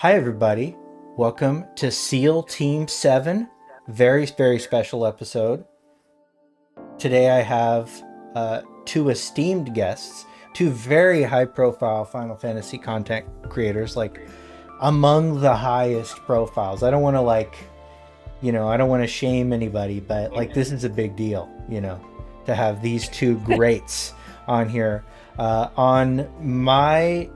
Hi, everybody. Welcome to SEAL Team 7. Very, very special episode. Today I have two esteemed guests, two very high-profile Final Fantasy content creators, like among the highest profiles. I don't want to I don't want to shame anybody, but like this is a big deal, to have these two greats on here. On my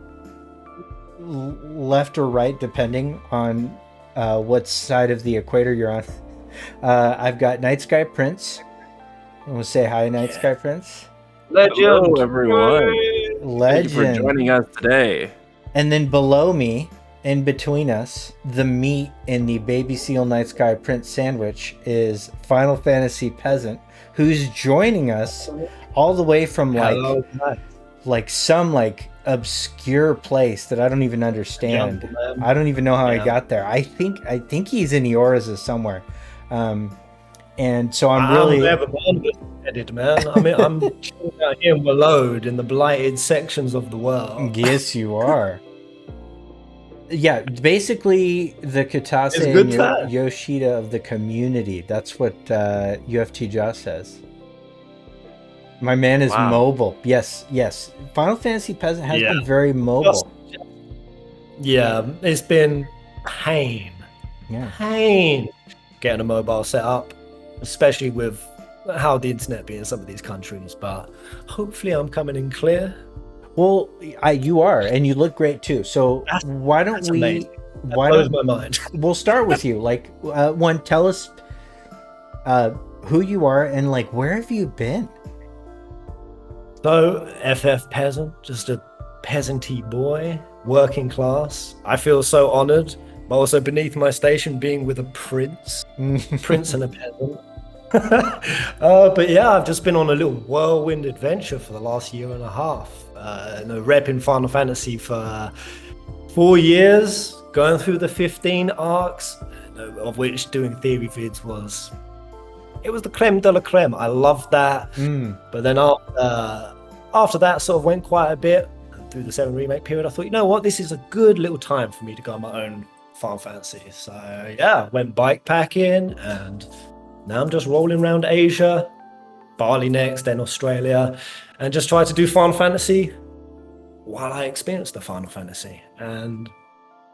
left or right, depending on what side of the equator you're on. I've got Night Sky Prince. I want to say hi, Night Sky Prince. Legend. Hello, everyone. Legend. Thank you for joining us today. And then below me, in between us, the meat in the Baby Seal Night Sky Prince sandwich is Final Fantasy Peasant, who's joining us all the way from some obscure place that I don't even understand. I don't even know how he got there. I think he's in Eoraza somewhere. And so I'm really never headed, man. I mean, I'm chilling out here in Walode in the blighted sections of the world. Yes, you are. Yeah, basically the Katase and Yoshida of the community. That's what UFT Josh says. My man is mobile. Yes. Final Fantasy Peasant has been very mobile. Yeah, it's been pain. Pain getting a mobile set up, especially with how the internet be in some of these countries. But hopefully I'm coming in clear. Well, you are, and you look great too. So why don't we? Amazing. That blows my mind. We'll start with you. One, tell us who you are and where have you been? So, FF Peasant, just a peasanty boy, working class. I feel so honored, but also beneath my station being with a prince and a peasant. But yeah, I've just been on a little whirlwind adventure for the last year and a half. Repping Final Fantasy for 4 years, going through the 15 arcs, of which doing theory vids was the creme de la creme. I loved that. But then after that sort of went quite a bit through the 7 remake period. I thought, you know what, this is a good little time for me to go on my own Final Fantasy. So yeah, went bike packing and now I'm just rolling around Asia, Bali next, then Australia, and just try to do Final Fantasy while I experience the Final Fantasy. And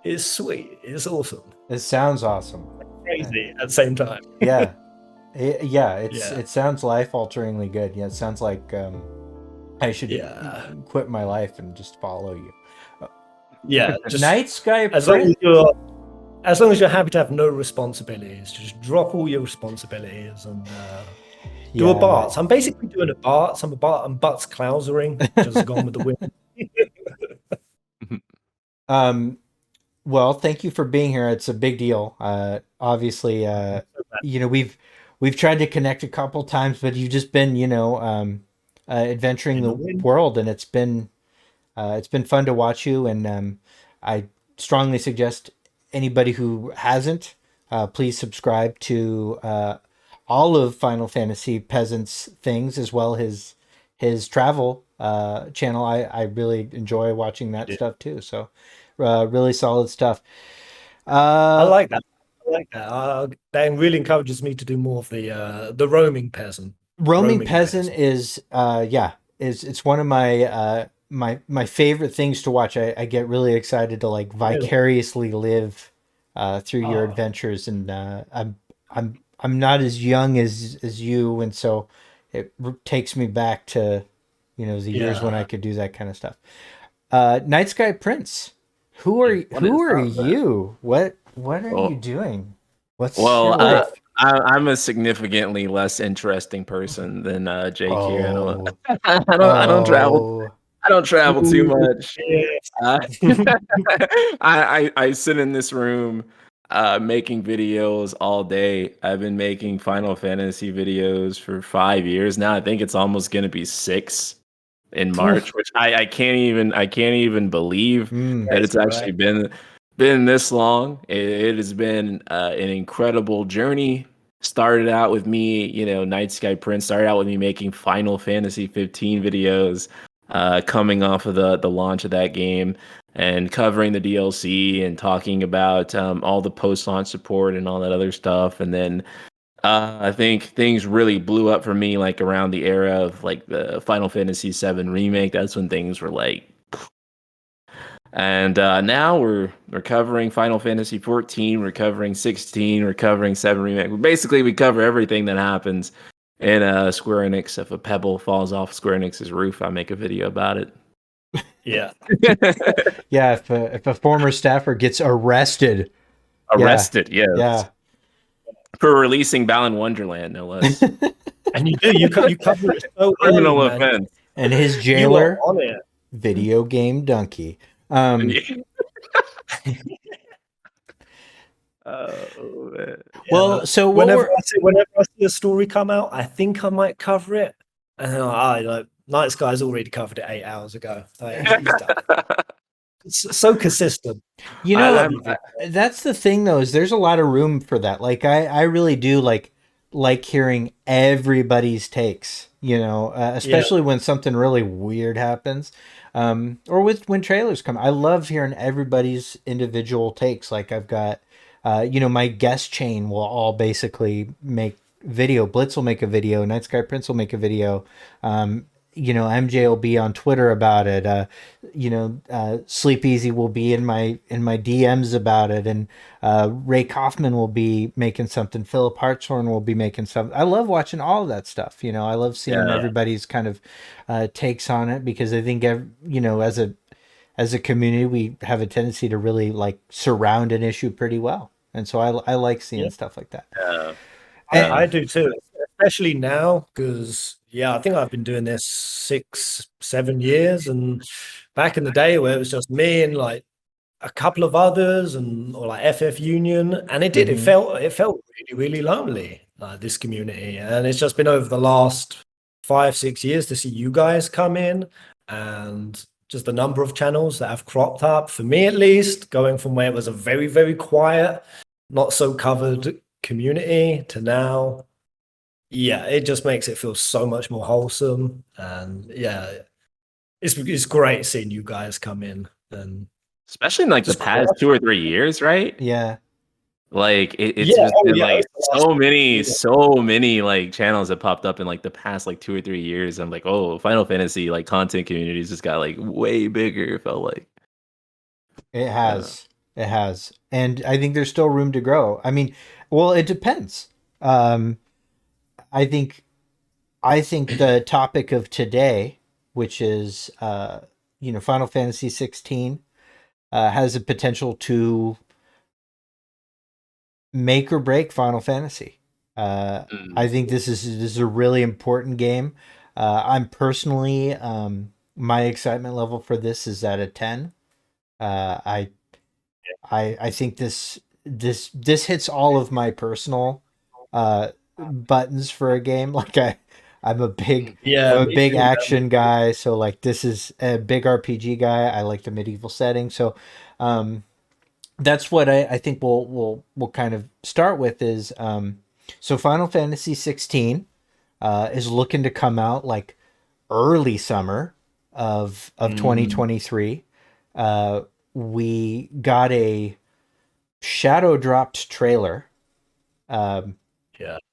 it's sweet. It's awesome. It sounds awesome. Crazy at the same time. Yeah. It sounds life-alteringly good. Yeah, it sounds like I should quit my life and just follow you. Yeah, just Night Sky Prince. As long as you're happy to have no responsibilities, just drop all your responsibilities and do a Bart's. I'm basically doing a Bart's. I'm Butts Clousering, just gone with the wind. Well, thank you for being here. It's a big deal. Obviously, we've tried to connect a couple times, but you've just been, adventuring the world, and it's been fun to watch you. And I strongly suggest anybody who hasn't, please subscribe to all of Final Fantasy Peasant's things, as well as his travel channel. I really enjoy watching that stuff too. So really solid stuff. I like that. That really encourages me to do more of the roaming peasant. Roaming peasant is it's one of my my favorite things to watch. I get really excited to vicariously live through your adventures, and I'm not as young as you, and so it takes me back to the years when I could do that kind of stuff. Night Sky Prince, who are you? What are you doing? What's your life? I'm a significantly less interesting person than Jake here. I don't travel. I don't travel too much. I sit in this room making videos all day. I've been making Final Fantasy videos for 5 years now. I think it's almost going to be 6 in March, which I can't even believe that it's actually been this long. It has been an incredible journey. Started out with me, Night Sky Prince started out with me making Final Fantasy 15 videos coming off of the launch of that game and covering the DLC and talking about all the post-launch support and all that other stuff. And then I think things really blew up for me like around the era of like the Final Fantasy VII remake. That's when things were like. And now we're covering Final Fantasy 14, we're covering 16, we're covering 7 remake. Basically, we cover everything that happens in Square Enix. If a pebble falls off Square Enix's roof, I make a video about it. Yeah. Yeah, if a former staffer gets arrested. Yeah. For releasing Balan Wonderland, no less. And you do, you cover it so criminal early, man. offense. And his jailer, on it. Video Game Donkey. Oh, man. Well, so whenever I see a story come out, I think I might cover it, and then like Night Sky's already covered it 8 hours ago. Like, he's done. It's so consistent. You know, that's the thing though, is there's a lot of room for that. Like I really do like hearing everybody's takes, you know, especially when something really weird happens. Or when trailers come. I love hearing everybody's individual takes. Like I've got you know, my guest chain will all basically make video. Blitz will make a video, Night Sky Prince will make a video. You know, MJ will be on Twitter about it. You know, Sleep Easy will be in my DMs about it, and Ray Kaufman will be making something. Philip Hartshorn will be making something. I love watching all of that stuff. You know, I love seeing everybody's kind of takes on it, because I think you know, as a community, we have a tendency to really like surround an issue pretty well, and so I like seeing stuff like that. I do too, especially now, because I think I've been doing this 6-7 years, and back in the day where it was just me and like a couple of others, or like FF Union, and it felt really, really lonely, this community. And it's just been over the last 5-6 years to see you guys come in, and just the number of channels that have cropped up, for me at least, going from where it was a very, very quiet, not so covered community to now. It just makes it feel so much more wholesome. And it's great seeing you guys come in, and especially in like the past 2 or 3 years, right? Yeah. Like it's just been like so many like channels that popped up in like the past like 2 or 3 years. I'm like, oh, Final Fantasy like content communities just got like way bigger, it felt like. It has. It has. And I think there's still room to grow. I mean, well, it depends. I think the topic of today, which is you know, Final Fantasy XVI, has the potential to make or break Final Fantasy. I think this is a really important game. I'm personally, my excitement level for this is at a 10. I think this hits all of my personal buttons for a game. Like I'm a big action guy, so like this is a big RPG guy. I like the medieval setting, so that's what I think we'll kind of start with is so Final Fantasy 16 is looking to come out like early summer of 2023. We got a shadow dropped trailer.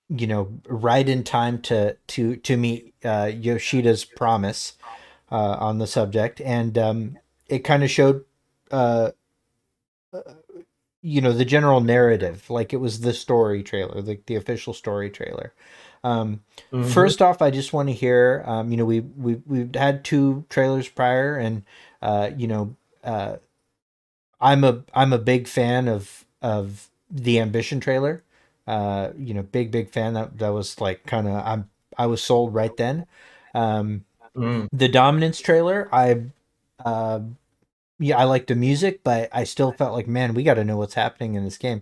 You know, right in time to meet Yoshida's promise on the subject, and it kind of showed you know, the general narrative, like it was the story trailer, like the official story trailer. First off, I just want to hear, you know, we've had 2 trailers prior, and you know, I'm a big fan of the Ambition trailer. You know, big fan. That was like kind of I was sold right then. The Dominance trailer, I like the music, but I still felt like, man, we got to know what's happening in this game.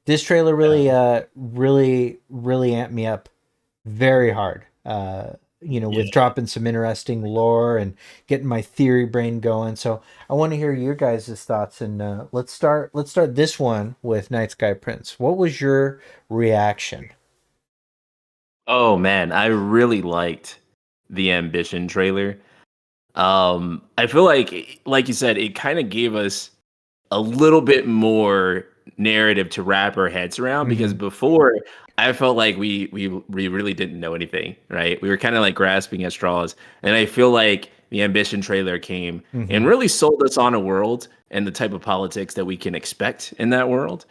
This trailer really amped me up very hard. You know, with dropping some interesting lore and getting my theory brain going. So I want to hear your guys' thoughts, and let's start this one with Night Sky Prince. What was your reaction? Oh man, I really liked the Ambition trailer. I feel like you said, it kind of gave us a little bit more narrative to wrap our heads around, because before I felt like we really didn't know anything, right? We were kind of like grasping at straws, and I feel like the Ambition trailer came and really sold us on a world and the type of politics that we can expect in that world.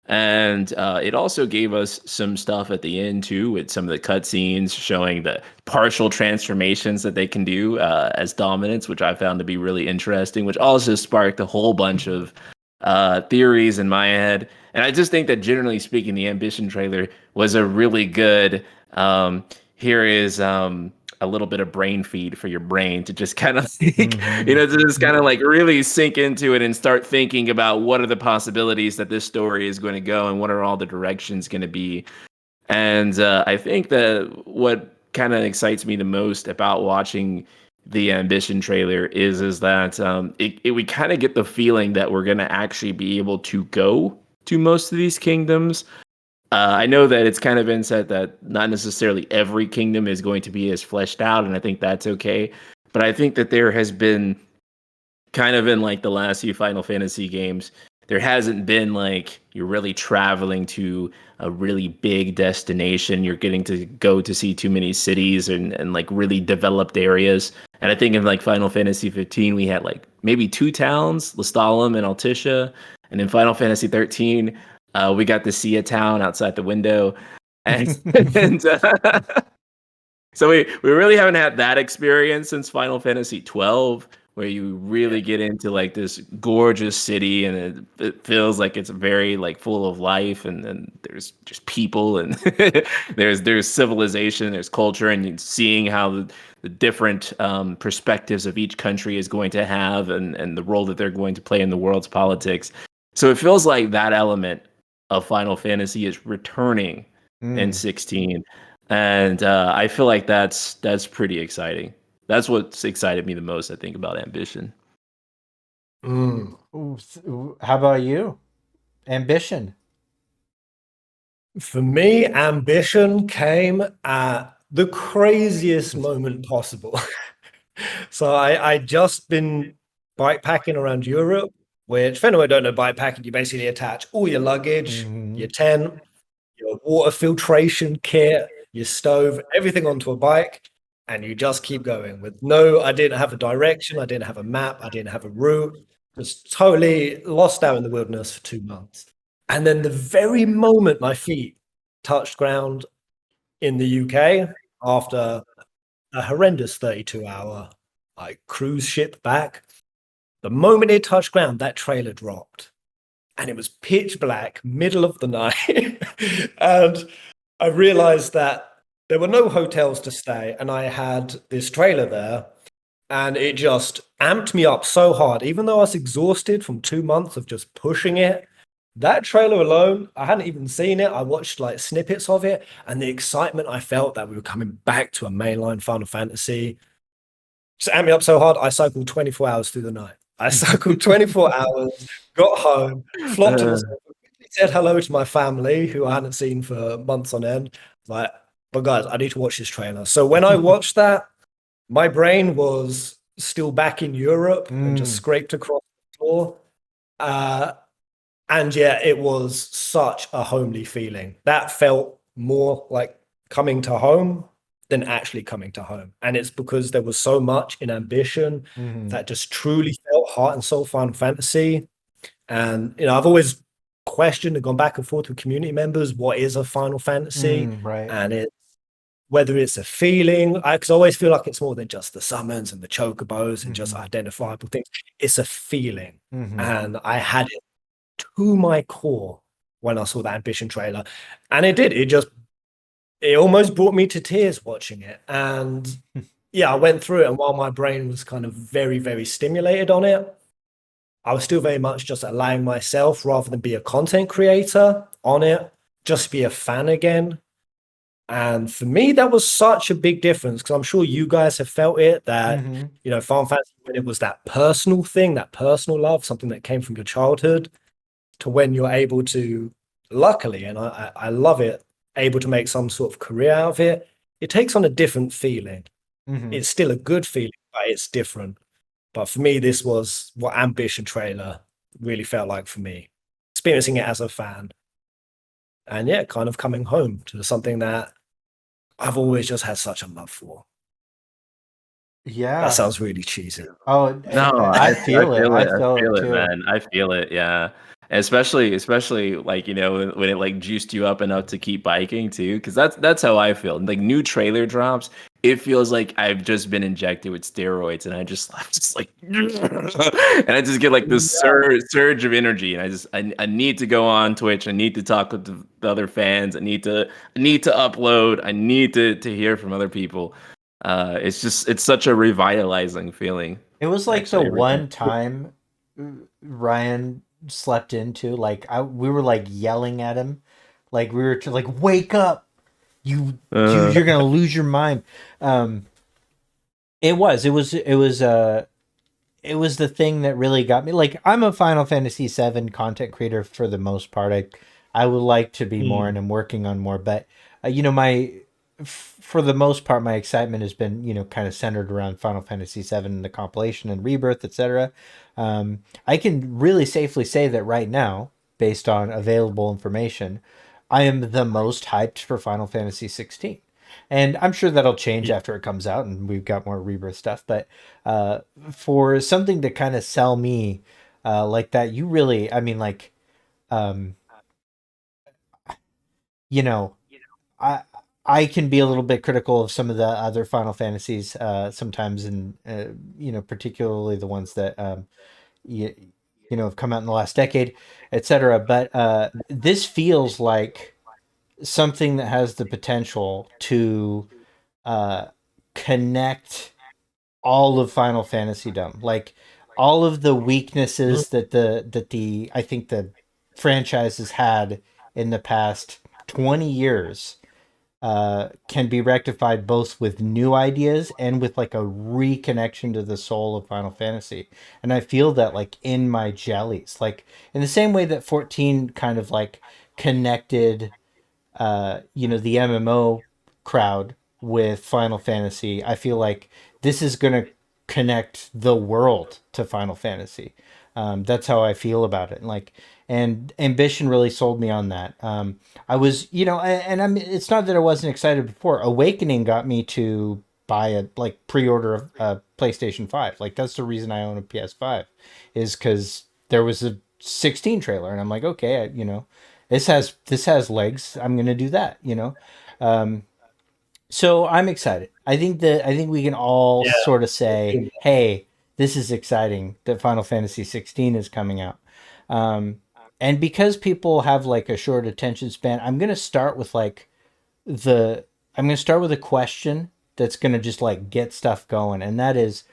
And it also gave us some stuff at the end too, with some of the cutscenes showing the partial transformations that they can do as dominants, which I found to be really interesting, which also sparked a whole bunch of theories in my head. And I just think that generally speaking, the Ambition trailer was a really good, here is a little bit of brain feed for your brain to just kind of, to just kind of like really sink into it and start thinking about what are the possibilities that this story is going to go and what are all the directions going to be. And I think that what kind of excites me the most about watching the Ambition trailer is that we kind of get the feeling that we're going to actually be able to go to most of these kingdoms. I know that it's kind of been said that not necessarily every kingdom is going to be as fleshed out, and I think that's okay. But I think that there has been kind of in like the last few Final Fantasy games, there hasn't been like you're really traveling to a really big destination. You're getting to go to see too many cities and like really developed areas. And I think in like Final Fantasy 15, we had like maybe 2 towns, Lestalem and Altissia. And in Final Fantasy 13, we got to see a town outside the window. And, so we really haven't had that experience since Final Fantasy 12, where you really get into like this gorgeous city, and it feels like it's very like full of life, and there's just people, and there's civilization, there's culture, and seeing how the different perspectives of each country is going to have, and the role that they're going to play in the world's politics. So it feels like that element of Final Fantasy is returning in 16, and I feel like that's pretty exciting. That's what's excited me the most, I think, about Ambition. How about you? Ambition. For me, Ambition came at the craziest moment possible. So I just been bikepacking around Europe, which, if anyone don't know bikepacking, you basically attach all your luggage, your tent, your water filtration kit, your stove, everything onto a bike, and you just keep going with I didn't have a direction, I didn't have a map, I didn't have a route, just totally lost out in the wilderness for 2 months. And then the very moment my feet touched ground in the UK, after a horrendous 32-hour cruise ship back, the moment it touched ground, that trailer dropped. And it was pitch black, middle of the night. And I realized that there were no hotels to stay, and I had this trailer there, and it just amped me up so hard. Even though I was exhausted from 2 months of just pushing it, that trailer alone, I hadn't even seen it. I watched like snippets of it, and the excitement I felt that we were coming back to a mainline Final Fantasy just amped me up so hard. I cycled 24 hours through the night. I cycled 24 hours, got home, flopped to myself, said hello to my family, who I hadn't seen for months on end. Like, but guys, I need to watch this trailer. So when I watched that, my brain was still back in Europe and just scraped across the floor. And yeah, it was such a homely feeling. That felt more like coming to home than actually coming to home. And it's because there was so much in Ambition that just truly felt heart and soul Final Fantasy. And, I've always questioned and gone back and forth with community members, what is a Final Fantasy? Right. And whether it's a feeling, because I always feel like it's more than just the summons and the chocobos and just identifiable things. It's a feeling. And I had it to my core when I saw that Ambition trailer. And it did. It almost brought me to tears watching it. And yeah, I went through it. And while my brain was kind of very, very stimulated on it, I was still very much just allowing myself, rather than be a content creator on it, just be a fan again. And for me, that was such a big difference, because I'm sure you guys have felt it, that, Final Fantasy, when it was that personal thing, that personal love, something that came from your childhood, to when you're able to, luckily, and I love it, able to make some sort of career out of it, it takes on a different feeling. It's still a good feeling, but it's different. But for me, this was what Ambition trailer really felt like for me, experiencing it as a fan. And yeah, kind of coming home to something that I've always just had such a love for. Yeah. That sounds really cheesy. Oh No, I feel it. I feel feel it it, too. man. I feel it. Yeah. Especially like, you know, when it like juiced you up enough to keep biking too, because that's how I feel. Like new trailer drops, it feels like I've just been injected with steroids, and I'm just like, and I just get like this surge of energy, and I need to go on Twitch. I need to talk with the other fans. I need to upload. I need to hear from other people. It's such a revitalizing feeling. It was like the Actually, every one time Ryan slept into, like we were like yelling at him, like we were like, wake up, you're gonna lose your mind. It was the thing that really got me. Like, I'm a Final Fantasy VII content creator for the most part. I would like to be more, and I'm working on more, but you know, for the most part, my excitement has been, you know, kind of centered around Final Fantasy VII and the compilation and Rebirth, etc. I can really safely say that right now, based on available information, I am the most hyped for Final Fantasy XVI. And I'm sure that'll change after it comes out and we've got more Rebirth stuff. But for something to kind of sell me like that, you really, I mean, like, you know, I can be a little bit critical of some of the other Final Fantasies sometimes, and you know, particularly the ones that you know, have come out in the last decade, etc. But this feels like something that has the potential to connect all of Final Fantasydom, like all of the weaknesses that the I think the franchise has had in the past 20 years can be rectified both with new ideas and with like a reconnection to the soul of Final Fantasy. And I feel that like in my jellies, like in the same way that 14 kind of like connected, you know, the MMO crowd with Final Fantasy. I feel like this is going to connect the world to Final Fantasy. That's how I feel about it. And Ambition really sold me on that. I was, you know, and I'm. It's not that I wasn't excited before. Awakening got me to buy a like pre-order a PlayStation 5. Like that's the reason I own a PS5, is because there was a 16 trailer, and I'm like, okay, you know, this has legs. I'm gonna do that, you know. So I'm excited. I think we can all sort of say, hey, this is exciting that Final Fantasy 16 is coming out. And because people have like a short attention span, I'm gonna start with a question that's gonna just like get stuff going, and that is,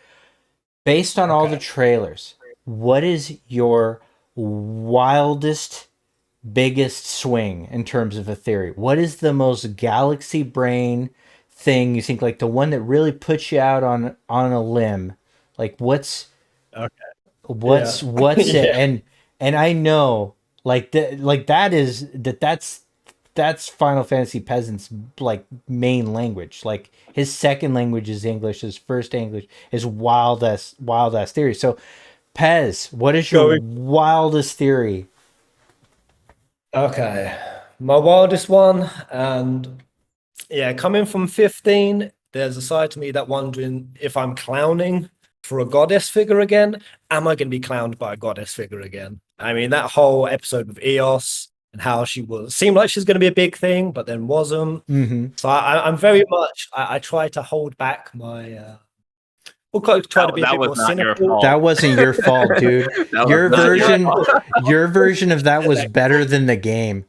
based on all the trailers, what is your wildest, biggest swing in terms of a theory? What is the most galaxy brain thing you think, like the one that really puts you out on a limb? Like what's it? And I know like that's Final Fantasy Peasant's like main language. Like his second language is English, his first English is wild ass theory. So Pez, what is your wildest theory? Okay, my wildest one, and yeah, coming from 15, there's a side to me that wondering if I'm clowning for a goddess figure again. Am I going to be clowned by a goddess figure again? I mean, that whole episode with Eos and how she seemed like she's going to be a big thing, but then wasn't. So I'm very much, I try to hold back my, we'll try to be a bit more cynical. That wasn't your fault, dude. Your version of that was better than the game.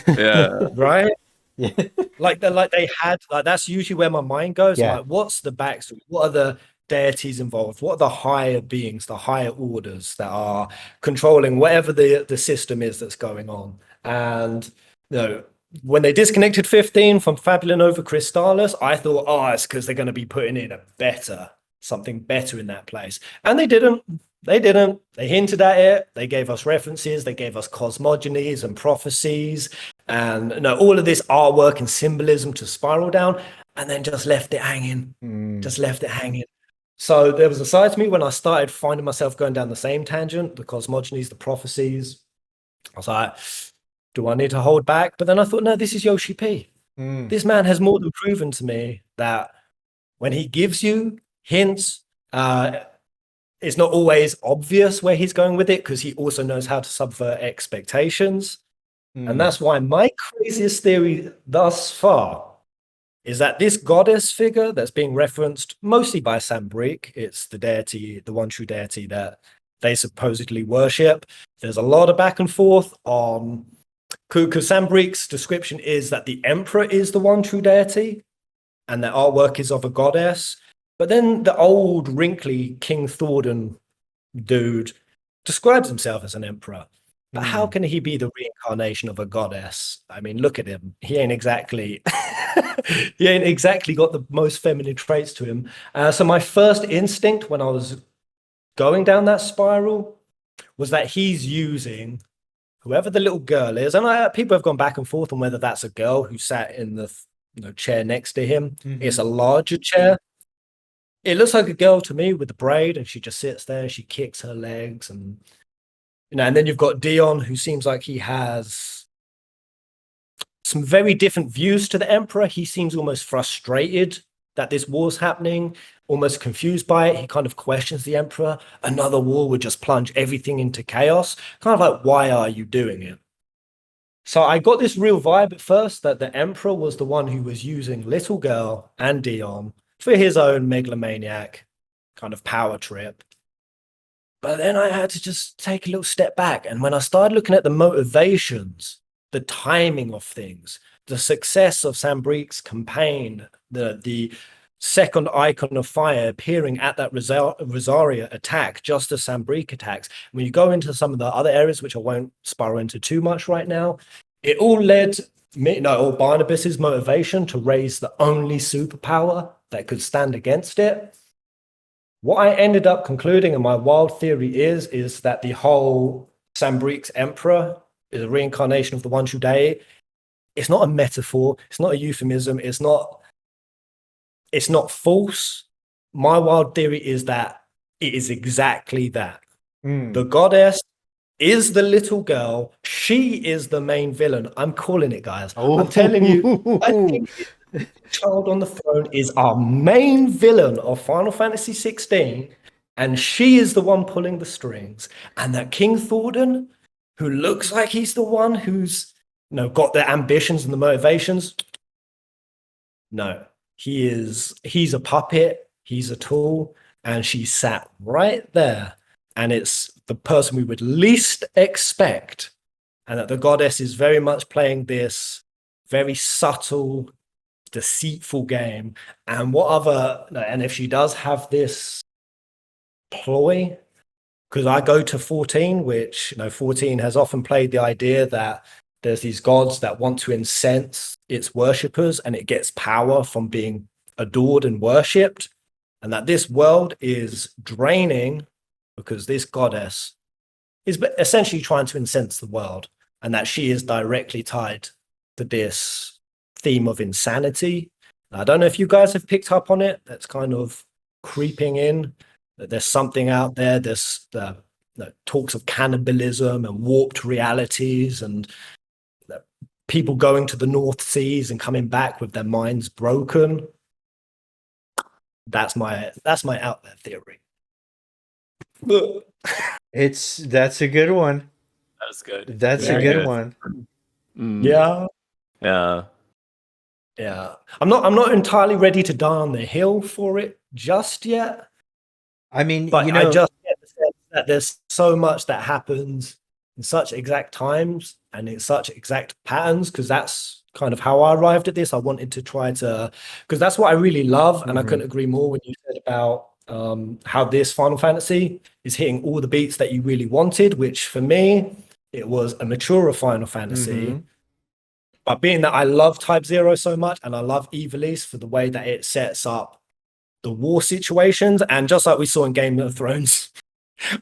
Yeah. Right? Yeah. Like they had, like that's usually where my mind goes. Yeah. Like, what's the backstory? What are the deities involved? What are the higher beings, the higher orders that are controlling whatever the system is that's going on? And you know, when they disconnected 15 from Fabulanova Crystallis, I thought, oh, it's because they're going to be putting in something better in that place. And they didn't. They hinted at it. They gave us references. They gave us cosmogonies and prophecies and all of this artwork and symbolism to spiral down, and then just left it hanging. Just left it hanging. So there was a side to me when I started finding myself going down the same tangent, the cosmogonies, the prophecies. I was like, do I need to hold back? But then I thought, no, this is Yoshi P. This man has more than proven to me that when he gives you hints, it's not always obvious where he's going with it, because he also knows how to subvert expectations. And that's why my craziest theory thus far is that this goddess figure that's being referenced mostly by Sambrique, it's the deity, the one true deity that they supposedly worship. There's a lot of back and forth on, because Sambrique's description is that the emperor is the one true deity and the artwork is of a goddess. But then the old wrinkly King Thordan dude describes himself as an emperor. But how can he be the reincarnation of a goddess? I mean, look at him. He ain't exactly he ain't exactly got the most feminine traits to him. So my first instinct when I was going down that spiral was that he's using whoever the little girl is. And people have gone back and forth on whether that's a girl who sat in the chair next to him. It's a larger chair. It looks like a girl to me with the braid, and she just sits there. She kicks her legs, and and then you've got Dion, who seems like he has some very different views to the Emperor. He seems almost frustrated that this war's happening, almost confused by it. He kind of questions the Emperor. Another war would just plunge everything into chaos. Kind of like, why are you doing it? So I got this real vibe at first that the Emperor was the one who was using Little Girl and Dion for his own megalomaniac kind of power trip. But then I had to just take a little step back. And when I started looking at the motivations, the timing of things, the success of Sambrique's campaign, the second icon of fire appearing at that Rosaria attack, just as Sambrique attacks. When you go into some of the other areas, which I won't spiral into too much right now, it all led Barnabas's motivation to raise the only superpower that could stand against it. What I ended up concluding, and my wild theory is that the whole Sambrique's emperor is a reincarnation of the one true deity. It's not a metaphor. It's not a euphemism. It's not false. My wild theory is that it is exactly that. The goddess is the little girl. She is the main villain. I'm calling it, guys. I'm telling you, I think Child on the Throne is our main villain of Final Fantasy XVI, and she is the one pulling the strings. And that King Thordan, who looks like he's the one who's got the ambitions and the motivations, no, he's a puppet, he's a tool, and she sat right there, and it's the person we would least expect. And that the goddess is very much playing this very subtle, deceitful game. And if she does have this ploy, because I go to 14, which 14 has often played the idea that there's these gods that want to incense its worshippers, and it gets power from being adored and worshipped, and that this world is draining because this goddess is essentially trying to incense the world, and that she is directly tied to this theme of insanity. I don't know if you guys have picked up on it. That's kind of creeping in, that there's something out there. There's talks of cannibalism and warped realities, and people going to the North Seas and coming back with their minds broken. That's my out there theory. That's a good one. That's good. That's a good one. Yeah. I'm not entirely ready to die on the hill for it just yet. I mean, but I just get the sense that there's so much that happens in such exact times and in such exact patterns, because that's kind of how I arrived at this. I wanted to try to, because that's what I really love, and I couldn't agree more when you said about how this Final Fantasy is hitting all the beats that you really wanted, which for me, it was a maturer Final Fantasy. But being that I love Type 0 so much, and I love Ivalice for the way that it sets up the war situations, and just like we saw in Game of Thrones,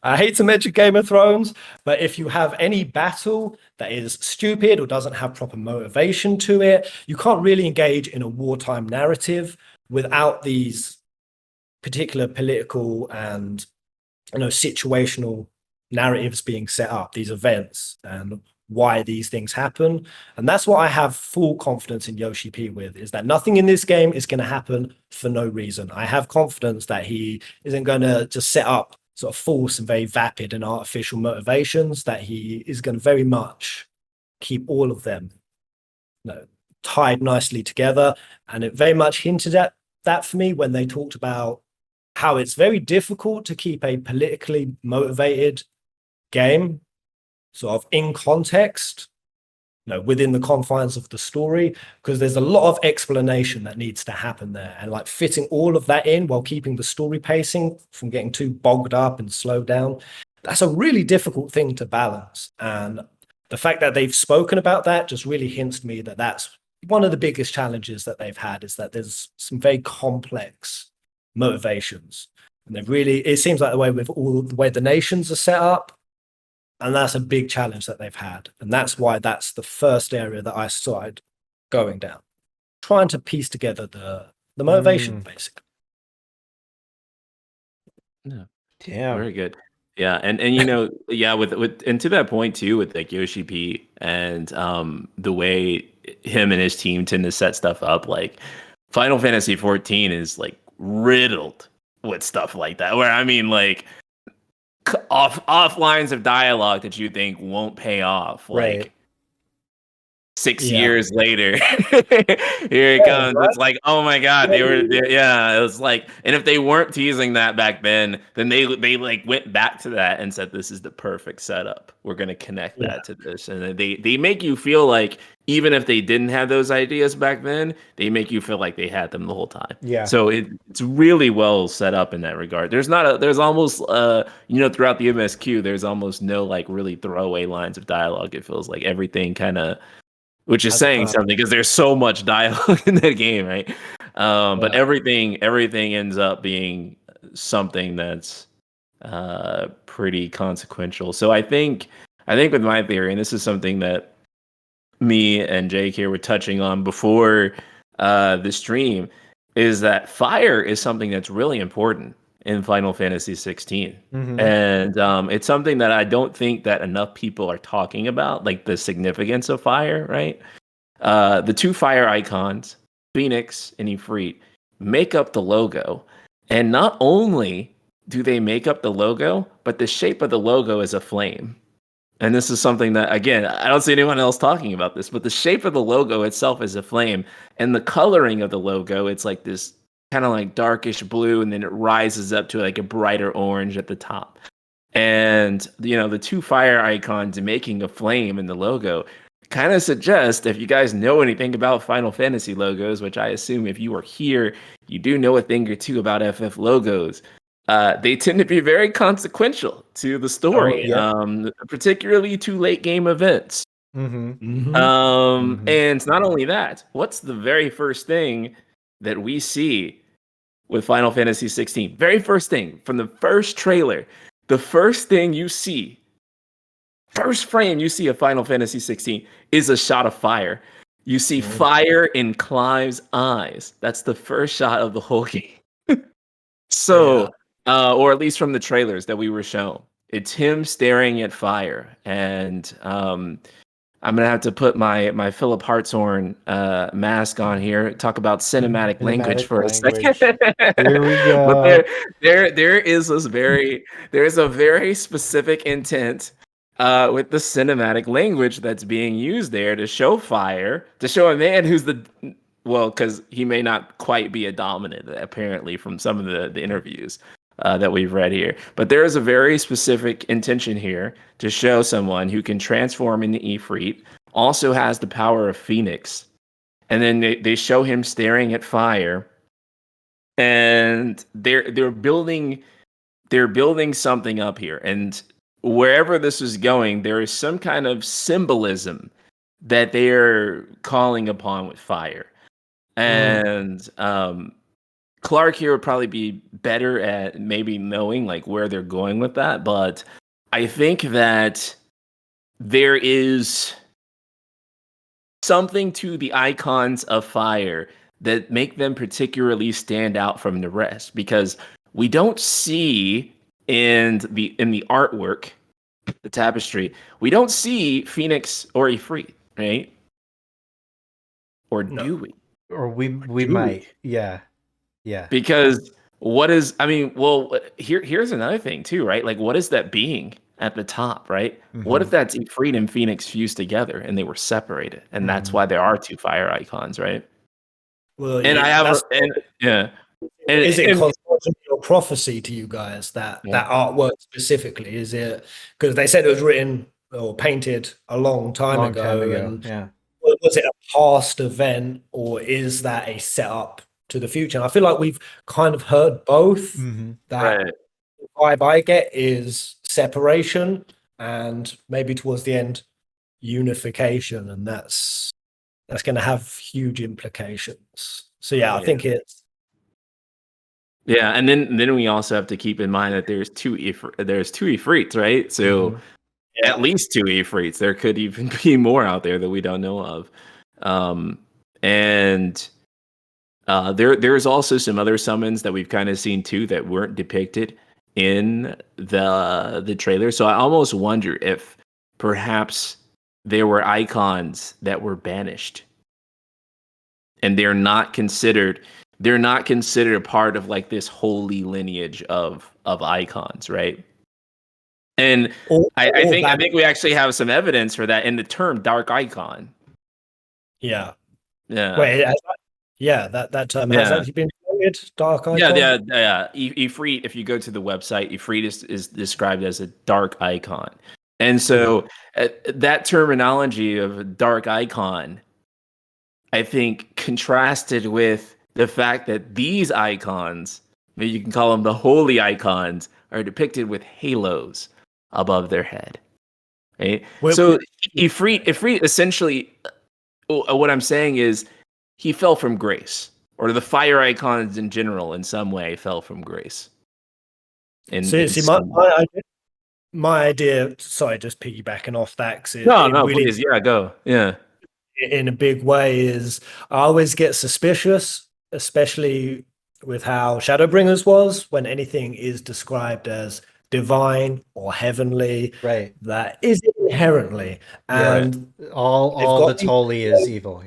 I hate to mention Game of Thrones, but if you have any battle that is stupid or doesn't have proper motivation to it, you can't really engage in a wartime narrative without these particular political and situational narratives being set up, these events, and why these things happen. And that's what I have full confidence in Yoshi P with, is that nothing in this game is going to happen for no reason. I have confidence that he isn't going to just set up sort of false and very vapid and artificial motivations, that he is going to very much keep all of them tied nicely together. And it very much hinted at that for me when they talked about how it's very difficult to keep a politically motivated game sort of in context, within the confines of the story, because there's a lot of explanation that needs to happen there, and like fitting all of that in while keeping the story pacing from getting too bogged up and slowed down. That's a really difficult thing to balance. And the fact that they've spoken about that just really hints to me that that's one of the biggest challenges that they've had, is that there's some very complex motivations. And it seems like the way the nations are set up, and that's a big challenge that they've had. And that's why that's the first area that I started going down, trying to piece together the motivation, basically. Yeah. Damn. Very good. Yeah, and with and to that point too, with like Yoshi P and the way him and his team tend to set stuff up, like Final Fantasy XIV is like riddled with stuff like that, where I mean, like off lines of dialogue that you think won't pay off, like Right. 6 years later, here it comes. Right? It's like, oh my god, it was like, and if they weren't teasing that back then they like went back to that and said, this is the perfect setup. We're gonna connect that to this, and they make you feel like even if they didn't have those ideas back then, they make you feel like they had them the whole time. Yeah. So it's really well set up in that regard. There's almost throughout the MSQ, there's almost no like really throwaway lines of dialogue. It feels like everything kind of, which is saying something, because there's so much dialogue in that game, right? But everything ends up being something that's pretty consequential. So I think with my theory, and this is something that me and Jake here were touching on before the stream, is that fire is something that's really important in Final Fantasy XVI. Mm-hmm. And it's something that I don't think that enough people are talking about, like the significance of fire, right? The two fire icons, Phoenix and Ifrit, make up the logo. And not only do they make up the logo, but the shape of the logo is a flame. And this is something that, again, I don't see anyone else talking about this, but the shape of the logo itself is a flame. And the coloring of the logo, it's like this kind of like darkish blue, and then it rises up to like a brighter orange at the top. And, the two fire icons making a flame in the logo kind of suggests, if you guys know anything about Final Fantasy logos, which I assume if you are here, you do know a thing or two about FF logos, they tend to be very consequential to the story, particularly to late game events. Mm-hmm. And not only that, what's the very first thing that we see with Final Fantasy XVI? Very first thing from the first trailer, the first thing you see, first frame you see of Final Fantasy XVI is a shot of fire. You see fire in Clive's eyes. That's the first shot of the whole game. So, or at least from the trailers that we were shown, it's him staring at fire. And I'm gonna have to put my Philip Hartshorn mask on here. Talk about cinematic language for a second. Here we go. But there's a very specific intent with the cinematic language that's being used there to show fire, to show a man who's because he may not quite be a dominant, apparently, from some of the interviews that we've read here. But there is a very specific intention here to show someone who can transform into Ifrit, also has the power of Phoenix. And then they show him staring at fire. And they're building something up here. And wherever this is going, there is some kind of symbolism that they're calling upon with fire. And Clark here would probably be better at maybe knowing like where they're going with that, but I think that there is something to the icons of fire that make them particularly stand out from the rest, because we don't see in the artwork, the tapestry, we don't see Phoenix or Ifrit, right? Or do we? Or we might. Yeah. Yeah. Because here's another thing too, right? Like, what is that being at the top, right? What if that's Ifrit and Phoenix fused together and they were separated, and that's why there are two fire icons, right? Well, And is it constitutional prophecy to you guys, that artwork specifically? Is it because they said it was written or painted a long time ago? And was it a past event, or is that a setup to the future? And I feel like we've kind of heard both. That the vibe I get is separation, and maybe towards the end, unification, and that's going to have huge implications. So I think it's and then we also have to keep in mind that there's two Ifrits, right? So at least two Ifrits. There could even be more out there that we don't know of. There's also some other summons that we've kind of seen too that weren't depicted in the trailer. So I almost wonder if perhaps there were icons that were banished, and they're not considered a part of like this holy lineage of icons, right? And I think we actually have some evidence for that in the term dark icon. Yeah. Wait, that term has actually been created, dark icon. Ifrit, if you go to the website, Ifrit is described as a dark icon. And so that terminology of a dark icon, I think, contrasted with the fact that these icons, maybe you can call them the holy icons, are depicted with halos above their head. Right? So Ifrit essentially, what I'm saying is, he fell from grace, or the fire icons in general, in some way, fell from grace. My idea. Sorry, just piggybacking off that. Please, go. Yeah. In a big way, is I always get suspicious, especially with how Shadowbringers was, when anything is described as divine or heavenly, right? That is inherently, and all that's holy is evil.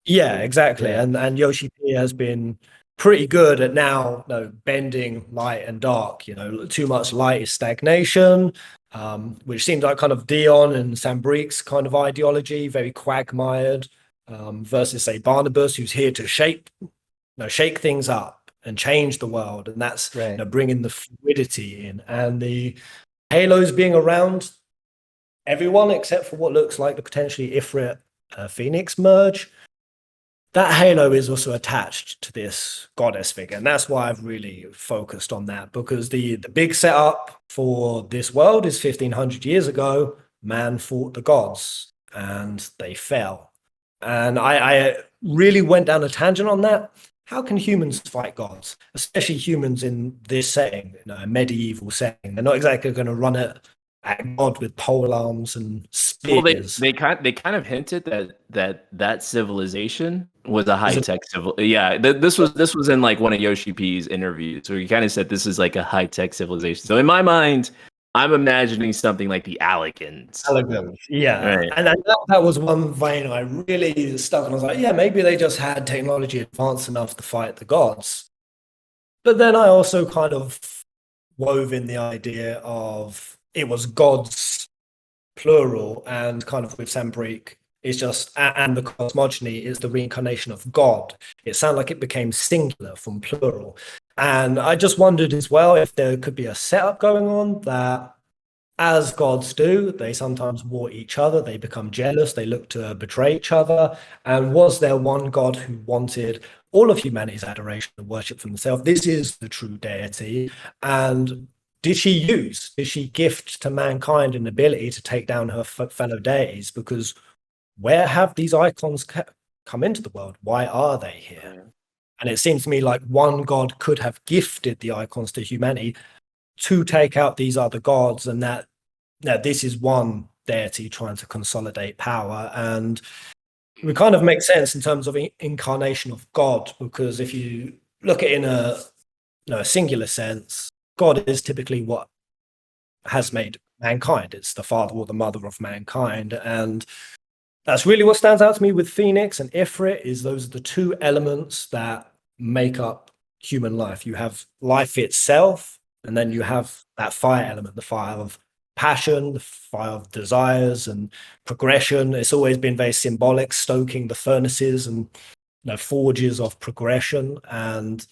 Yeah, exactly. And Yoshi P has been pretty good at now bending light and dark. Too much light is stagnation, which seems like kind of Dion and Sambrique's kind of ideology, very quagmired, versus say Barnabas, who's here to shake things up and change the world, and that's bringing the fluidity in, and the halos being around everyone except for what looks like the potentially Ifrit Phoenix merge. That halo is also attached to this goddess figure, and that's why I've really focused on that, because the big setup for this world is 1500 years ago, man fought the gods and they fell. And I really went down a tangent on that. How can humans fight gods, especially humans in this setting, a medieval setting? They're not exactly going to run at God with pole arms and spears. Well, they kind of hinted that civilization was a high tech civil. Yeah, this was in like one of Yoshi P's interviews, where he kind of said this is like a high tech civilization. So in my mind, I'm imagining something like the Eikons. Yeah, right. And that was one vein I really stuck, and I was like, yeah, maybe they just had technology advanced enough to fight the gods. But then I also kind of wove in the idea of it was gods plural, and kind of with Sambrique, it's just, and the cosmogony is the reincarnation of God. It sounded like it became singular from plural. And I just wondered as well if there could be a setup going on that, as gods do, they sometimes war each other, they become jealous, they look to betray each other. And was there one God who wanted all of humanity's adoration and worship for themselves? This is the true deity. And did she gift to mankind an ability to take down her fellow deities? Because where have these icons come into the world? Why are they here? And it seems to me like one god could have gifted the icons to humanity to take out these other gods, and that this is one deity trying to consolidate power. And it kind of makes sense in terms of incarnation of God, because if you look at it in a singular sense, God is typically what has made mankind. It's the father or the mother of mankind, and that's really what stands out to me with Phoenix and Ifrit. Is those are the two elements that make up human life. You have life itself, and then you have that fire element, the fire of passion, the fire of desires and progression. It's always been very symbolic, stoking the furnaces and forges of progression. And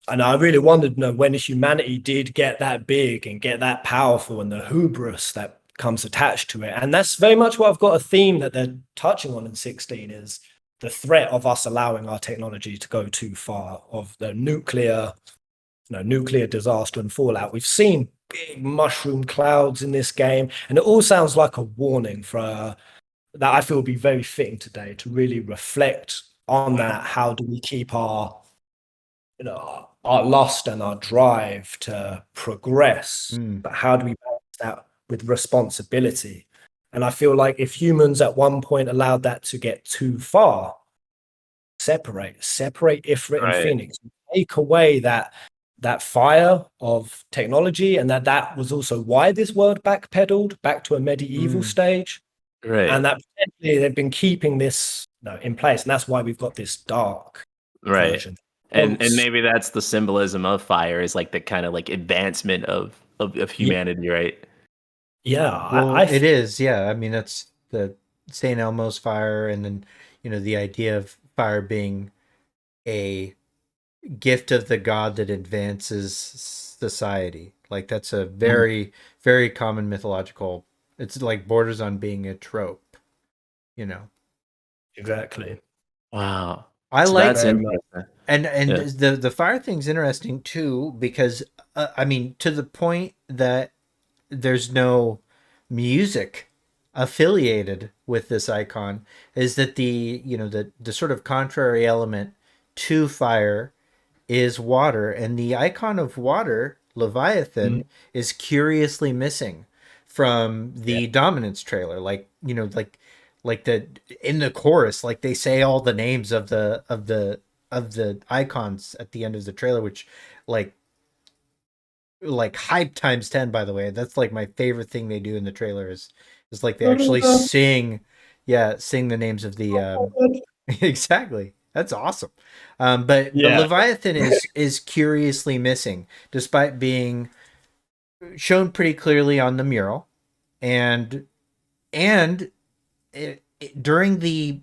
I really wondered, when humanity did get that big and get that powerful, and the hubris that comes attached to it. And that's very much what I've got a theme that they're touching on in 16 is the threat of us allowing our technology to go too far, of the nuclear disaster and fallout. We've seen big mushroom clouds in this game, and it all sounds like a warning for that I feel would be very fitting today to really reflect on that. How do we keep our lust and our drive to progress, but how do we balance that with responsibility? And I feel like if humans at one point allowed that to get too far, separate Ifrit and Phoenix, take away that fire of technology, and that was also why this world backpedaled back to a medieval stage, and that potentially they've been keeping this in place, and that's why we've got this dark version. And maybe that's the symbolism of fire, is like the kind of like advancement of humanity, right? Yeah, well, it is. Yeah, I mean that's the St. Elmo's fire, and then the idea of fire being a gift of the god that advances society. Like that's a very, very common mythological. It's like borders on being a trope. Exactly. Wow. I like that's interesting. And the fire thing's interesting too, because I mean, to the point that there's no music affiliated with this icon, is that the sort of contrary element to fire is water, and the icon of water, Leviathan, is curiously missing from the Dominance trailer. Like the in the chorus, like they say all the names of the icons at the end of the trailer, which like hype times 10, by the way. That's like my favorite thing they do in the trailer is like they actually sing the names of the exactly. That's awesome. But Leviathan is curiously missing, despite being shown pretty clearly on the mural, and during the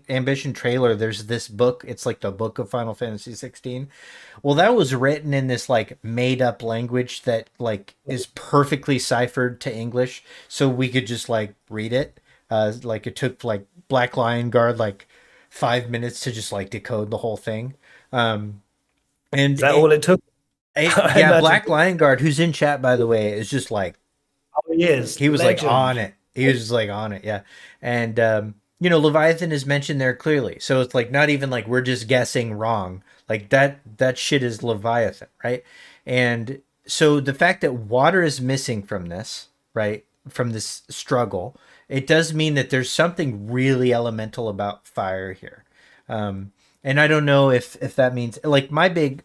ambition trailer, there's this book. It's like the book of Final Fantasy 16. Well, that was written in this like made up language that like is perfectly ciphered to English, so we could just like read it. Like it took like Black Lion Guard like 5 minutes to just like decode the whole thing. And is that all it took? Yeah, Black Lion Guard, who's in chat by the way, is just like he is. He was legend. Like on it. He was just like on it, yeah. And Leviathan is mentioned there clearly, so it's like not even like we're just guessing wrong. Like that shit is Leviathan, right? And so the fact that water is missing from this, right, from this struggle, it does mean that there's something really elemental about fire here. And I don't know if that means like my big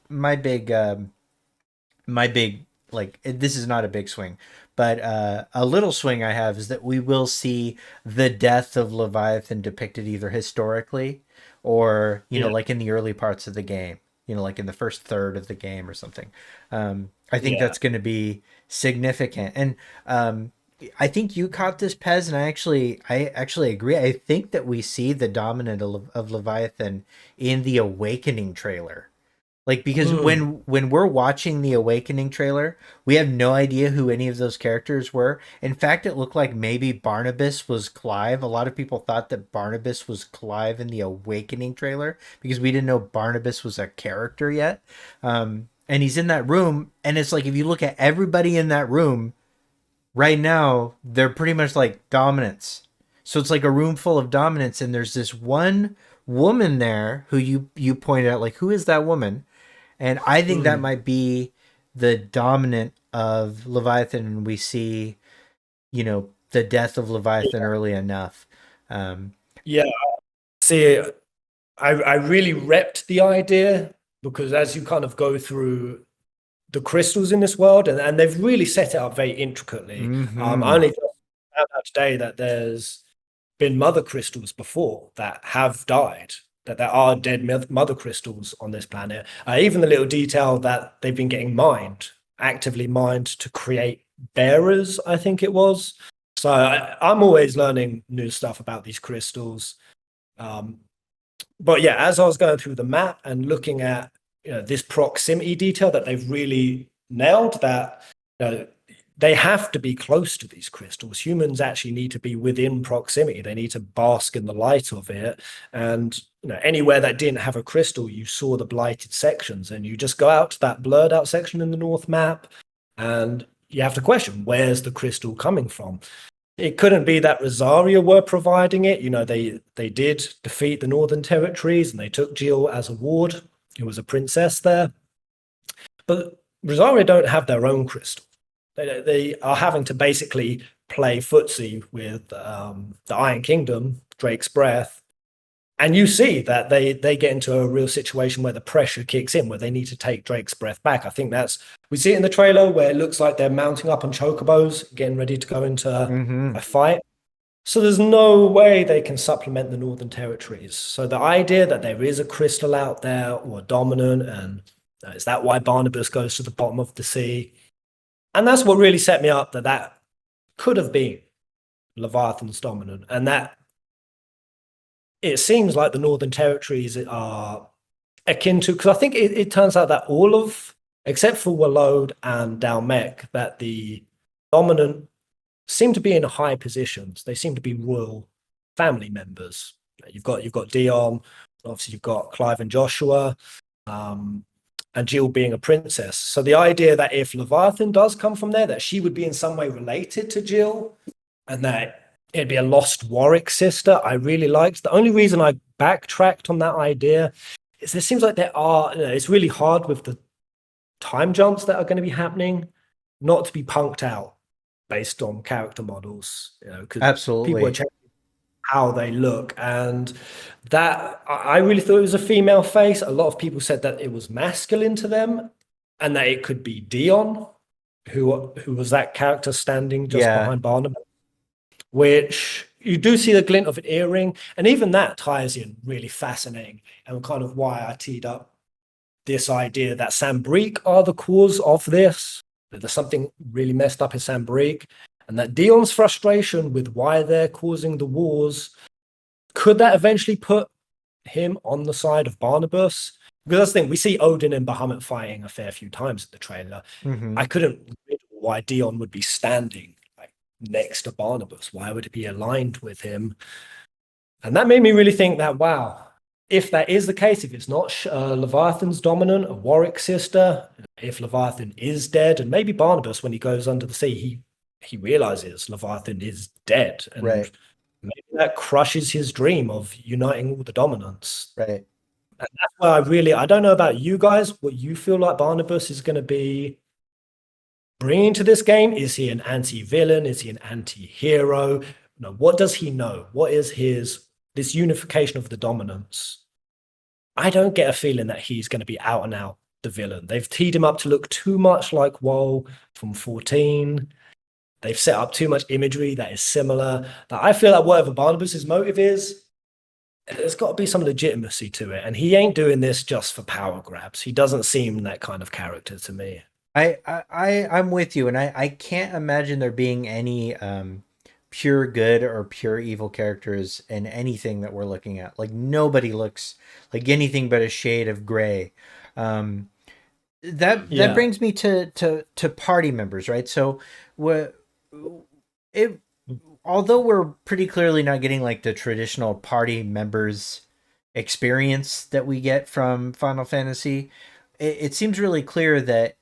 like this is not a big swing, but a little swing I have is that we will see the death of Leviathan depicted either historically or like in the early parts of the game, like in the first third of the game or something. I think that's going to be significant. And I think you caught this, Pez, and I actually agree. I think that we see the dominant of Leviathan in the Awakening trailer. Like, because when we're watching the Awakening trailer, we have no idea who any of those characters were. In fact, it looked like maybe Barnabas was Clive. A lot of people thought that Barnabas was Clive in the Awakening trailer because we didn't know Barnabas was a character yet. And he's in that room, and it's like if you look at everybody in that room right now, they're pretty much like dominants. So it's like a room full of dominants, and there's this one woman there who you pointed out, like, who is that woman? And I think that might be the dominant of Leviathan, and we see, the death of Leviathan early enough. Yeah, see, I really repped the idea because as you kind of go through the crystals in this world, and they've really set it up very intricately. I only found out today that there's been mother crystals before that have died, that there are dead mother crystals on this planet. Even the little detail that they've been getting mined, actively mined to create bearers, I think it was. So I'm always learning new stuff about these crystals. But yeah, as I was going through the map and looking at this proximity detail that they've really nailed, that they have to be close to these crystals. Humans actually need to be within proximity. They need to bask in the light of it. And anywhere that didn't have a crystal, you saw the blighted sections, and you just go out to that blurred out section in the north map, and you have to question, where's the crystal coming from? It couldn't be that Rosaria were providing it. They did defeat the Northern Territories, and they took Jill as a ward, who was a princess there. But Rosaria don't have their own crystal. They are having to basically play footsie with the Iron Kingdom, Drake's Breath. And you see that they get into a real situation where the pressure kicks in, where they need to take Drake's Breath back. I think we see it in the trailer where it looks like they're mounting up on chocobos, getting ready to go into a fight. So there's no way they can supplement the Northern Territories. So the idea that there is a crystal out there or dominant, and is that why Barnabas goes to the bottom of the sea? And that's what really set me up that could have been Leviathan's dominant, and that it seems like the Northern Territories are akin to, because I think it turns out that all of, except for Walload and Dalmek, that the dominant seem to be in high positions. They seem to be royal family members. You've got Dion, obviously you've got Clive and Joshua, and Jill being a princess. So the idea that if Leviathan does come from there, that she would be in some way related to Jill, and that it'd be a lost Warwick sister, I really liked. The only reason I backtracked on that idea is it seems like it's really hard with the time jumps that are going to be happening not to be punked out based on character models, because Absolutely. people are changing how they look. And that, I really thought it was a female face. A lot of people said that it was masculine to them, and that it could be Dion, who was that character standing just behind Barnabas, which you do see the glint of an earring. And even that ties in really fascinating, and kind of why I teed up this idea that Sambrique are the cause of this. That there's something really messed up in Sambrique, and that Dion's frustration with why they're causing the wars, could that eventually put him on the side of Barnabas? Because that's the thing, we see Odin and Bahamut fighting a fair few times in the trailer. I couldn't read why Dion would be standing next to Barnabas. Why would it be aligned with him? And that made me really think that, wow, if that is the case, if it's not Leviathan's dominant, a Warwick sister, if Leviathan is dead, and maybe Barnabas, when he goes under the sea, he realizes Leviathan is dead, and maybe that crushes his dream of uniting all the dominants. Right. And that's why I don't know about you guys, what you feel like Barnabas is going to be bringing to this game. Is he an anti-villain? Is he an anti-hero? No, what does he know? What is this unification of the dominance? I don't get a feeling that he's going to be out and out the villain. They've teed him up to look too much like Woe from 14. They've set up too much imagery that is similar. That I feel that whatever Barnabas's motive is, there's got to be some legitimacy to it. And he ain't doing this just for power grabs. He doesn't seem that kind of character to me. I'm with you, and I can't imagine there being any pure good or pure evil characters in anything that we're looking at. Like, nobody looks like anything but a shade of gray. That brings me to party members, right? So although we're pretty clearly not getting like the traditional party members experience that we get from Final Fantasy, it seems really clear that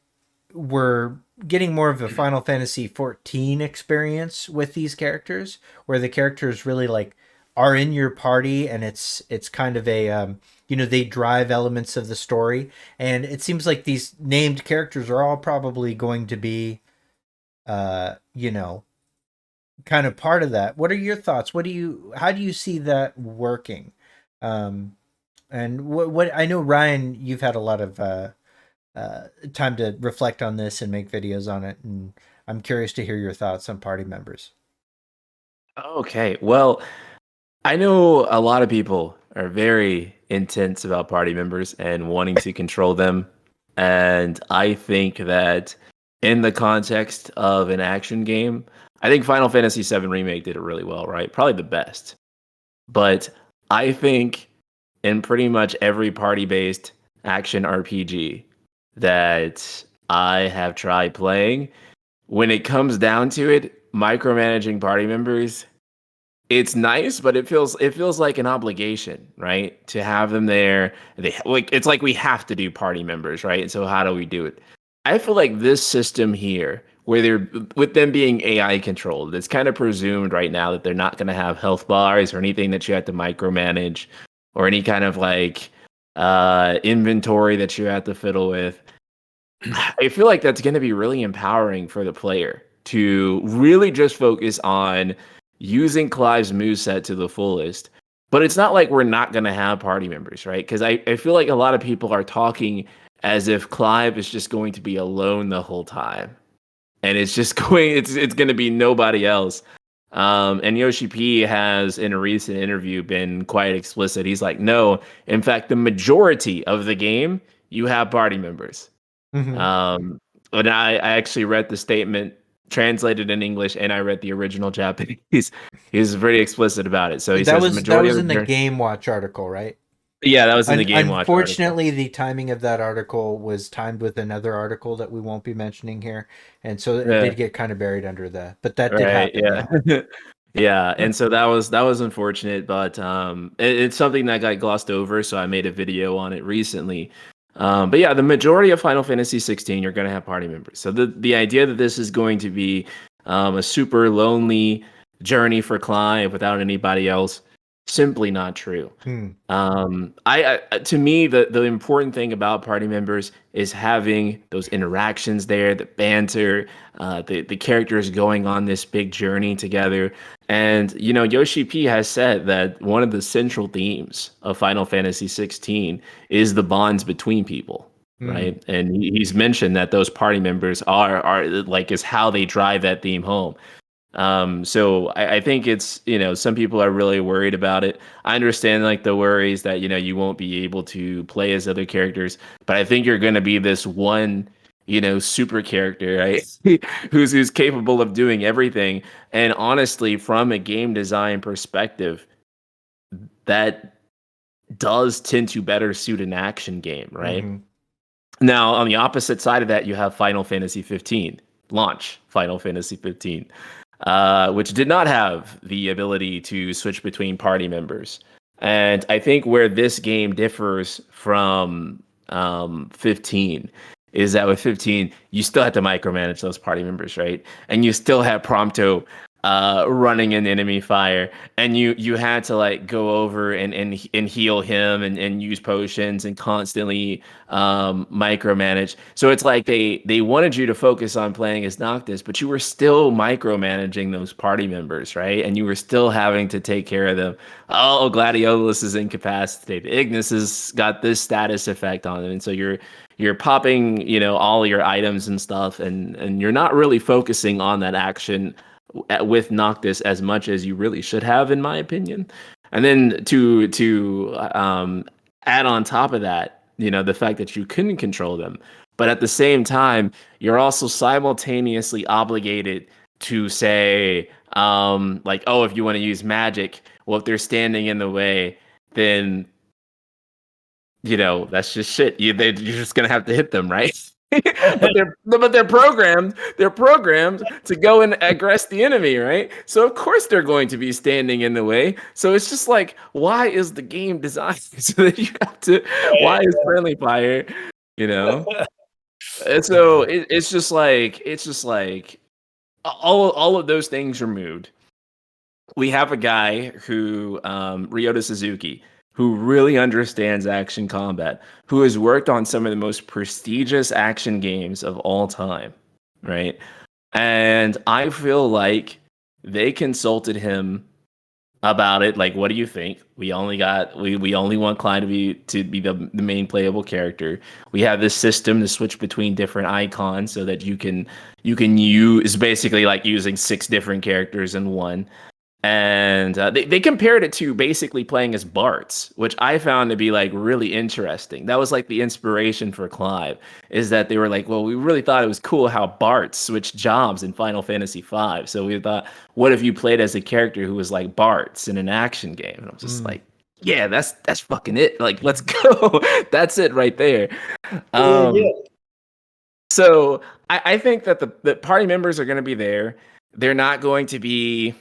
we're getting more of a Final Fantasy XIV experience with these characters, where the characters really like are in your party, and it's kind of a they drive elements of the story, and it seems like these named characters are all probably going to be kind of part of that. What are your thoughts? How do you see that working? And what I know, Ryan, you've had a lot of time to reflect on this and make videos on it, and I'm curious to hear your thoughts on party members. Okay, well, I know a lot of people are very intense about party members and wanting to control them. And I think that in the context of an action game, I think Final Fantasy VII Remake did it really well, right? Probably the best. But I think in pretty much every party-based action RPG that I have tried playing, when it comes down to it, micromanaging party members, it's nice, but it feels like an obligation, right? To have them there. It's like we have to do party members, right? And so how do we do it? I feel like this system here, where they're with them being AI controlled, it's kind of presumed right now that they're not going to have health bars or anything that you have to micromanage, or any kind of like inventory that you have to fiddle with. I feel like that's going to be really empowering for the player to really just focus on using Clive's moveset to the fullest. But it's not like we're not going to have party members, right? Because I feel like a lot of people are talking as if Clive is just going to be alone the whole time. And it's just it's going to be nobody else. And Yoshi P has, in a recent interview, been quite explicit. He's like, no, in fact, the majority of the game, you have party members. Mm-hmm. And I actually read the statement translated in English, and I read the original Japanese. He's pretty explicit about it. So he says the That majority was of in the the Game Watch article, right? yeah, that was in the Game Watch article. Unfortunately, the timing of that article was timed with another article that we won't be mentioning here, and so it Yeah, did get kind of buried under that. But that did right. happen, Yeah. yeah. Yeah, and so that was unfortunate, but it's something that got glossed over. So I made a video on it recently. But yeah, the majority of Final Fantasy 16 you're going to have party members. So the idea that this is going to be a super lonely journey for Clive without anybody else, simply not true. Hmm. I to me, the important thing about party members is having those interactions there, the banter, the characters going on this big journey together. And Yoshi P has said that one of the central themes of Final Fantasy 16 is the bonds between people, Hmm. right? And he's mentioned that those party members are like is how they drive that theme home. So I think it's, some people are really worried about it. I understand like the worries that, you won't be able to play as other characters, but I think you're going to be this one, super character, right? who's capable of doing everything. And honestly, from a game design perspective, that does tend to better suit an action game, right? Mm-hmm. Now, on the opposite side of that, you have Final Fantasy 15, launch Final Fantasy 15, which did not have the ability to switch between party members. And I think where this game differs from 15 is that with 15, you still have to micromanage those party members, right? And you still have Prompto running in enemy fire, and you had to like go over and heal him and use potions and constantly micromanage. So it's like they wanted you to focus on playing as Noctis, but you were still micromanaging those party members, right? And you were still having to take care of them. Oh, Gladiolus is incapacitated. Ignis has got this status effect on him, and so you're popping, all your items and stuff, and you're not really focusing on that action with Noctis as much as you really should have, in my opinion. And then to add on top of that, the fact that you couldn't control them, but at the same time, you're also simultaneously obligated to say, like, oh, if you want to use magic, well, if they're standing in the way, then that's just shit. You're just gonna have to hit them, right? but they're programmed. They're programmed to go and aggress the enemy, right? So of course they're going to be standing in the way. So it's just like, why is the game designed so that you have to? Why is friendly fire? You know. And so it's just like all of those things removed. We have a guy who Ryota Suzuki, who really understands action combat, who has worked on some of the most prestigious action games of all time, right? And I feel like they consulted him about it. Like, what do you think? We only want Clive to be the main playable character. We have this system to switch between different icons so that you can use basically like using 6 different characters in one. And they compared it to basically playing as Barts, which I found to be like really interesting. That was like the inspiration for Clive, is that they were like, well, we really thought it was cool how Barts switched jobs in Final Fantasy V. So we thought, what if you played as a character who was like Barts in an action game? And I'm just like, yeah, that's fucking it. Like, let's go. That's it right there. Yeah. So I think that the party members are going to be there. They're not going to be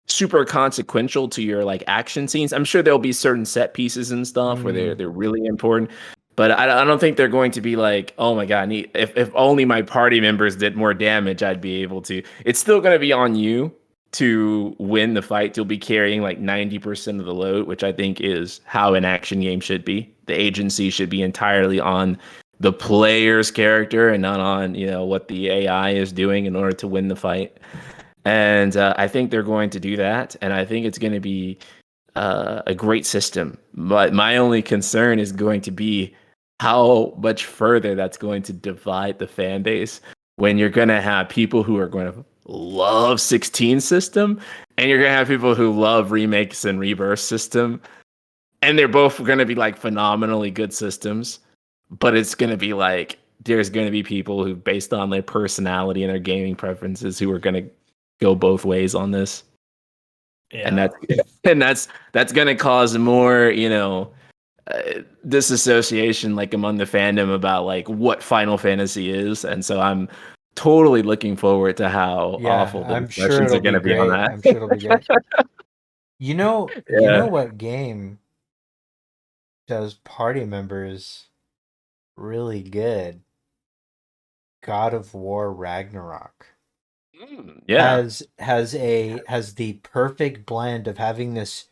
super consequential to your like action scenes. I'm sure there'll be certain set pieces and stuff where they're really important, but I don't think they're going to be like, oh my god, if only my party members did more damage, I'd be able to. It's still going to be on you to win the fight. You'll be carrying like 90% of the load, which I think is how an action game should be. The agency should be entirely on the player's character and not on, what the AI is doing in order to win the fight. And I think they're going to do that. And I think it's going to be a great system. But my only concern is going to be how much further that's going to divide the fan base when you're going to have people who are going to love 16 system and you're going to have people who love remakes and rebirth system. And they're both going to be like phenomenally good systems. But it's going to be like, there's going to be people who, based on their personality and their gaming preferences, who are going to go both ways on this. Yeah. And that's going to cause more, disassociation like among the fandom about like what Final Fantasy is. And so I'm totally looking forward to how awful the discussions are going to be on that. I'm sure it'll be great. You know what game does party members really good? God of War Ragnarok. Yeah. Has the perfect blend of having this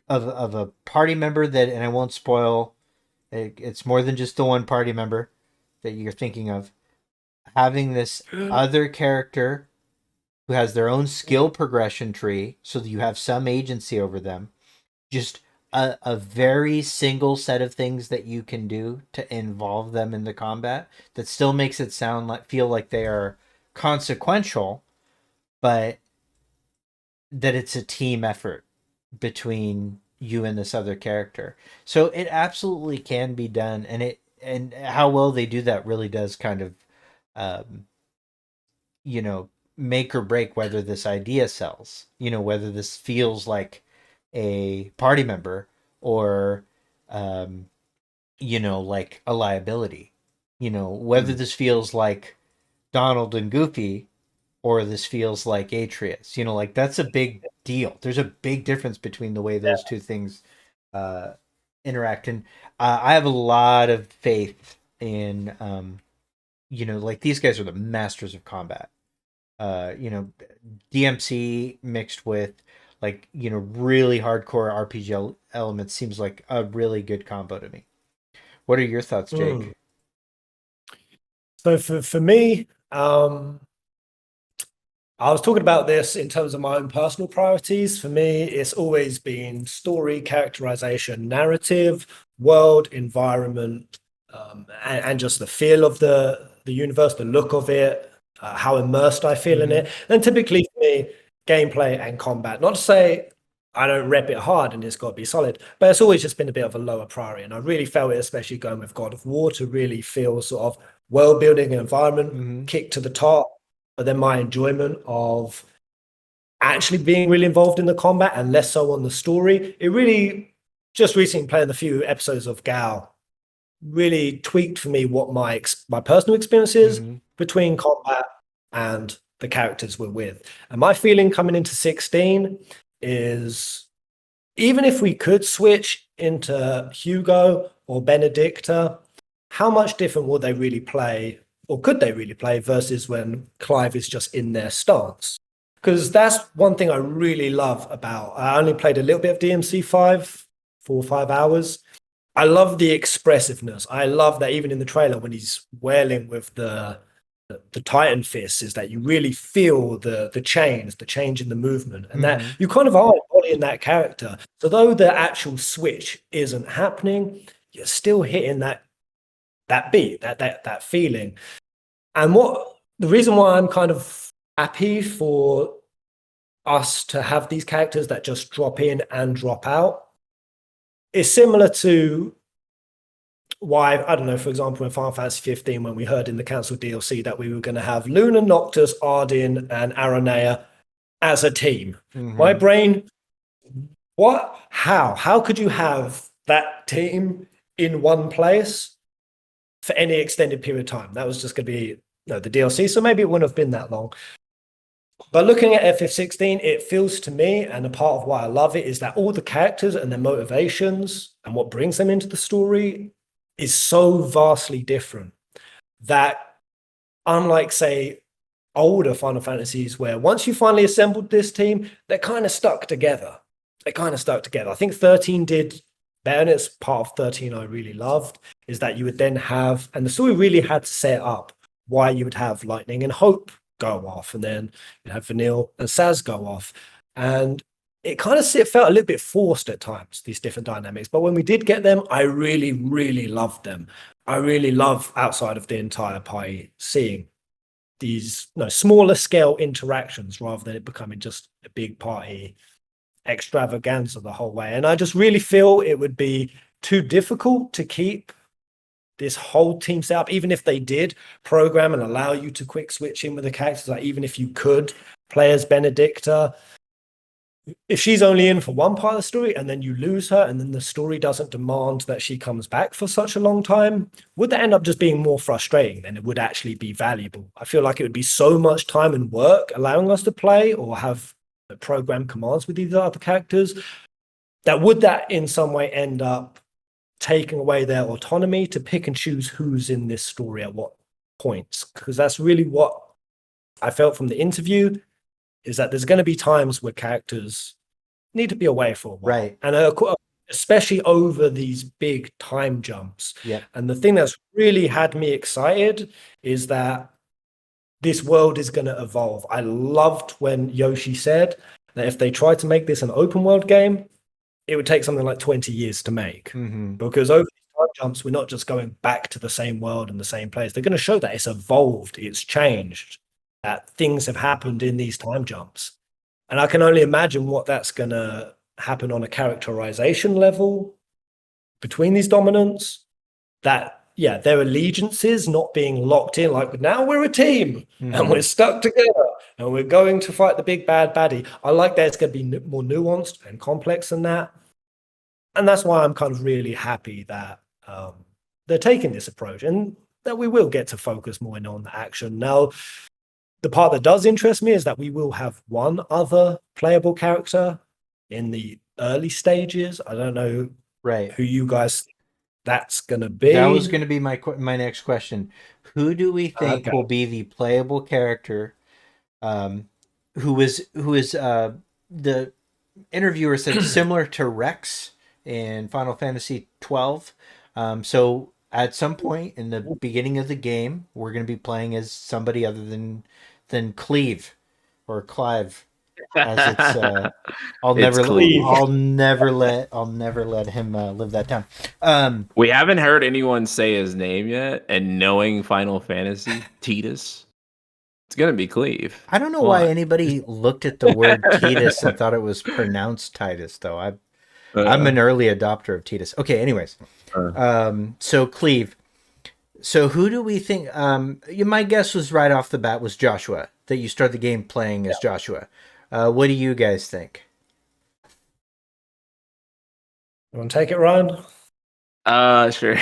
of a party member that, and I won't spoil, it's more than just the one party member that you're thinking of, having this other character who has their own skill progression tree so that you have some agency over them. Just a very single set of things that you can do to involve them in the combat that still makes it feel like they are consequential, but that it's a team effort between you and this other character. So it absolutely can be done, and how well they do that really does kind of make or break whether this idea sells, whether this feels like a party member or like a liability, whether this feels like Donald and Goofy or this feels like Atreus, like that's a big deal. There's a big difference between the way those two things interact. And I have a lot of faith in like these guys are the masters of combat. DMC mixed with like, really hardcore RPG elements seems like a really good combo to me. What are your thoughts, Jake? So for me, I was talking about this in terms of my own personal priorities. For me, it's always been story, characterization, narrative, world, environment, and just the feel of the universe, the look of it, how immersed I feel in it. And typically for me, gameplay and combat. Not to say I don't rep it hard and it's got to be solid, but it's always just been a bit of a lower priority. And I really felt it, especially going with God of War, to really feel sort of world building and environment kick to the top. But then my enjoyment of actually being really involved in the combat and less so on the story, it really, just recently playing the few episodes of Gal, really tweaked for me what my personal experience is between combat and the characters we're with. And my feeling coming into 16 is, even if we could switch into Hugo or Benedicta, how much different will they really play, or could they really play, versus when Clive is just in their stance? Because that's one thing I really love about, I only played a little bit of DMC 5, 4 or 5 hours. I love the expressiveness. I love that even in the trailer when he's wailing with the the Titan fists is that you really feel the change in the movement, and that you kind of are embodying that character. So though the actual switch isn't happening, you're still hitting that beat, that feeling. And the reason why I'm kind of happy for us to have these characters that just drop in and drop out is similar to why, I don't know, for example, in Final Fantasy 15, when we heard in the cancelled DLC that we were going to have Luna, Noctis, Ardyn, and Aranea as a team. My brain, what? How could you have that team in one place for any extended period of time? That was just going to be the DLC, so maybe it wouldn't have been that long. But looking at FF16, it feels to me, and a part of why I love it, is that all the characters and their motivations and what brings them into the story is so vastly different that, unlike, say, older Final Fantasies, where once you finally assembled this team, they're kind of stuck together. I think 13 did better, and it's part of 13 I really loved, is that you would then have, and the story really had to set up why you would have Lightning and Hope go off, and then you'd have Vanille and Saz go off. And it kind of felt a little bit forced at times, these different dynamics. But when we did get them, I really, really loved them. I really love, outside of the entire party, seeing these smaller scale interactions rather than it becoming just a big party extravaganza the whole way. And I just really feel it would be too difficult to keep this whole team set up, even if they did program and allow you to quick switch in with the characters. Like, even if you could play as Benedicta, if she's only in for one part of the story and then you lose her and then the story doesn't demand that she comes back for such a long time, would that end up just being more frustrating than it would actually be valuable? I feel like it would be so much time and work allowing us to play or have program commands with these other characters, would that in some way end up taking away their autonomy to pick and choose who's in this story at what points? Because that's really what I felt from the interview, is that there's going to be times where characters need to be away for a while. Right. And especially over these big time jumps. Yeah. And the thing that's really had me excited is that this world is going to evolve. I loved when Yoshi said that if they tried to make this an open world game, it would take something like 20 years to make. Because over these time jumps, we're not just going back to the same world and the same place. They're going to show that it's evolved, it's changed, that things have happened in these time jumps. And I can only imagine what that's going to happen on a characterization level between these dominants, that their allegiances not being locked in, like, now we're a team and we're stuck together and we're going to fight the big bad baddie. I like that it's going to be more nuanced and complex than that. And that's why I'm kind of really happy that they're taking this approach and that we will get to focus more in on the action. Now, the part that does interest me is that we will have one other playable character in the early stages. I don't know who you guys think that's going to be. That was going to be my next question. Who do we think will be the playable character? Who is the interviewer said similar to Rex in Final Fantasy XII. So at some point in the beginning of the game, we're going to be playing as somebody other than Cleve or Clive, as it's I'll never let him live that down. We haven't heard anyone say his name yet, and knowing Final Fantasy Titus, it's gonna be Cleve. I don't know why anybody looked at the word Titus and thought it was pronounced Titus, though. I'm an early adopter of Titus. Okay, anyways, so Cleve. So who do we think? My guess was right off the bat was Joshua, that you start the game playing as Joshua. What do you guys think? You want to take it, Ryan? Sure.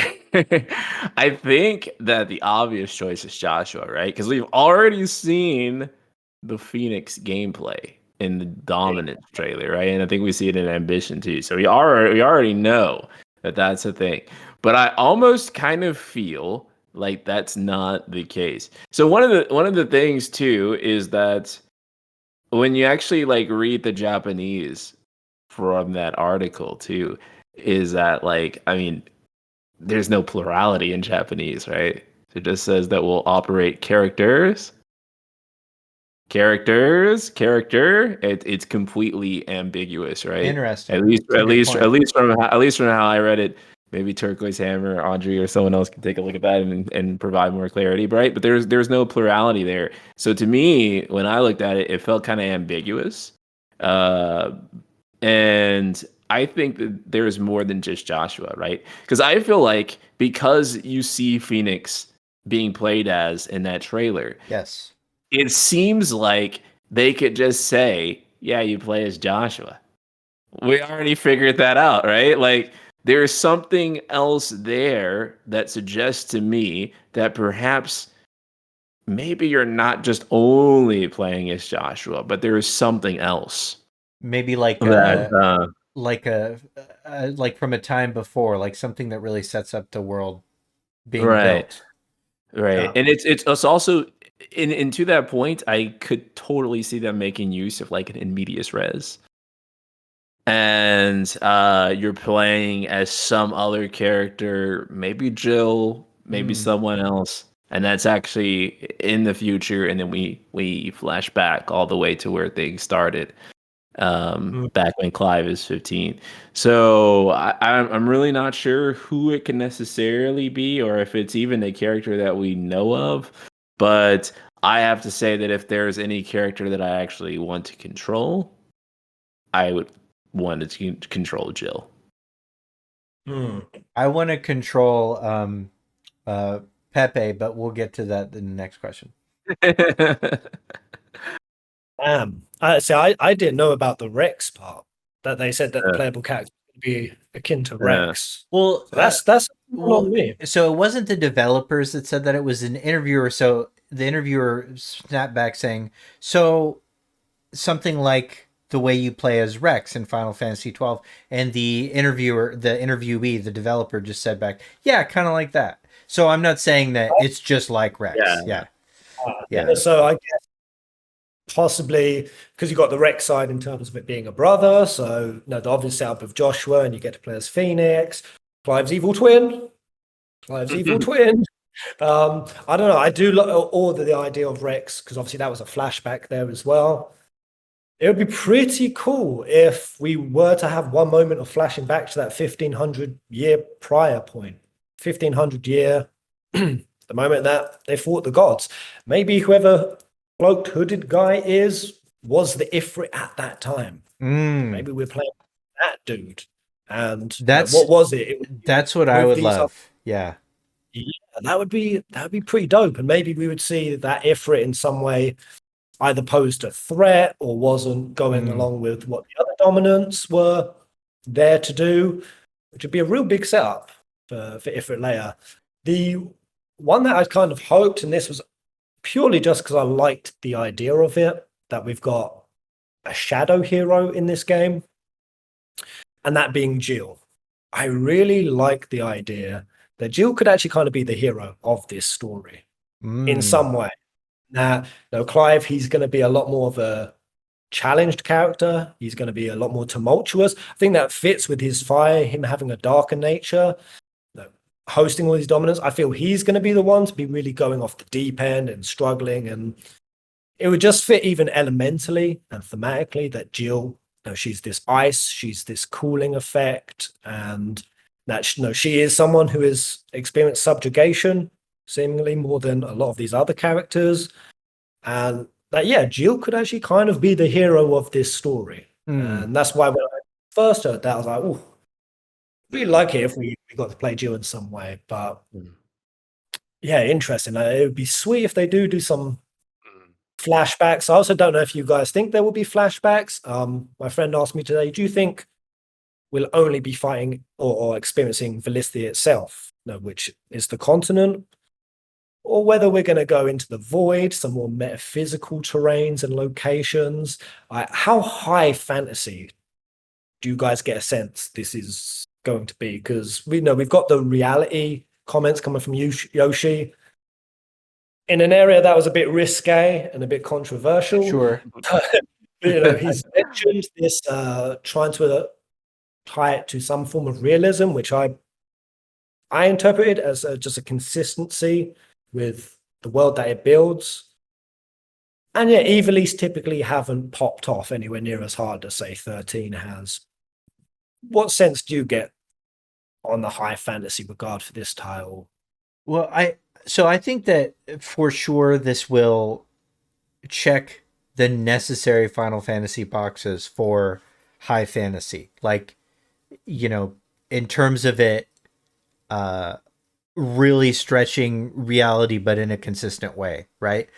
I think that the obvious choice is Joshua, right? Because we've already seen the Phoenix gameplay in the Dominance trailer, right? And I think we see it in Ambition too. So we already know that that's a thing. But I almost kind of feel like that's not the case. So one of the things too is that when you actually like read the Japanese from that article too, is that like, I mean, there's no plurality in Japanese, right? It just says that we'll operate characters. It's completely ambiguous, right? Interesting. At least from how I read it. Maybe Turquoise Hammer or Audrey or someone else can take a look at that and provide more clarity, right? But there's no plurality there. So to me, when I looked at it, it felt kind of ambiguous. And I think that there's more than just Joshua, right? Because I feel like because you see Phoenix being played as in that trailer, Yes. it seems like they could just say, yeah, you play as Joshua. We already figured that out, right? Like, there's something else there that suggests to me that perhaps maybe you're not just only playing as Joshua, but there is something else. Maybe like That, like from a time before, like something that really sets up the world being right. built. Right. And it's also in to that point, I could totally see them making use of like an in medias res. And you're playing as some other character, maybe Jill, maybe someone else, and that's actually in the future, and then we flash back all the way to where things started, back when Clive is 15. So I'm really not sure who it can necessarily be, or if it's even a character that we know of. But I have to say that if there's any character that I actually want to control, I would want to control Jill. I want to control Pepe, but we'll get to that in the next question. I didn't know about the Rex part, that they said that the playable character would be akin to Rex. Well, that's well, me. So it wasn't the developers that said that, it was an interviewer. So the interviewer snapped back saying, so something like the way you play as Rex in Final Fantasy XII, and the interviewee, the developer, just said back, yeah, kind of like that. So I'm not saying that it's just like Rex. Yeah. So I guess possibly because you got the Rex side in terms of it being a brother. So the obvious setup of Joshua, and you get to play as Phoenix, Clive's evil twin. I don't know. I do order the idea of Rex because obviously that was a flashback there as well. It would be pretty cool if we were to have one moment of flashing back to that 1500 year prior point. 1500 year, the moment that they fought the gods. Maybe whoever cloaked hooded guy was the Ifrit at that time. Maybe we're playing that dude. And what was it? That's what I would love. Yeah, that would be pretty dope. And maybe we would see that Ifrit in some way either posed a threat or wasn't going along with what the other dominants were there to do, which would be a real big setup for Ifrit layer. The one that I kind of hoped, and this was purely just because I liked the idea of it, that we've got a shadow hero in this game, and that being Jill. I really like the idea that Jill could actually kind of be the hero of this story in some way. Now, Clive, he's going to be a lot more of a challenged character. He's going to be a lot more tumultuous. I think that fits with his fire, him having a darker nature, hosting all these dominants. I feel he's going to be the one to be really going off the deep end and struggling. And it would just fit even elementally and thematically that Jill, she's this ice, she's this cooling effect, and that she is someone who has experienced subjugation seemingly more than a lot of these other characters. And that, Jill could actually kind of be the hero of this story. And that's why when I first heard that, I was like, oh, really like it if we got to play Jill in some way. But yeah, interesting. It would be sweet if they do some flashbacks. I also don't know if you guys think there will be flashbacks. My friend asked me today, do you think we'll only be fighting or experiencing Velistia itself, which is the continent, or whether we're going to go into the void, some more metaphysical terrains and locations? How high fantasy do you guys get a sense this is going to be? Because we know we've got the reality comments coming from Yoshi in an area that was a bit risque and a bit controversial. Sure. He's mentioned this trying to tie it to some form of realism, which I interpreted as just a consistency with the world that it builds. And yeah, Evilies typically haven't popped off anywhere near as hard as, say, 13 has. What sense do you get on the high fantasy regard for this title? Well, I think that for sure this will check the necessary Final Fantasy boxes for high fantasy. Like, you know, in terms of it really stretching reality but in a consistent way, right?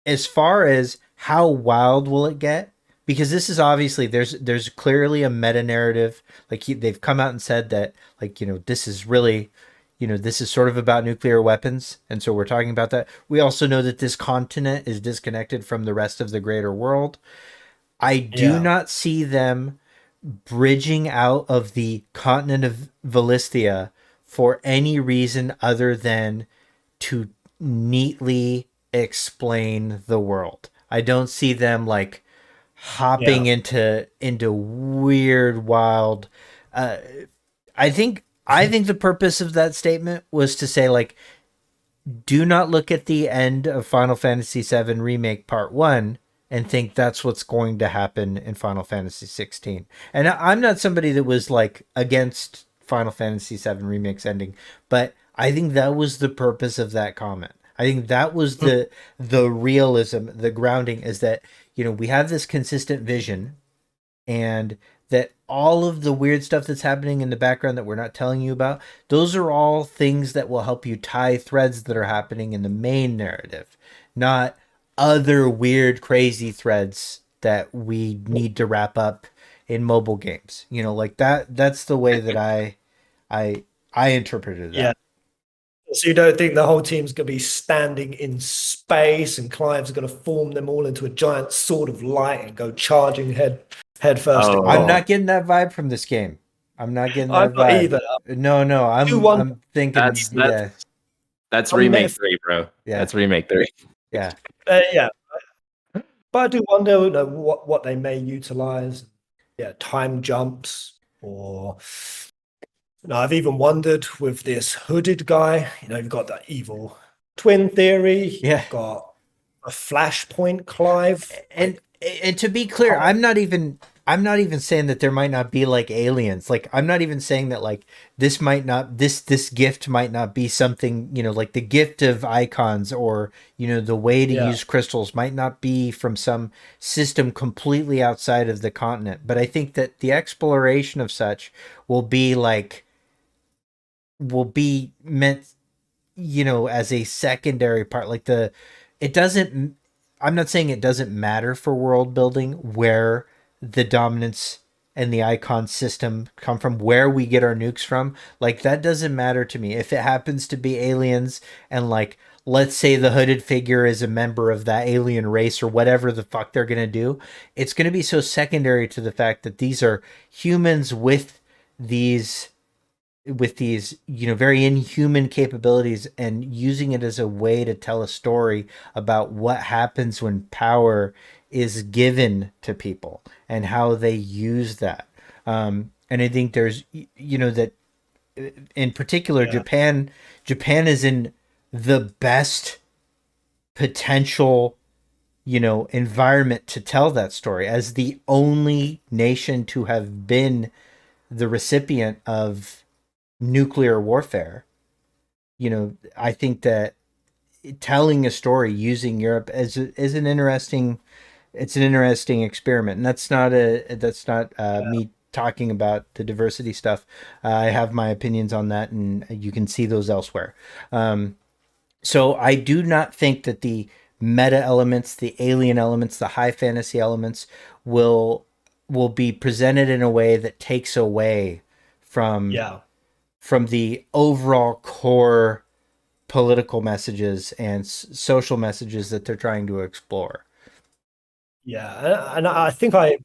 As far as how wild will it get, because this is obviously there's clearly a meta narrative. Like they've come out and said that, like, this is really, this is sort of about nuclear weapons, and so we're talking about that. We also know that this continent is disconnected from the rest of the greater world. I do not see them bridging out of the continent of Valisthea for any reason other than to neatly explain the world. I don't see them like hopping into weird, wild. I think the purpose of that statement was to say, like, do not look at the end of Final Fantasy VII Remake Part 1 and think that's what's going to happen in Final Fantasy 16. And I'm not somebody that was like against Final Fantasy VII Remake's ending, but I think that was the purpose of that comment. I think that was the realism, the grounding, is that, we have this consistent vision, and that all of the weird stuff that's happening in the background that we're not telling you about, those are all things that will help you tie threads that are happening in the main narrative, not other weird, crazy threads that we need to wrap up in mobile games. Like that's the way that I interpreted that. Yeah. So you don't think the whole team's going to be standing in space and Clive's going to form them all into a giant sword of light and go charging head first? Oh. I'm not getting that vibe from this game. I'm not getting that vibe. Either. No, I'm thinking that's remake 3, bro. Yeah, that's remake 3. Yeah, yeah. But I do wonder, what they may utilize. Yeah, time jumps, or I've even wondered with this hooded guy. You've got that evil twin theory. Yeah, you've got a Flashpoint Clive, and to be clear, I'm not even saying that there might not be like aliens. Like, I'm not even saying that like this gift might not be something, like the gift of Eikons, or the way to use crystals might not be from some system completely outside of the continent. But I think that the exploration of such will be meant, as a secondary part. Like I'm not saying it doesn't matter for world building where the dominance and the icon system come from, where we get our nukes from. Like, that doesn't matter to me. If it happens to be aliens, and like, let's say the hooded figure is a member of that alien race or whatever the fuck they're going to do, it's going to be so secondary to the fact that these are humans with these very inhuman capabilities, and using it as a way to tell a story about what happens when power is given to people and how they use that. And I think there's, that in particular, Japan is in the best potential, environment to tell that story, as the only nation to have been the recipient of nuclear warfare. I think that telling a story using Europe is an interesting experiment, and that's not me talking about the diversity stuff. I have my opinions on that, and you can see those elsewhere. So I do not think that the meta elements, the alien elements, the high fantasy elements will be presented in a way that takes away from the overall core political messages and social messages that they're trying to explore. Yeah, and I think I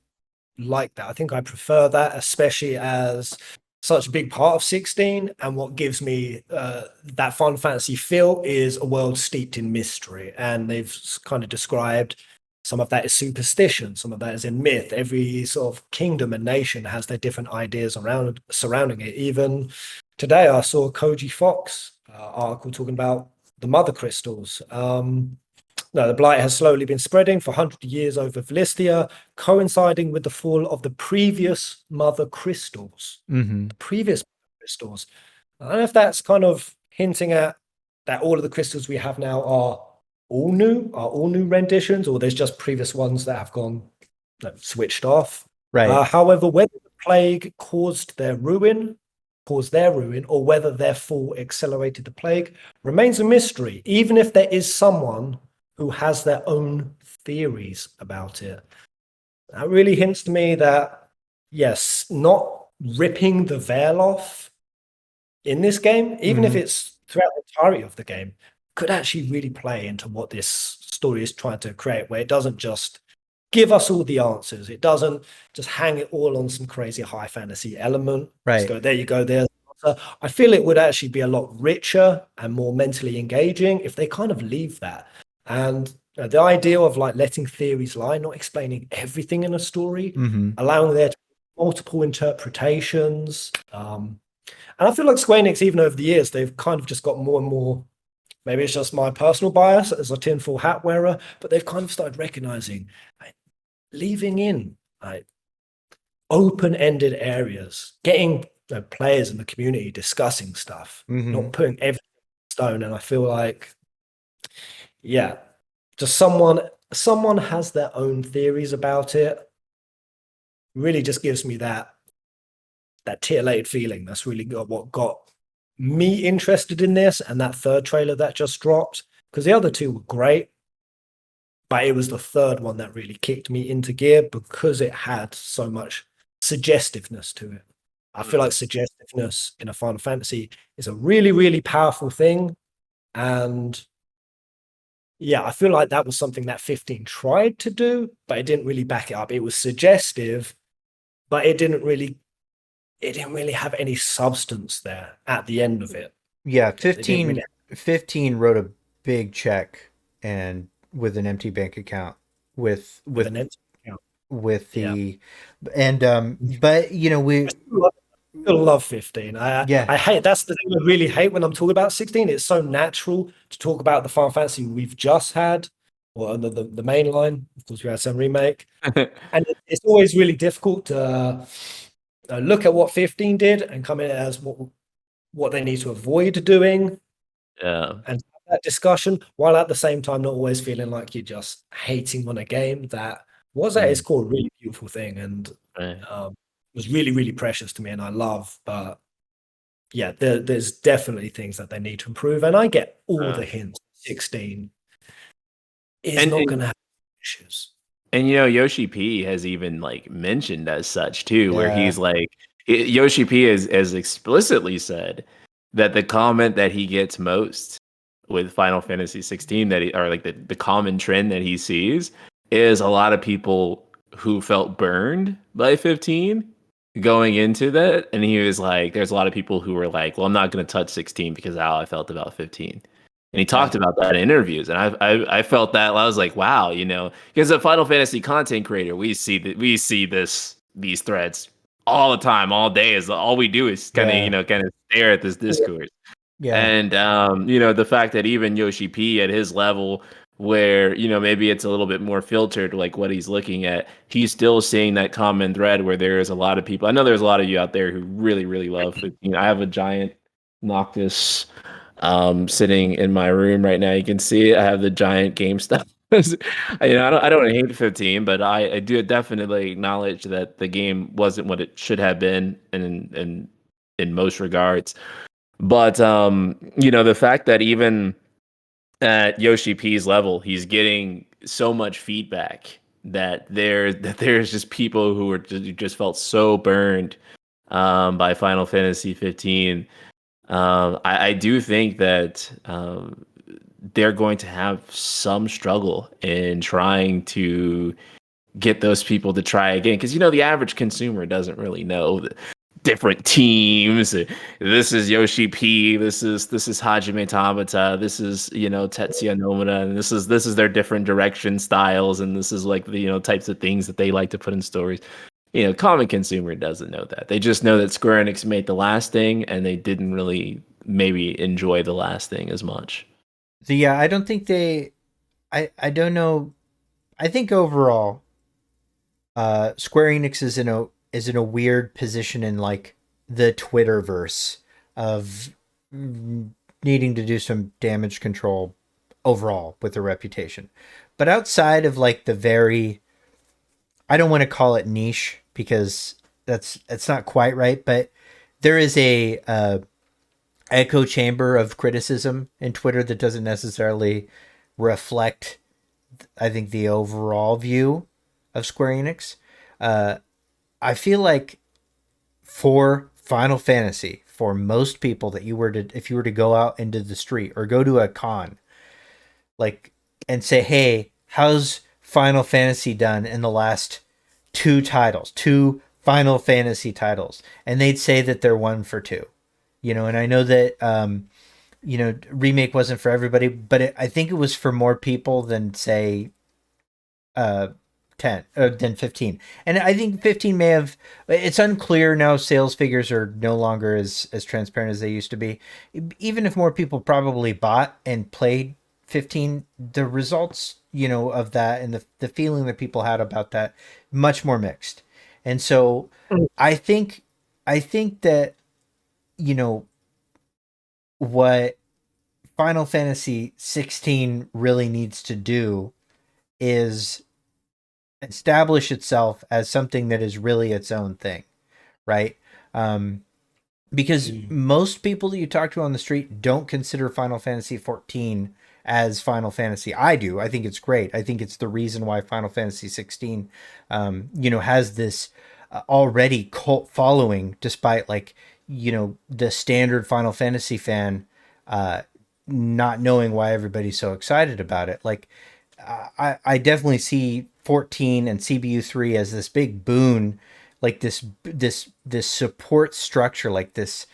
like that. I think I prefer that, especially as such a big part of 16. And what gives me that Final Fantasy feel is a world steeped in mystery. And they've kind of described some of that is superstition, some of that is in myth. Every sort of kingdom and nation has their different ideas surrounding it. Even today, I saw Koji Fox article talking about the mother crystals. No, the blight has slowly been spreading for 100 years over Philistia, coinciding with the fall of the previous mother crystals. Mm-hmm. The previous crystals. I don't know if that's kind of hinting at that all of the crystals we have now are all new renditions, or there's just previous ones that have gone switched off. Right. However, whether the plague caused their ruin, or whether their fall accelerated the plague remains a mystery, even if there is someone who has their own theories about it. That really hints to me that, yes, not ripping the veil off in this game, even if it's throughout the entirety of the game, could actually really play into what this story is trying to create, where it doesn't just give us all the answers. It doesn't just hang it all on some crazy high fantasy element. Right. Just go, there you go, there's the answer. I feel it would actually be a lot richer and more mentally engaging if they kind of leave that. And the idea of like letting theories lie, not explaining everything in a story, allowing there to be multiple interpretations. And I feel like Square Enix, even over the years, they've kind of just got more and more, maybe it's just my personal bias as a tinfoil hat wearer, but they've kind of started recognizing, leaving in open-ended areas, getting players in the community discussing stuff, not putting everything in stone. And I feel like, yeah, just someone has their own theories about it. Really just gives me that titillated feeling. That's really what got me interested in this, and that third trailer that just dropped, because the other two were great, but it was the third one that really kicked me into gear because it had so much suggestiveness to it. I feel like suggestiveness in a Final Fantasy is a really, really powerful thing. And yeah, I feel like that was something that 15 tried to do, but it didn't really back it up. It was suggestive, but it didn't really have any substance there at the end of it. Yeah, 15 wrote a big check and with an empty bank account with an empty account. With the and but you know, we still love 15. I hate, that's the thing I really hate when I'm talking about 16. It's so natural to talk about the Final Fantasy we've just had, or the main line. Of course, we had some remake, and it's always really difficult to look at what 15 did and come in as what they need to avoid doing. Yeah. And have that discussion, while at the same time not always feeling like you're just hating on a game that was at its core a really beautiful thing, and was really, really precious to me, and I love. But yeah, there's definitely things that they need to improve, and I get all the hints. 16 is not going to have issues. And Yoshi P has even like mentioned as such too, where he's like, Yoshi P has explicitly said that the comment that he gets most with Final Fantasy 16 or like the common trend that he sees is a lot of people who felt burned by 15 going into that, and he was like, there's a lot of people who were like, well, I'm not going to touch 16 because of how I felt about 15. And he talked about that in interviews, and I felt that. I was like, wow, because a Final Fantasy content creator, we see these threads all the time, all day. Is all we do is kind of stare at this discourse. Yeah. And the fact that even Yoshi P at his level, where maybe it's a little bit more filtered, like what he's looking at, he's still seeing that common thread where there is a lot of people. I know there's a lot of you out there who really, really love 15. I have a giant Noctis sitting in my room right now. You can see it. I have the giant GameStop. I don't hate 15, but I do definitely acknowledge that the game wasn't what it should have been in most regards. But the fact that even at Yoshi P's level, he's getting so much feedback that there's just people who were just felt so burned by Final Fantasy 15. I do think that they're going to have some struggle in trying to get those people to try again, because the average consumer doesn't really know the different teams. This is Yoshi P. This is Hajime Tabata. This is Tetsuya Nomura, and this is their different direction styles, and this is like the types of things that they like to put in stories. Common consumer doesn't know that. They just know that Square Enix made the last thing, and they didn't really maybe enjoy the last thing as much. So yeah, I don't think they. I don't know. I think overall, Square Enix is in a weird position in like the Twitterverse of needing to do some damage control overall with their reputation. But outside of like the very, I don't want to call it niche because it's not quite right, but there is a echo chamber of criticism in Twitter that doesn't necessarily reflect, I think, the overall view of Square Enix. I feel like for Final Fantasy, for most people that if you were to go out into the street or go to a con, like, and say, hey, how's Final Fantasy done in the last two Final Fantasy titles? And they'd say that they're 1 for 2. And I know that, remake wasn't for everybody, but I think it was for more people than say, 10 or than 15. And I think 15 may have, it's unclear now. Sales figures are no longer as transparent as they used to be. Even if more people probably bought and played 15, the results, of that and the feeling that people had about that, much more mixed. And so I think that, what Final Fantasy 16 really needs to do is establish itself as something that is really its own thing, right? Because most people that you talk to on the street don't consider Final Fantasy 14 as Final Fantasy. I do. I think it's great. I think it's the reason why Final Fantasy 16, has this already cult following, despite like, the standard Final Fantasy fan not knowing why everybody's so excited about it. Like, I definitely see 14 and CBU3 as this big boon, like this support structure, like this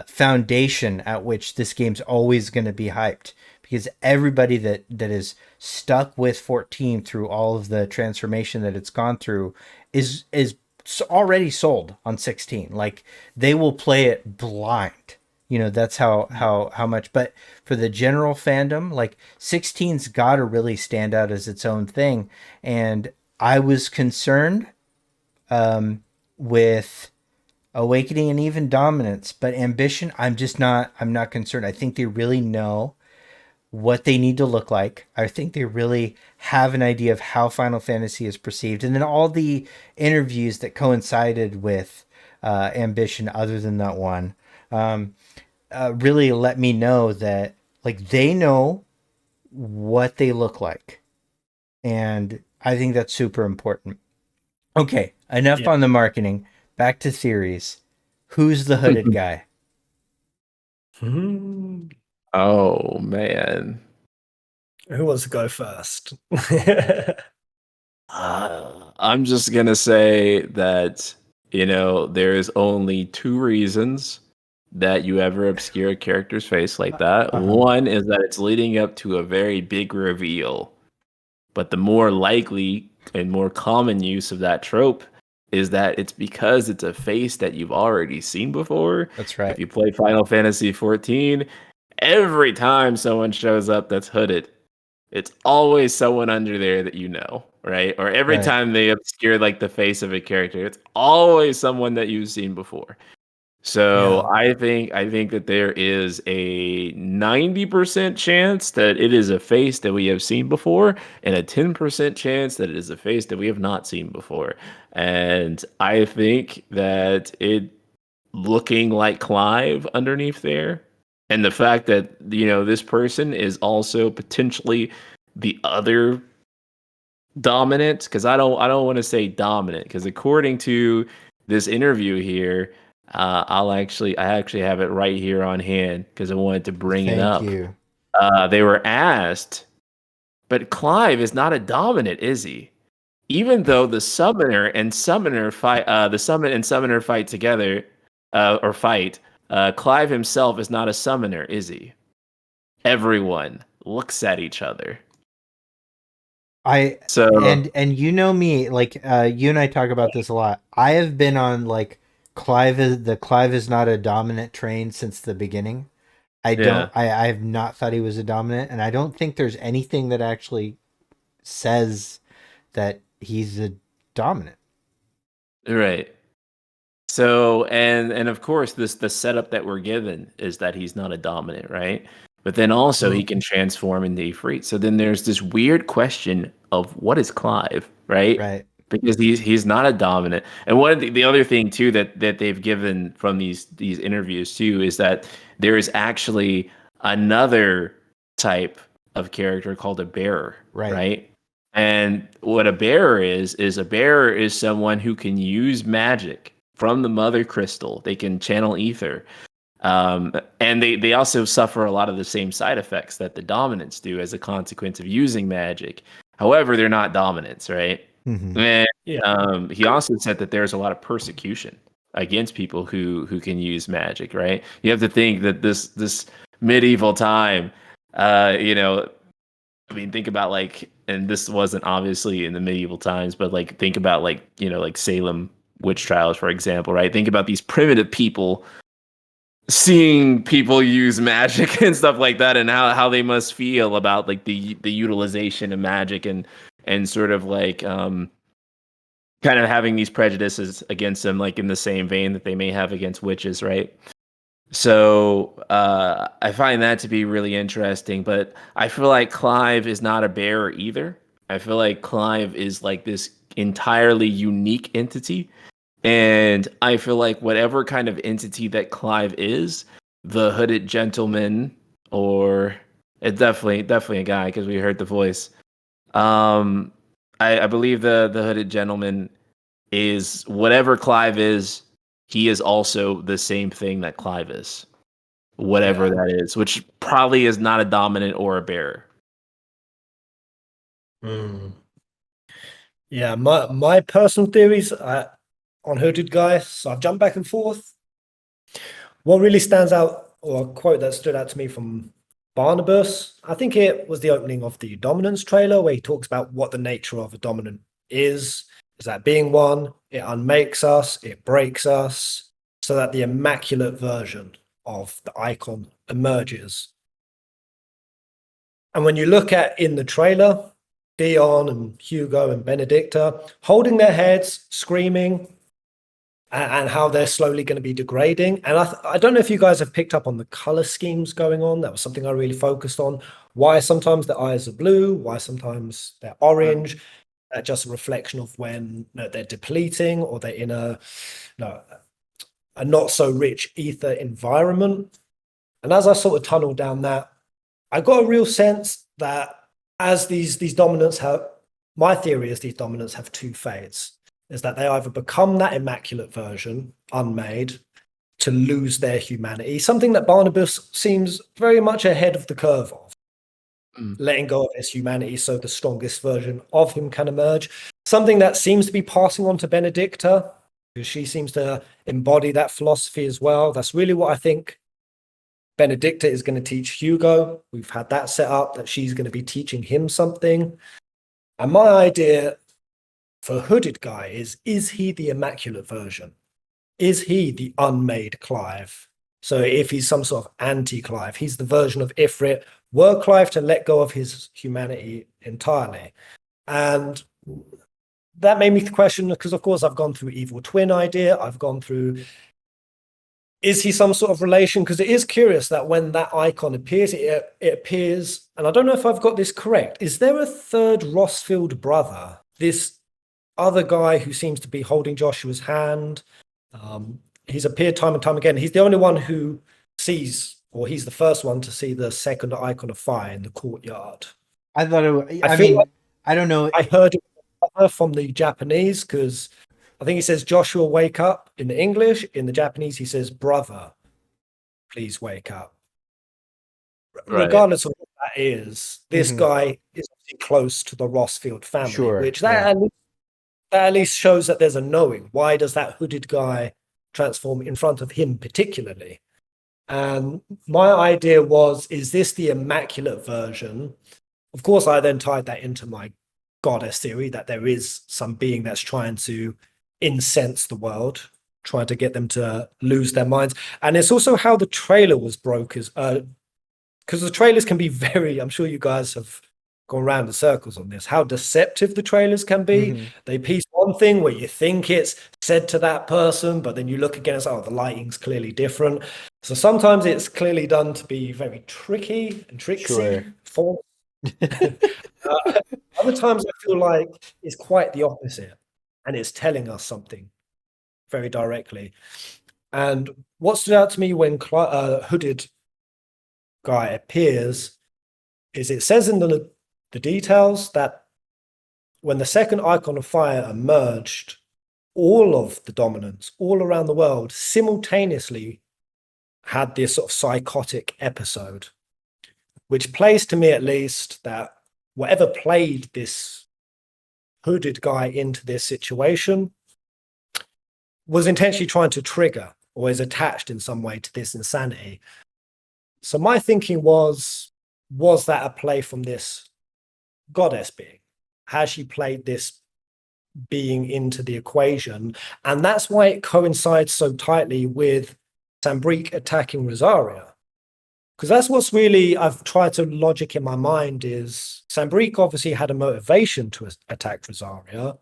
foundation at which this game's always going to be hyped, because everybody that is stuck with 14 through all of the transformation that it's gone through is already sold on 16. Like, they will play it blind. That's how much. But for the general fandom, like, 16's got to really stand out as its own thing. And I was concerned with Awakening and even Dominance, but Ambition, I'm not concerned. I think they really know what they need to look like. I think they really have an idea of how Final Fantasy is perceived. And then all the interviews that coincided with Ambition, other than that one, really let me know that, like, they know what they look like. And I think that's super important. Okay, enough on the marketing. Back to theories. Who's the hooded guy? Oh, man. Who wants to go first? I'm just going to say that, there is only 2 reasons that you ever obscure a character's face like that. One is that it's leading up to a very big reveal. But the more likely and more common use of that trope is that it's because it's a face that you've already seen before. That's right. If you play Final Fantasy XIV, every time someone shows up that's hooded, it's always someone under there that you know, right? Or every time they obscure like the face of a character, it's always someone that you've seen before. So I think that there is a 90% chance that it is a face that we have seen before, and a 10% chance that it is a face that we have not seen before. And I think that it looking like Clive underneath there, and the fact that this person is also potentially the other dominant, because I don't want to say dominant, because according to this interview here, I actually have it right here on hand because I wanted to bring it up. You. They were asked, but Clive is not a dominant, is he? Even though the summoner and summoner fight, the summon and summoner fight together, or fight. Clive himself is not a summoner, is he? Everyone looks at each other. And you know me, like, you and I talk about this a lot. I have been on like Clive is not a dominant train since the beginning. Yeah. I have not thought he was a dominant, and I don't think there's anything that actually says that he's a dominant. Right. So and of course the setup that we're given is that he's not a dominant, right? But then also he can transform into Ifrit. So then there's this weird question of what is Clive, right? Right. Because he's not a dominant. And one of the other thing too that they've given from these interviews too is that there is actually another type of character called a bearer, Right. right? And what a bearer is a bearer is someone who can use magic from the mother crystal. They can channel ether. And they also suffer a lot of the same side effects that the dominants do as a consequence of using magic. However, they're not dominants, right? Mm-hmm. And Yeah. he also said that there's a lot of persecution against people who can use magic, right? You have to think that this medieval time, you know, I mean, think about like, and this wasn't obviously in the medieval times, but like think about like, you know, like Salem witch trials, for example, right? Think about these primitive people seeing people use magic and stuff like that, and how they must feel about like the utilization of magic and sort of like kind of having these prejudices against them, like in the same vein that they may have against witches, right? So I find that to be really interesting, but I feel like Clive is not a bearer either. I feel like Clive is like this entirely unique entity, and I feel like whatever kind of entity that Clive is, the hooded gentleman, or it's definitely a guy because we heard the voice. Um, I believe the hooded gentleman is whatever Clive is. He is also the same thing that Clive is, whatever Yeah. that is, which probably is not a dominant or a bearer. Yeah, my personal theories on Hooded Guy, so I've jumped back and forth. What really stands out, or a quote that stood out to me from Barnabas, I think it was the opening of the Dominance trailer where he talks about what the nature of a dominant is that being one, it unmakes us, it breaks us, so that the immaculate version of the icon emerges. And when you look at in the trailer, Dion and Hugo and Benedicta holding their heads, screaming, and how they're slowly going to be degrading. And I don't know if you guys have picked up on the color schemes going on. That was something I really focused on. Why sometimes their eyes are blue, why sometimes they're orange. Just a reflection of when they're depleting or they're in a not so rich ether environment. And as I sort of tunneled down that, I got a real sense that as these dominants have, my theory is these dominants have two fates. Is that they either become that immaculate version, unmade, to lose their humanity, something that Barnabas seems very much ahead of the curve of, letting go of his humanity so the strongest version of him can emerge. Something that seems to be passing on to Benedicta, because she seems to embody that philosophy as well. That's really what I think Benedicta is going to teach Hugo. We've had that set up, that she's going to be teaching him something. And my idea for Hooded Guy is he the immaculate version? Is he the unmade Clive? So if he's some sort of anti-Clive, he's the version of Ifrit, were Clive to let go of his humanity entirely. And that made me question, because of course I've gone through evil twin idea, I've gone through, is he some sort of relation? Because it is curious that when that icon appears, it appears, and I don't know if I've got this correct, is there a third Rossfield brother? This other guy who seems to be holding Joshua's hand. He's appeared time and time again. He's the only one who sees, or he's the first one to see the second icon of fire in the courtyard. I thought I feel like I don't know. I heard it from the Japanese, because I think he says Joshua, wake up in the English. In the Japanese, he says, brother, please wake up. Right. Regardless of what that is, this guy is close to the Rossfield family, Sure, which that at least shows that there's a knowing. Why does that hooded guy transform in front of him particularly? And my idea was, is this the immaculate version? Of course, I then tied that into my goddess theory, that there is some being that's trying to incense the world. trying to get them to lose their minds. And it's also how the trailer was broke, because the trailers can be very, I'm sure you guys have gone around in circles on this, how deceptive the trailers can be. They piece one thing where you think it's said to that person, but then you look again and say, oh, the lighting's clearly different. So sometimes it's clearly done to be very tricky and tricksy. False. Other times I feel like it's quite the opposite, and it's telling us something very directly. And what stood out to me when hooded guy appears is it says in the details that when the second icon of fire emerged, all of the dominants all around the world simultaneously had this sort of psychotic episode, which plays to me at least that whatever played this hooded guy into this situation was intentionally trying to trigger or is attached in some way to this insanity. So my thinking was that a play from this goddess being? Has she played this being into the equation? And that's why it coincides so tightly with Sambrique attacking Rosaria. Because that's what's really, I've tried to logic in my mind is Sambrique obviously had a motivation to attack Rosaria.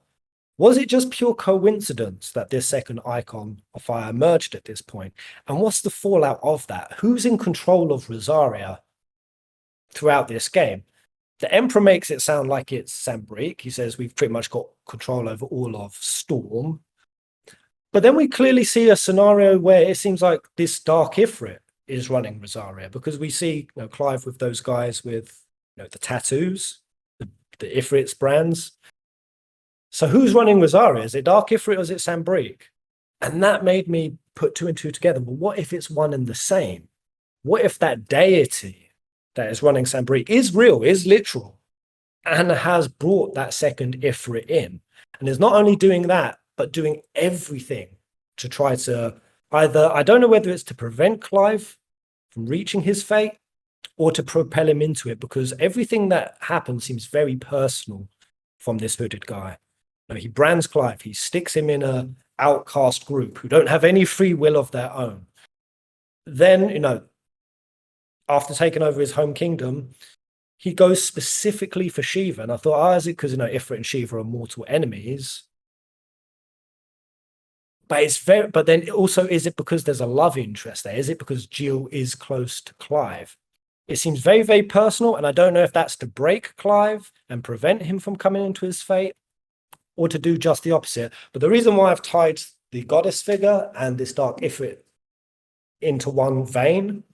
Was it just pure coincidence that this second icon of fire emerged at this point? And what's the fallout of that? Who's in control of Rosaria throughout this game? The Emperor makes it sound like it's Sambrique. He says we've pretty much got control over all of Storm. But then we clearly see a scenario where it seems like this Dark Ifrit is running Rosaria, because we see Clive with those guys with the tattoos, the Ifrit's brands. So who's running Rosaria? Is it Dark Ifrit or is it Sambrique? And that made me put two and two together. But what if it's one and the same? What if that deity that is running Sambrique is real, is literal, and has brought that second Ifrit in, and is not only doing that, but doing everything to try to either, I don't know whether it's to prevent Clive from reaching his fate or to propel him into it, because everything that happens seems very personal from this hooded guy. He brands Clive, he sticks him in a outcast group who don't have any free will of their own. Then, after taking over his home kingdom, he goes specifically for Shiva. And I thought, is it because, Ifrit and Shiva are mortal enemies? But then also, is it because there's a love interest there? Is it because Jill is close to Clive? It seems very, very personal. And I don't know if that's to break Clive and prevent him from coming into his fate, or to do just the opposite. But the reason why I've tied the goddess figure and this Dark Ifrit into one vein,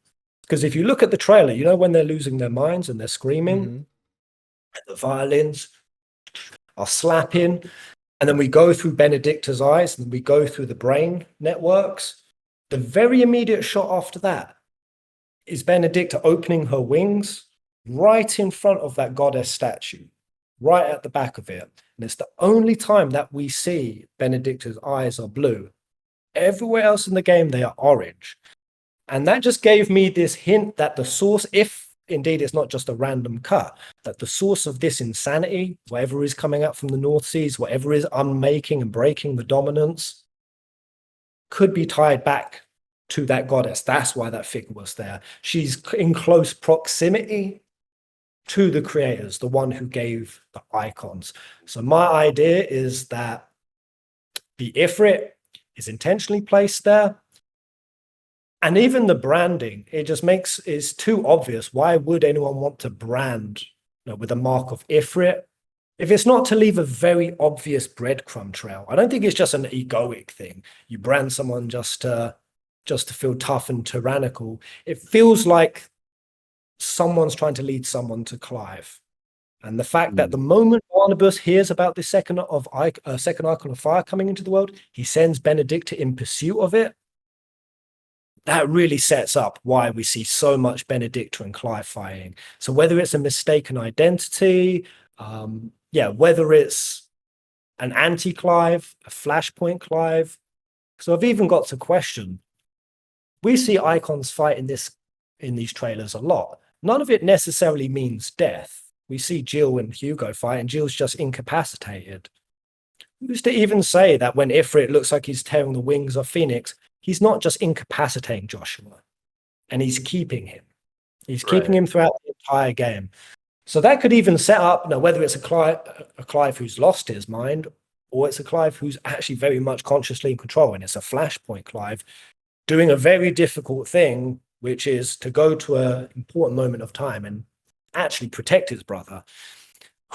because if you look at the trailer, when they're losing their minds and they're screaming, the violins are slapping, and then we go through Benedicta's eyes, and we go through the brain networks. The very immediate shot after that is Benedicta opening her wings right in front of that goddess statue, right at the back of it. And it's the only time that we see Benedicta's eyes are blue. Everywhere else in the game, they are orange. And that just gave me this hint that the source, if indeed it's not just a random cut, that the source of this insanity, whatever is coming out from the North Seas, whatever is unmaking and breaking the dominance, could be tied back to that goddess. That's why that figure was there. She's in close proximity to the creators, the one who gave the icons. So my idea is that the Ifrit is intentionally placed there. And even the branding, it just is too obvious. Why would anyone want to brand with a mark of Ifrit if it's not to leave a very obvious breadcrumb trail? I don't think it's just an egoic thing. You brand someone just to feel tough and tyrannical. It feels like someone's trying to lead someone to Clive. And the fact that the moment Barnabas hears about this second icon of fire coming into the world, he sends Benedicta in pursuit of it. That really sets up why we see so much Benedicta and Clive fighting. So whether it's a mistaken identity, whether it's an anti-Clive, a flashpoint Clive. So I've even got to question, we see icons fight in these trailers a lot. None of it necessarily means death. We see Jill and Hugo fight, and Jill's just incapacitated. who's to even say that when Ifrit looks like he's tearing the wings of Phoenix, he's not just incapacitating Joshua, and he's keeping him. He's keeping him throughout the entire game. So that could even set up, whether it's a Clive who's lost his mind, or it's a Clive who's actually very much consciously in control, and it's a Flashpoint Clive doing a very difficult thing, which is to go to an important moment of time and actually protect his brother.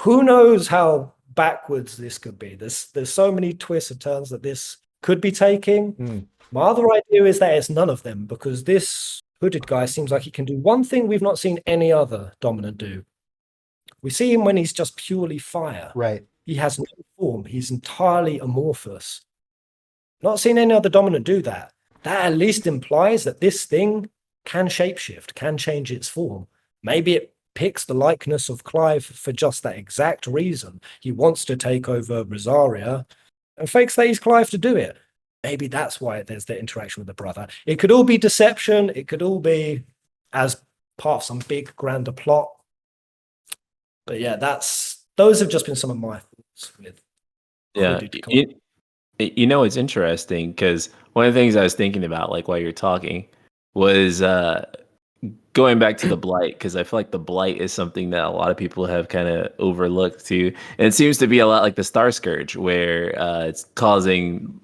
Who knows how backwards this could be? There's so many twists and turns that this could be taking. My other idea is that it's none of them, because this hooded guy seems like he can do one thing we've not seen any other dominant do. We see him when he's just purely fire. Right. He has no form. He's entirely amorphous. Not seen any other dominant do that. That at least implies that this thing can shapeshift, can change its form. Maybe it picks the likeness of Clive for just that exact reason. He wants to take over Rosaria and fakes that he's Clive to do it. Maybe that's why there's the interaction with the brother. It could all be deception. It could all be as part of some big, grander plot. But yeah, those have just been some of my thoughts with. Yeah, it's interesting because one of the things I was thinking about, like while you're talking, was going back to the blight, because I feel like the blight is something that a lot of people have kind of overlooked too, and it seems to be a lot like the Star Scourge, where it's causing,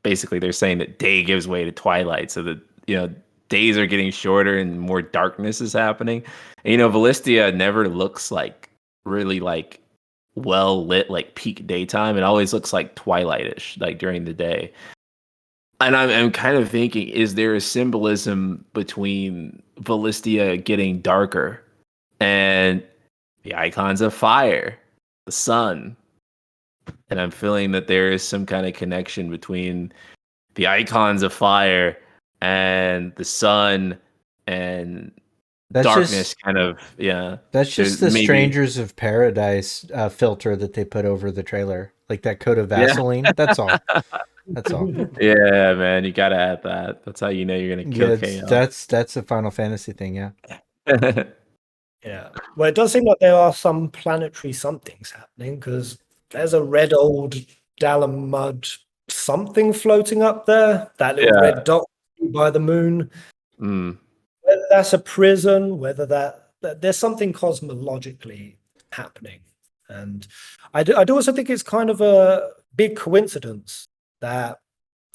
basically they're saying that day gives way to twilight, so that days are getting shorter and more darkness is happening. And, Valistia never looks like really like well lit, like peak daytime. It always looks like twilightish, like during the day. And I'm kind of thinking, is there a symbolism between Valistia getting darker and the icons of fire, the sun? And I'm feeling that there is some kind of connection between the icons of fire and the sun and darkness, That's just the Strangers of Paradise filter that they put over the trailer, like that coat of Vaseline. Yeah. That's all. That's all. Yeah, man, you gotta add that. That's how you know you're gonna kill KO. That's a Final Fantasy thing, yeah. Yeah. Well, it does seem like there are some planetary somethings happening, because there's a red old Dalamud something floating up there. That little red dot by the moon. Whether that's a prison, whether that there's something cosmologically happening. And I do also think it's kind of a big coincidence that,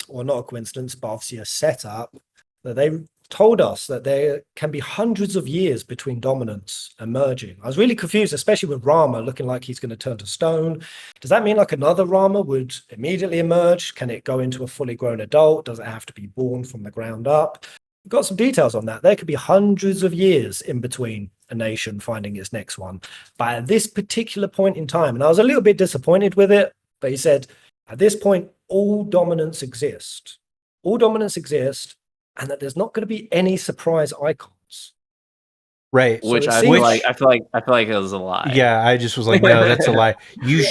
or not a coincidence, but obviously a setup, that they told us that there can be hundreds of years between dominants emerging. I was really confused, especially with Rama looking like he's going to turn to stone. Does that mean like another Rama would immediately emerge? Can it go into a fully grown adult? Does it have to be born from the ground up? We've got some details on that. There could be hundreds of years in between a nation finding its next one. But at this particular point in time, and I was a little bit disappointed with it, but he said, at this point, all dominants exist. All dominants exist, and that there's not going to be any surprise icons. Right. So I feel like it was a lie. Yeah, I just was like, no, that's a lie. They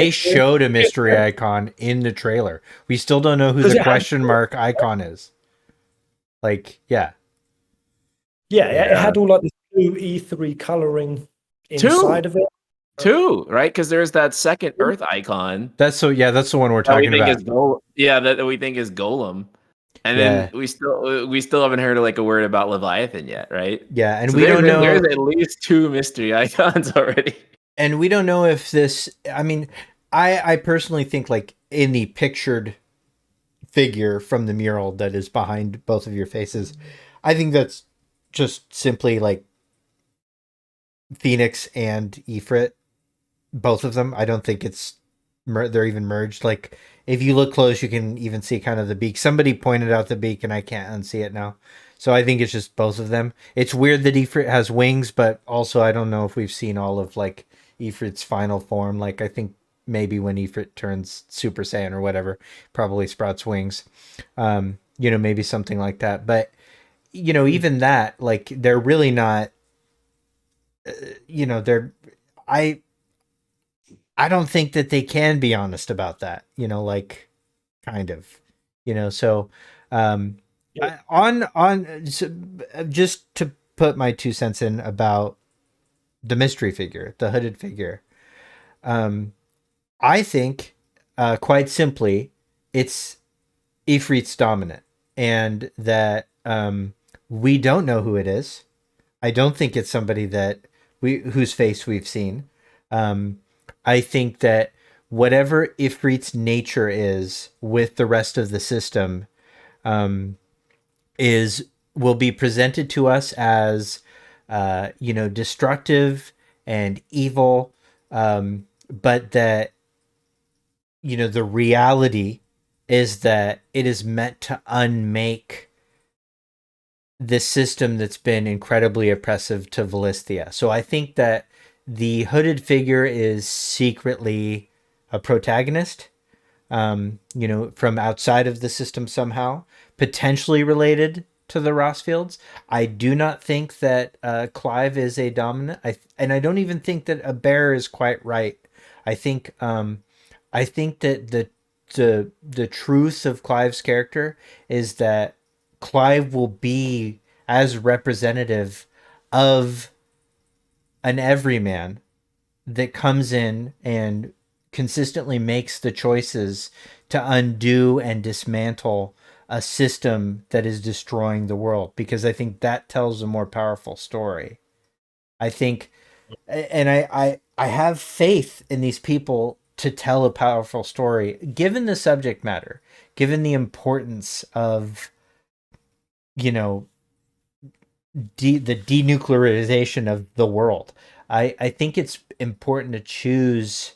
showed a mystery icon in the trailer. We still don't know who the question mark icon is. Like, yeah. Yeah, it had all like this blue E3 coloring inside of it. Two, right? Because there's that second Earth icon. That's the one we're talking about. That we think is Golem. And then we still haven't heard like a word about Leviathan yet, right? Yeah, and so we don't know. There's at least two mystery icons already. And we don't know if this. I mean, I personally think like in the pictured figure from the mural that is behind both of your faces, I think that's just simply like Phoenix and Ifrit, both of them. I don't think they're even merged. Like if you look close, you can even see kind of the beak. Somebody pointed out the beak and I can't unsee it now. So I think it's just both of them. It's weird that Ifrit has wings, but also I don't know if we've seen all of like Ifrit's final form. Like I think maybe when Ifrit turns Super Saiyan or whatever, probably sprouts wings. Maybe something like that. But even that, like they're really not. I don't think that they can be honest about that, like kind of, so, just to put my 2 cents in about the mystery figure, the hooded figure. I think quite simply, it's Ifrit's dominant, and that we don't know who it is. I don't think it's somebody that whose face we've seen. I think that whatever Ifrit's nature is with the rest of the system is will be presented to us as destructive and evil, but that the reality is that it is meant to unmake this system that's been incredibly oppressive to Valisthea. So I think that the hooded figure is secretly a protagonist, from outside of the system somehow, potentially related to the Rossfields. I do not think that Clive is a dominant. And I don't even think that a bear is quite right. I think that the truth of Clive's character is that Clive will be as representative of an everyman that comes in and consistently makes the choices to undo and dismantle a system that is destroying the world, because I think that tells a more powerful story. I think, and I have faith in these people to tell a powerful story, given the subject matter, given the importance of, the denuclearization of the world. I think it's important to choose,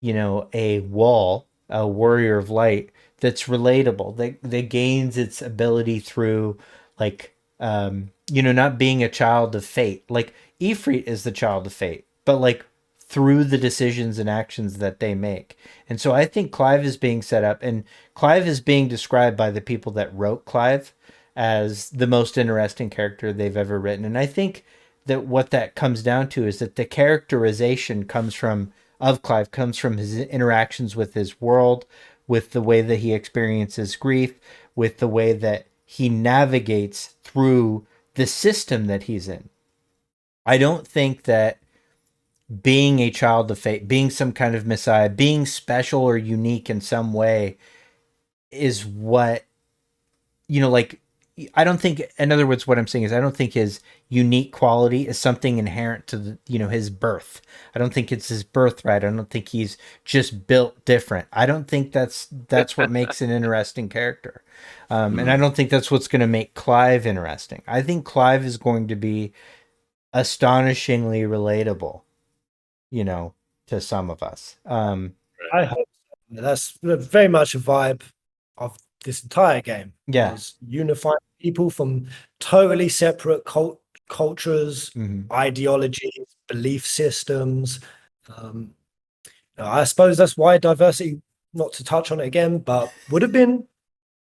a warrior of light that's relatable, that gains its ability through, like, not being a child of fate. Like, Ifrit is the child of fate, but like through the decisions and actions that they make. And so I think Clive is being set up, and Clive is being described by the people that wrote Clive as the most interesting character they've ever written. And I think that what that comes down to is that the characterization of Clive comes from his interactions with his world, with the way that he experiences grief, with the way that he navigates through the system that he's in. I don't think that being a child of fate, being some kind of messiah, being special or unique in some way is what, like, I don't think, in other words, what I'm saying is I don't think his unique quality is something inherent to his birth. I don't think it's his birthright. I don't think he's just built different. I don't think that's what makes an interesting character. And I don't think that's what's going to make Clive interesting. I think Clive is going to be astonishingly relatable, to some of us. I hope so. That's very much a vibe of this entire game. Yeah. Is unifying people from totally separate cultures, ideologies, belief systems. I suppose that's why diversity, not to touch on it again, but would have been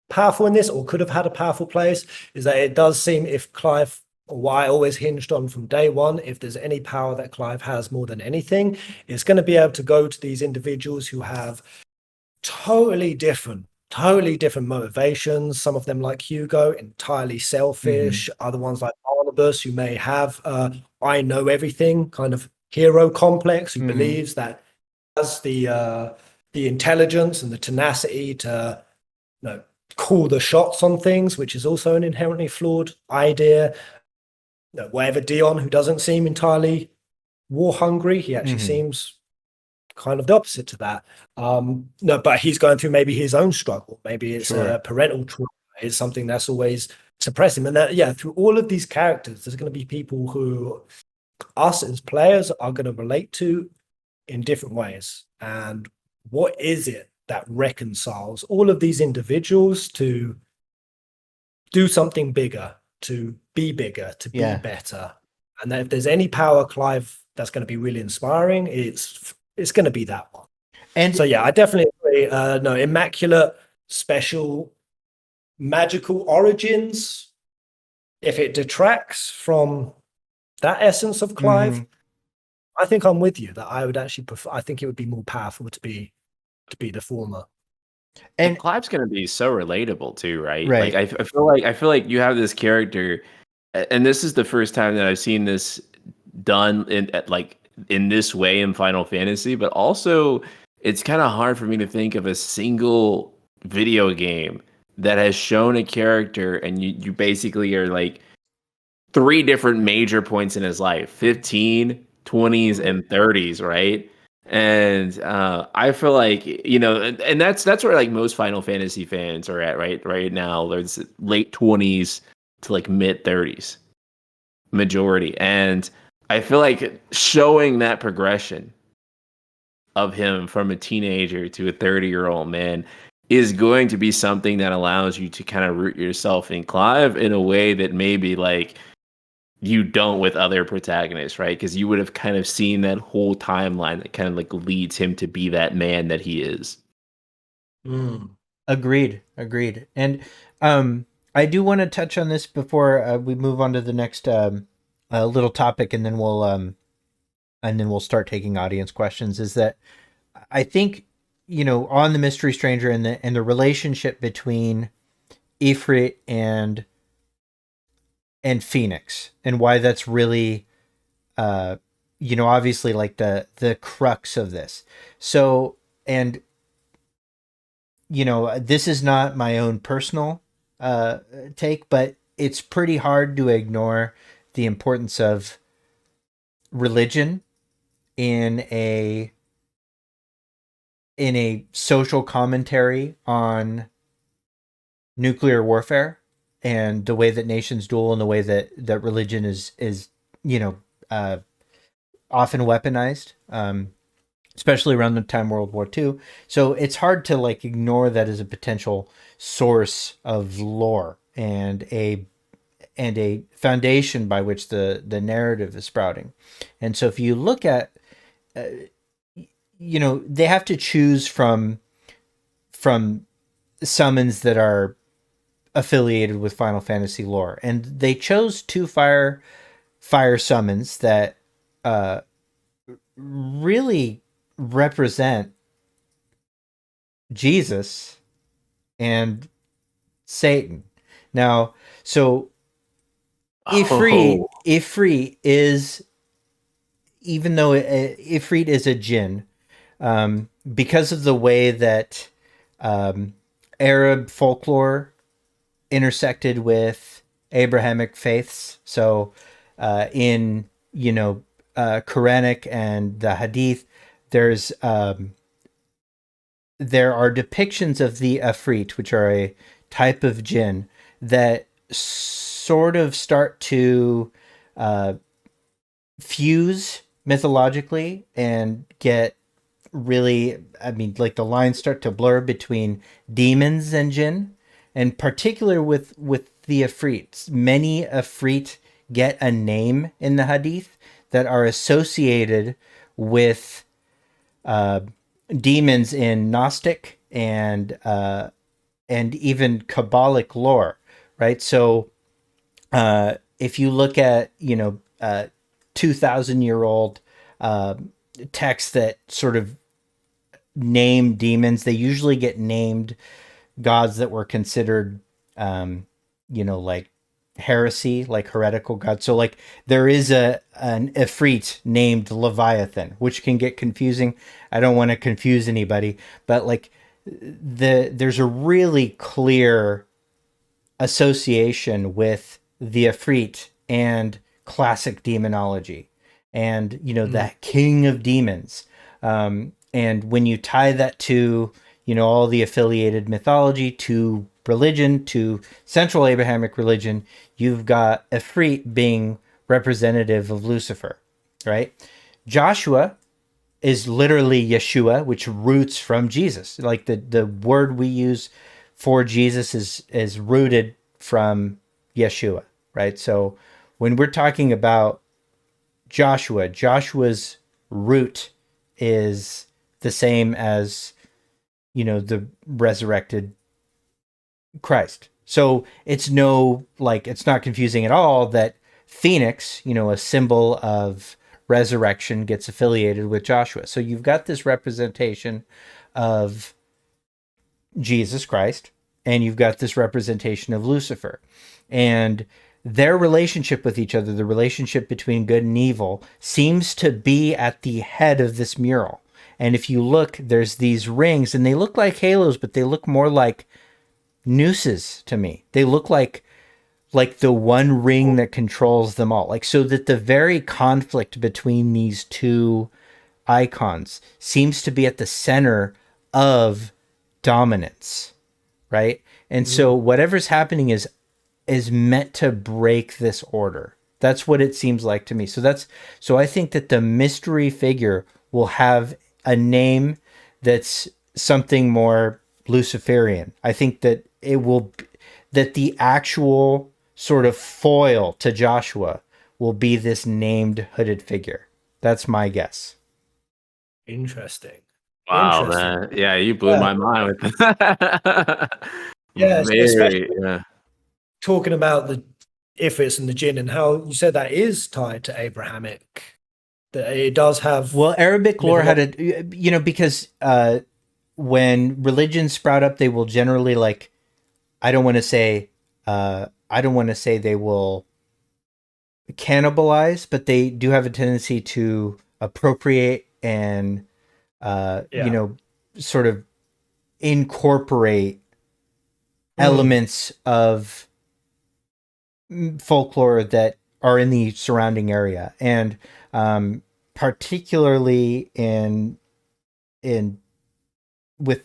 powerful in this, or could have had a powerful place, is that it does seem, if Clive, or what I always hinged on from day one, if there's any power that Clive has more than anything, it's going to be able to go to these individuals who have totally different motivations. Some of them, like Hugo, entirely selfish. Other ones like Barnabas, who may have I know everything kind of hero complex, who believes that has the intelligence and the tenacity to call the shots on things, which is also an inherently flawed idea. Whatever Dion, who doesn't seem entirely war hungry, he actually seems kind of the opposite to that. But he's going through maybe his own struggle. Maybe it's a parental trauma. It's something that's always suppressed him. And that, through all of these characters, there's going to be people who us as players are going to relate to in different ways. And what is it that reconciles all of these individuals to do something bigger, to be bigger, to be better? And that if there's any power, Clive, that's going to be really inspiring, it's going to be that one. And so, I definitely agree. Immaculate, special, magical origins, if it detracts from that essence of Clive, I think I'm with you that I would actually prefer, I think it would be more powerful to be the former. And Clive's going to be so relatable too, right? Like I feel like you have this character, and this is the first time that I've seen this done in this way in Final Fantasy, but also it's kind of hard for me to think of a single video game that has shown a character and you basically are like three different major points in his life: 15, 20s, and 30s, right? And I feel like, and that's where like most Final Fantasy fans are at right now. There's late 20s to like mid 30s majority. And I feel like showing that progression of him from a teenager to a 30-year-old man is going to be something that allows you to kind of root yourself in Clive in a way that maybe like you don't with other protagonists, right? Because you would have kind of seen that whole timeline that kind of like leads him to be that man that he is. Agreed. And I do want to touch on this before we move on to the next little topic, and then we'll start taking audience questions. Is that I think, on the Mystery Stranger and the relationship between Ifrit and Phoenix, and why that's really obviously like the crux of this. So, and this is not my own personal take, but it's pretty hard to ignore the importance of religion in a social commentary on nuclear warfare and the way that nations duel and the way that religion is often weaponized, especially around the time World War II. So it's hard to like ignore that as a potential source of lore and a foundation by which the narrative is sprouting. And so if you look at they have to choose from summons that are affiliated with Final Fantasy lore, and they chose two fire summons that really represent Jesus and Satan. Now, so Ifrit is, even though Ifrit is a jinn, because of the way that Arab folklore intersected with Abrahamic faiths. So in Quranic and the Hadith, there are depictions of the Ifrit, which are a type of jinn that sort of start to fuse mythologically and get really, like the lines start to blur between demons and jinn, and particular with the Ifrit. Many Ifrit get a name in the Hadith that are associated with demons in Gnostic and even Kabbalic lore, right? So if you look at 2,000-year-old texts that sort of name demons, they usually get named gods that were considered like heresy, like heretical gods. So like there is an Ifrit named Leviathan, which can get confusing. I don't want to confuse anybody, but like there's a really clear association with the Ifrit and classic demonology and that king of demons, and when you tie that to all the affiliated mythology, to religion, to central Abrahamic religion, you've got Ifrit being representative of Lucifer, right? Joshua is literally Yeshua, which roots from Jesus. Like the word we use for Jesus is rooted from Yeshua, right? So when we're talking about Joshua's root is the same as the resurrected Christ. So it's not confusing at all that Phoenix, a symbol of resurrection, gets affiliated with Joshua. So you've got this representation of Jesus Christ, and you've got this representation of Lucifer. And their relationship with each other, the relationship between good and evil, seems to be at the head of this mural. And if you look, there's these rings, and they look like halos, but they look more like nooses to me. They look like the one ring that controls them all. Like, so that the very conflict between these two icons seems to be at the center of dominance, right? And so whatever's happening is meant to break this order. That's what it seems like to me. So I think that the mystery figure will have a name that's something more Luciferian. I think that that the actual sort of foil to Joshua will be this named hooded figure. That's my guess. Interesting. Wow, Interesting. man. Yeah, you blew my mind with that. Yeah, Very, yeah. Talking about the Ifrits and the Jinn and how you said that is tied to Abrahamic, that it does have. Well, Arabic lore had a, because when religions sprout up, they will generally I don't want to say they will cannibalize, but they do have a tendency to appropriate and, sort of incorporate elements of folklore that are in the surrounding area. And particularly with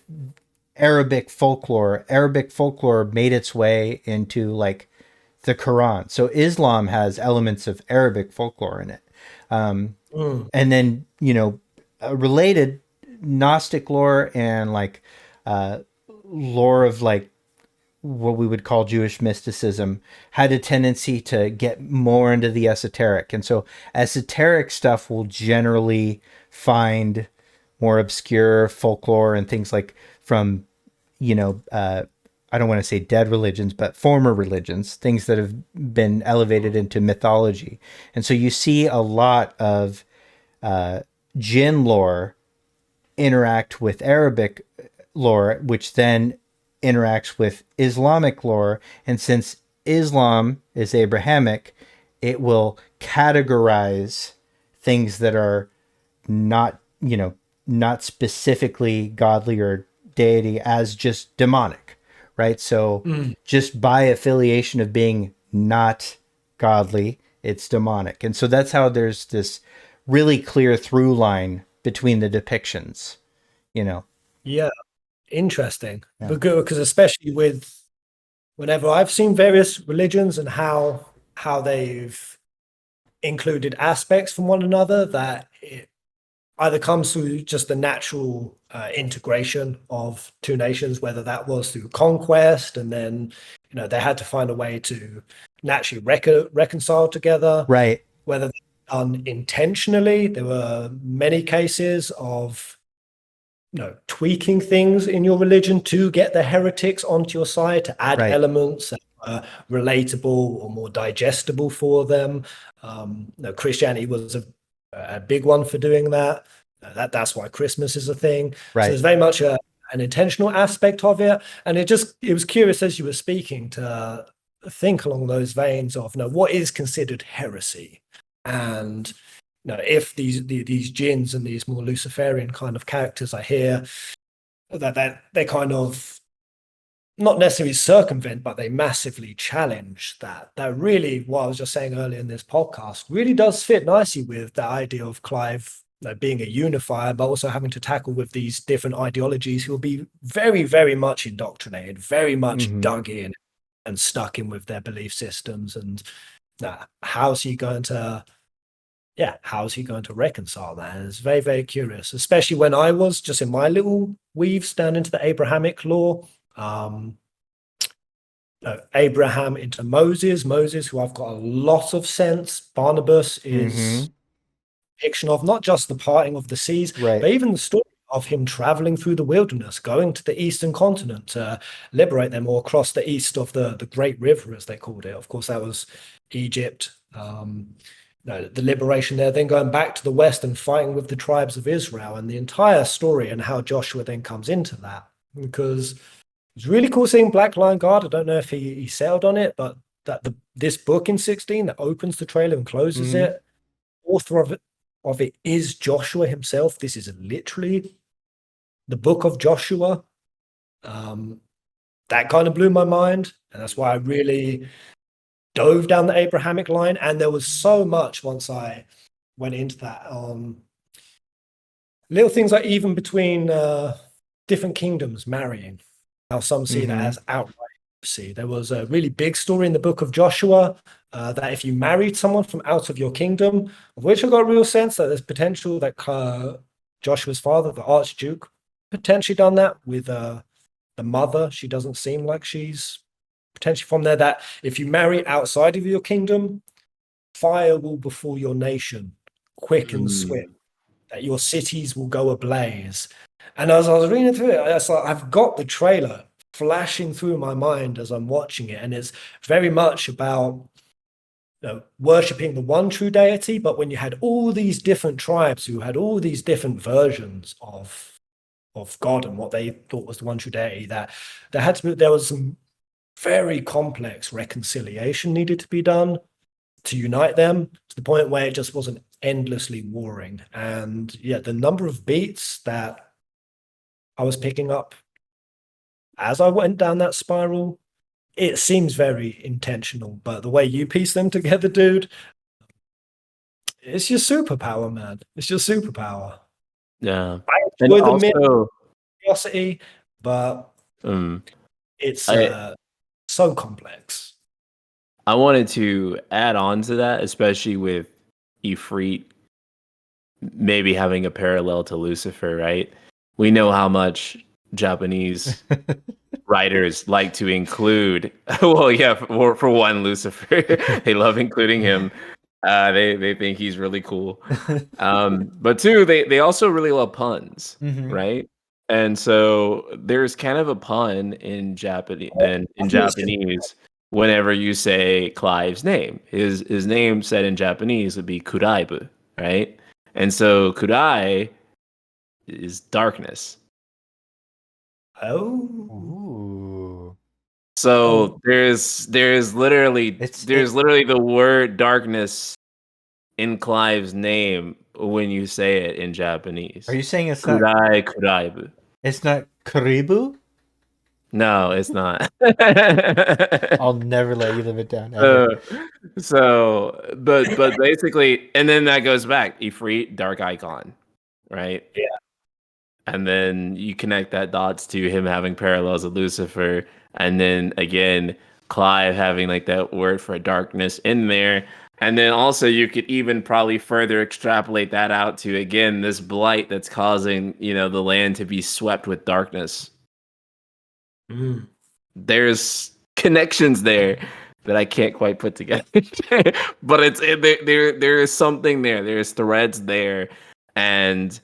Arabic folklore made its way into the Quran. So Islam has elements of Arabic folklore in it. And then, related Gnostic lore and lore of what we would call Jewish mysticism had a tendency to get more into the esoteric. And so esoteric stuff will generally find more obscure folklore and things from, I don't want to say dead religions, but former religions, things that have been elevated into mythology. And so you see a lot of Jinn lore interact with Arabic lore, which then interacts with Islamic lore. And since Islam is Abrahamic, it will categorize things that are not specifically godly or deity as just demonic, right? So just by affiliation of being not godly, it's demonic. And so that's how there's this really clear through line between the depictions, Yeah, interesting. Yeah. Because especially whenever I've seen various religions and how they've included aspects from one another, that it either comes through just the natural integration of two nations, whether that was through conquest, and then they had to find a way to naturally reconcile together, right? Whether done intentionally, there were many cases of tweaking things in your religion to get the heretics onto your side, to add elements that were relatable or more digestible for them. Christianity was a big one for doing that. That's why Christmas is a thing. Right. So there's very much an intentional aspect of it. And it was curious as you were speaking to think along those veins of what is considered heresy. And if these jinns and these more Luciferian kind of characters I hear that they kind of not necessarily circumvent, but they massively challenge that really, what I was just saying earlier in this podcast, really does fit nicely with the idea of Clive being a unifier, but also having to tackle with these different ideologies who will be very, very much indoctrinated, very much dug in and stuck in with their belief systems. And how's he going to reconcile that? And it's very, very curious, especially when I was just in my little weaves down into the Abrahamic lore. Abraham into Moses, who I've got a lot of sense. Barnabas is fiction of not just the parting of the seas, but even the story of him traveling through the wilderness, going to the eastern continent to liberate them, or across the east of the Great River, as they called it. Of course, that was Egypt. The liberation there, then going back to the west and fighting with the tribes of Israel, and the entire story and how Joshua then comes into that. Because it's really cool seeing Black Lion Guard. I don't know if he settled on it, but this book in 16 that opens the trailer and closes it, author of it, of it is Joshua himself. This is literally the book of Joshua. That kind of blew my mind, and that's why I really dove down the Abrahamic line. And there was so much once I went into that. Little things like even between different kingdoms marrying, how some see that as outright heresy. There was a really big story in the book of Joshua that if you married someone from out of your kingdom, of which I got a real sense that there's potential that Joshua's father, the Archduke, potentially done that with the mother. She doesn't seem like she's potentially from there, that if you marry outside of your kingdom, fire will befall your nation quick and swift, that your cities will go ablaze. And as I was reading through it, I was like, I've got the trailer flashing through my mind as I'm watching it, and it's very much about worshipping the one true deity. But when you had all these different tribes who had all these different versions of God and what they thought was the one true deity, that there was some very complex reconciliation needed to be done to unite them to the point where it just wasn't endlessly warring. And yeah, the number of beats that I was picking up as I went down that spiral, it seems very intentional, but the way you piece them together, dude, it's your superpower, man. It's your superpower. Yeah. I enjoy the myth curiosity, but it's so complex. I wanted to add on to that, especially with Ifrit maybe having a parallel to Lucifer, right? We know how much Japanese writers like to include, well, yeah, for one, Lucifer. They love including him. They think he's really cool. But two, they also really love puns, right? And so there's kind of a pun in Japanese whenever you say Clive's name. His name said in Japanese would be Kuraibu, right? And so Kurai is darkness. Oh. So there's literally the word darkness in Clive's name when you say it in Japanese. Are you saying it's Kurai, Kuraibu? It's not Karibu? No, it's not. I'll never let you live it down. But basically, and then that goes back, Ifrit, dark icon, right? Yeah. And then you connect that dots to him having parallels with Lucifer, and then again, Clive having like that word for darkness in there. And then also you could even probably further extrapolate that out to, again, this blight that's causing, the land to be swept with darkness. There's connections there that I can't quite put together. But there is something there. There's threads there. And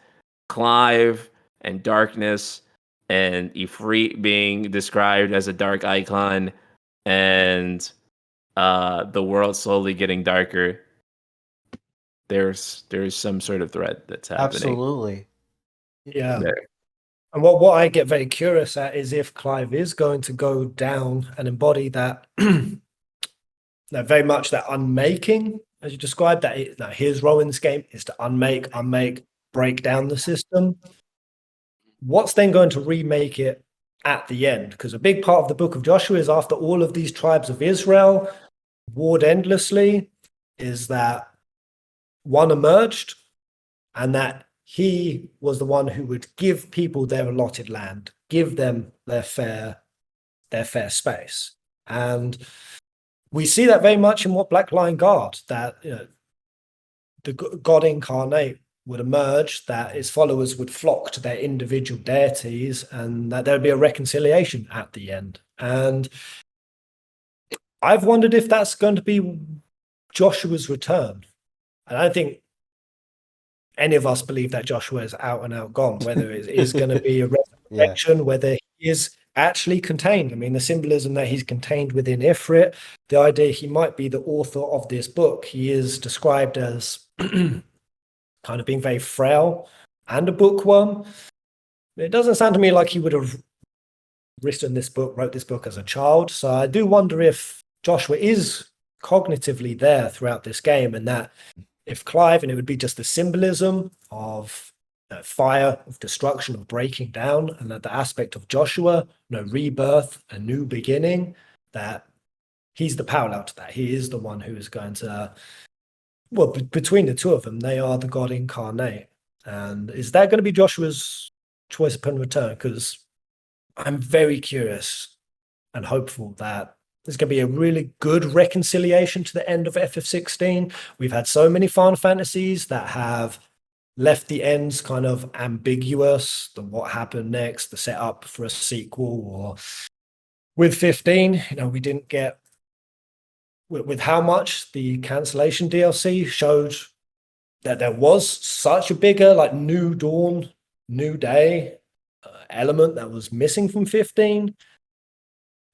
Clive and darkness and Ifrit being described as a dark icon and the world slowly getting darker. There's some sort of thread that's happening. Absolutely. Yeah. There. And what I get very curious at is if Clive is going to go down and embody that, very much that unmaking, as you described, that his role in this game is to unmake, break down the system. What's then going to remake it at the end? Because a big part of the book of Joshua is after all of these tribes of Israel warred endlessly, is that one emerged and that he was the one who would give people their allotted land, give them their fair space. And we see that very much in what Black Lion Guard, that the God incarnate would emerge, that his followers would flock to their individual deities, and that there would be a reconciliation at the end. And I've wondered if that's going to be Joshua's return. And I don't think any of us believe that Joshua is out and out gone, whether it is going to be a resurrection, whether he is actually contained. I mean, the symbolism that he's contained within Ifrit, the idea he might be the author of this book. He is described as kind of being very frail and a bookworm. It doesn't sound to me like he would have wrote this book as a child. So I do wonder if Joshua is cognitively there throughout this game, and that if Clive, and it would be just the symbolism of fire, of destruction, of breaking down, and that the aspect of Joshua, rebirth, a new beginning, that he's the parallel to that. He is the one who is going to, well, between the two of them, they are the God incarnate. And is that going to be Joshua's choice upon return? Because I'm very curious and hopeful that there's going to be a really good reconciliation to the end of FF16. We've had so many Final Fantasies that have left the ends kind of ambiguous, the what happened next, the setup for a sequel, or with 15, we didn't get with how much the cancellation DLC showed that there was such a bigger like new dawn, new day element that was missing from 15.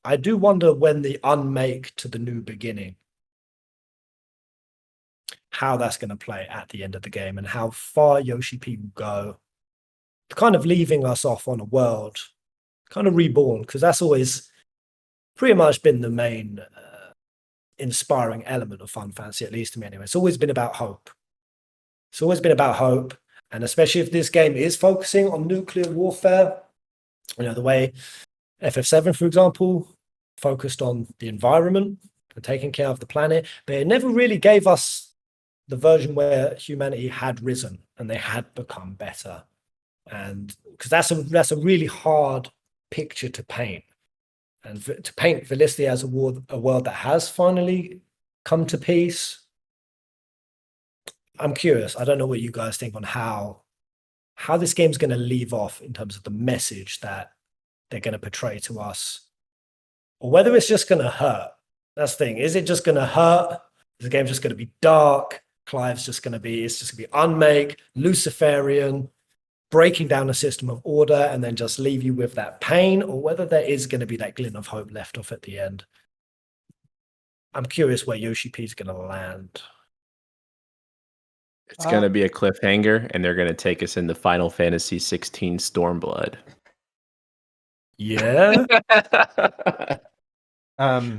I do wonder when the unmake to the new beginning, how that's going to play at the end of the game and how far Yoshi P will go, kind of leaving us off on a world kind of reborn, because that's always pretty much been the main inspiring element of Final Fantasy, at least to me anyway. It's always been about hope. It's always been about hope. And especially if this game is focusing on nuclear warfare, the way FF7, for example, focused on the environment and taking care of the planet, but it never really gave us the version where humanity had risen and they had become better. And because that's a really hard picture to paint. And to paint Felicity as a world that has finally come to peace, I'm curious. I don't know what you guys think on how this game's going to leave off in terms of the message that they're going to portray to us, or whether it's just going to hurt. That's the thing. Is it just going to hurt? Is the game just going to be dark? Clive's just going to be, it's just going to be unmake, Luciferian, breaking down a system of order and then just leave you with that pain, or whether there is going to be that glint of hope left off at the end. I'm curious where Yoshi P is going to land. It's going to be a cliffhanger, and they're going to take us into Final Fantasy XVI Stormblood. Yeah.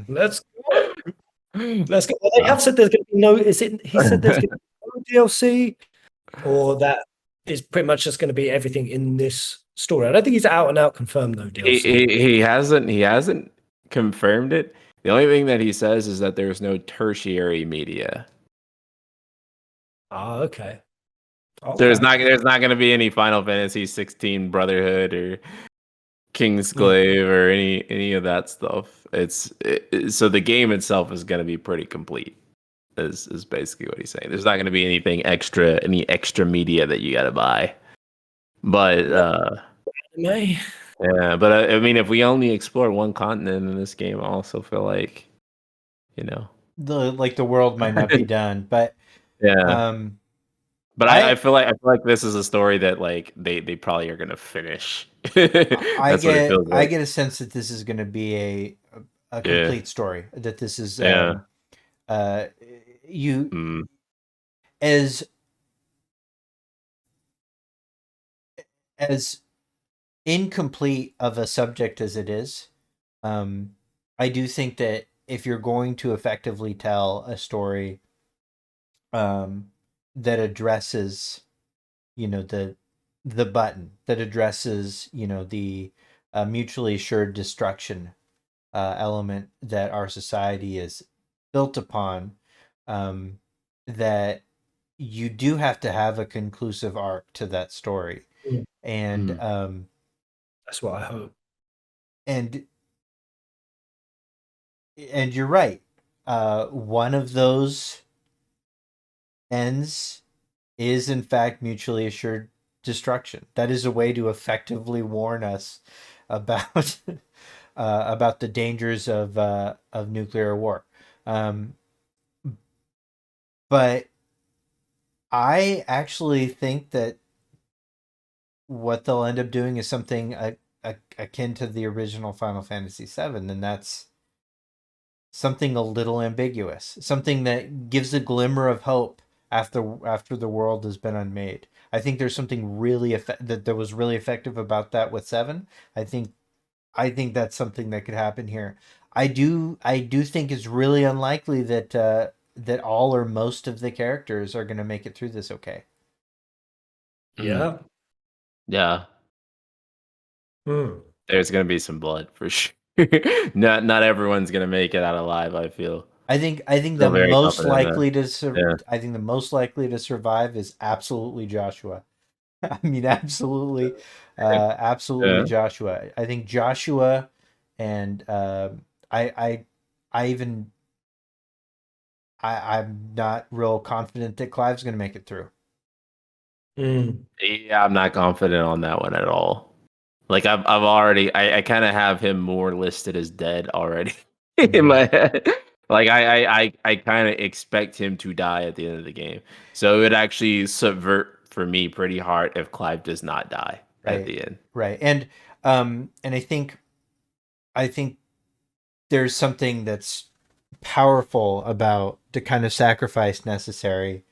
Let's go. Let's go. Well, they have said there's going to be no. He said there's going to be no DLC, or that is pretty much just going to be everything in this story. I don't think he's out and out confirmed no DLC. He hasn't confirmed it. The only thing that he says is that there's no tertiary media. Okay. There's not going to be any Final Fantasy 16 Brotherhood or Kingsglaive or any of that stuff. So the game itself is going to be pretty complete. Is basically what he's saying. There's not going to be any extra media that you got to buy. But yeah, but I mean, if we only explore one continent in this game, I also feel like, the world might not be done. But yeah. But I feel like this is a story that like they probably are going to finish. I get a sense that this is going to be a complete story. That this is as incomplete of a subject as it is. I do think that if you're going to effectively tell a story that addresses, the button, that addresses, the mutually assured destruction element that our society is built upon, that you do have to have a conclusive arc to that story. And that's what I hope. And you're right. One of those ends is in fact mutually assured destruction. That is a way to effectively warn us about about the dangers of nuclear war. But I actually think that what they'll end up doing is something akin to the original Final Fantasy VII, and that's something a little ambiguous, something that gives a glimmer of hope after the world has been unmade. I think there's something really that was really effective about that with 7. I think that's something that could happen here. I do think it's really unlikely that that all or most of the characters are going to make it through this okay. Yeah. Yeah. Mm. There's gonna be some blood for sure. Not everyone's gonna make it out alive, I feel. I think the Feel very most confident in that. likely to Yeah. I think the most likely to survive is absolutely Joshua. I mean, absolutely, absolutely Yeah. Joshua. I think Joshua, and I even I'm not real confident that Clive's going to make it through. Mm. Yeah, I'm not confident on that one at all. Like I've already I kind of have him more listed as dead already in my head. Like I kind of expect him to die at the end of the game. So it would actually subvert for me pretty hard if Clive does not die at the end. Right. And I think there's something that's powerful about the kind of sacrifice necessary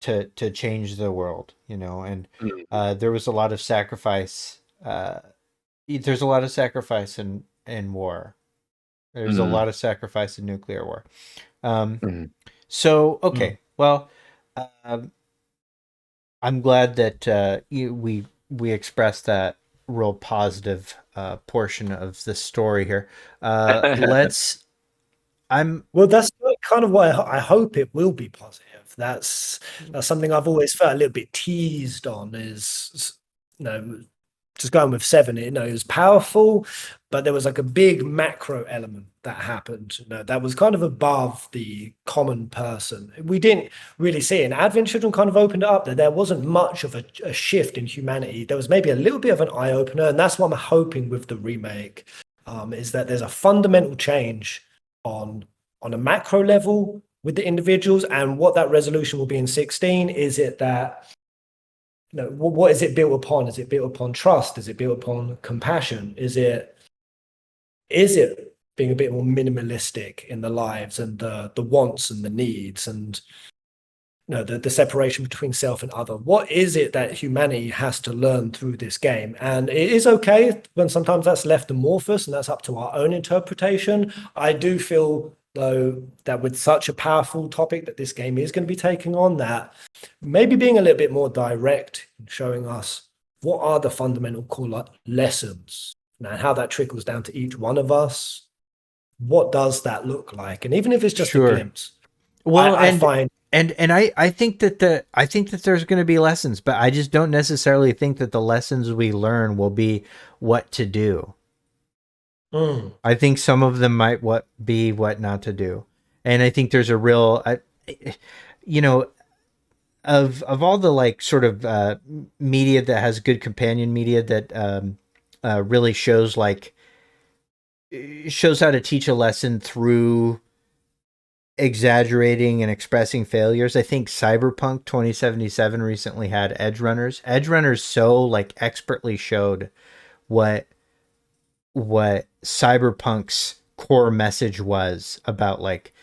to change the world, and there was a lot of sacrifice. There's a lot of sacrifice in war. There's a lot of sacrifice in nuclear war. So okay, well, I'm glad that we expressed that real positive portion of the story here. Let's. Well, that's kind of why I hope it will be positive. That's something I've always felt a little bit teased on. Is just going with 7, it was powerful, but there was like a big macro element that happened, that was kind of above the common person. We didn't really see it. And Advent Children kind of opened it up that there wasn't much of a shift in humanity. There was maybe a little bit of an eye opener, and that's what I'm hoping with the remake, is that there's a fundamental change on a macro level with the individuals, and what that resolution will be in 16. Is it that what is it built upon? Is it built upon trust? Is it built upon compassion? Is it being a bit more minimalistic in the lives and the wants and the needs, and the separation between self and other? What is it that humanity has to learn through this game? And it is okay when sometimes that's left amorphous and that's up to our own interpretation. I do feel, though, that with such a powerful topic that this game is going to be taking on, that maybe being a little bit more direct in showing us what are the fundamental core lessons and how that trickles down to each one of us. What does that look like? And even if it's just a glimpse, well, I find. And I think that there's going to be lessons, but I just don't necessarily think that the lessons we learn will be what to do. I think some of them might be what not to do, and I think there's a real, of all the like sort of media that has good companion media that really shows how to teach a lesson through exaggerating and expressing failures. I think Cyberpunk 2077 recently had Edge Runners. Edge Runners so like expertly showed what Cyberpunk's core message was about like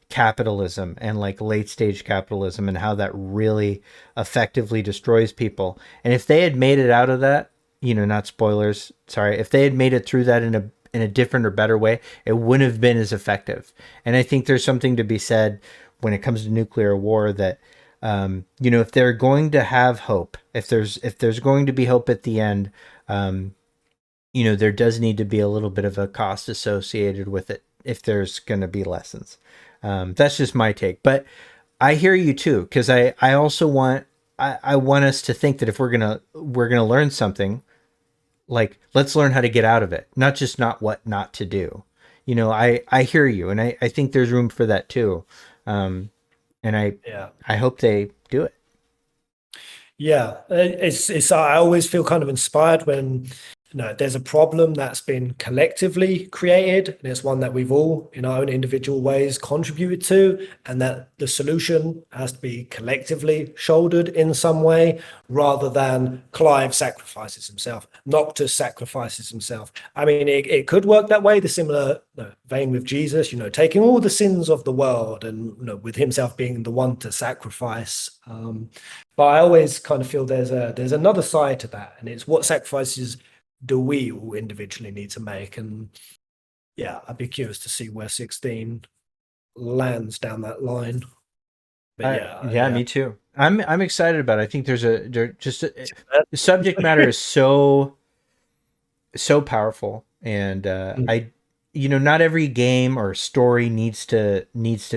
capitalism and like late stage capitalism and how that really effectively destroys people. And if they had made it out of that, not spoilers, sorry, if they had made it through that in a different or better way, it wouldn't have been as effective. And I think there's something to be said when it comes to nuclear war that, if they're going to have hope, if there's going to be hope at the end, there does need to be a little bit of a cost associated with it if there's going to be lessons. That's just my take, but I hear you too, because I also want us to think that if we're gonna learn something, like let's learn how to get out of it, not just what not to do. I hear you, and I think there's room for that too, and I hope they do it. Yeah, it's I always feel kind of inspired when there's a problem that's been collectively created, and it's one that we've all, in our own individual ways, contributed to, and that the solution has to be collectively shouldered in some way, rather than Clive sacrifices himself, Noctis sacrifices himself. I mean, it could work that way, the similar vein with Jesus, taking all the sins of the world and with himself being the one to sacrifice. But I always kind of feel there's another side to that, and it's what sacrifices do we all individually need to make? And yeah, I'd be curious to see where 16 lands down that line. But yeah, yeah, me too. I'm excited about it. I think the subject matter is so powerful, and not every game or story needs to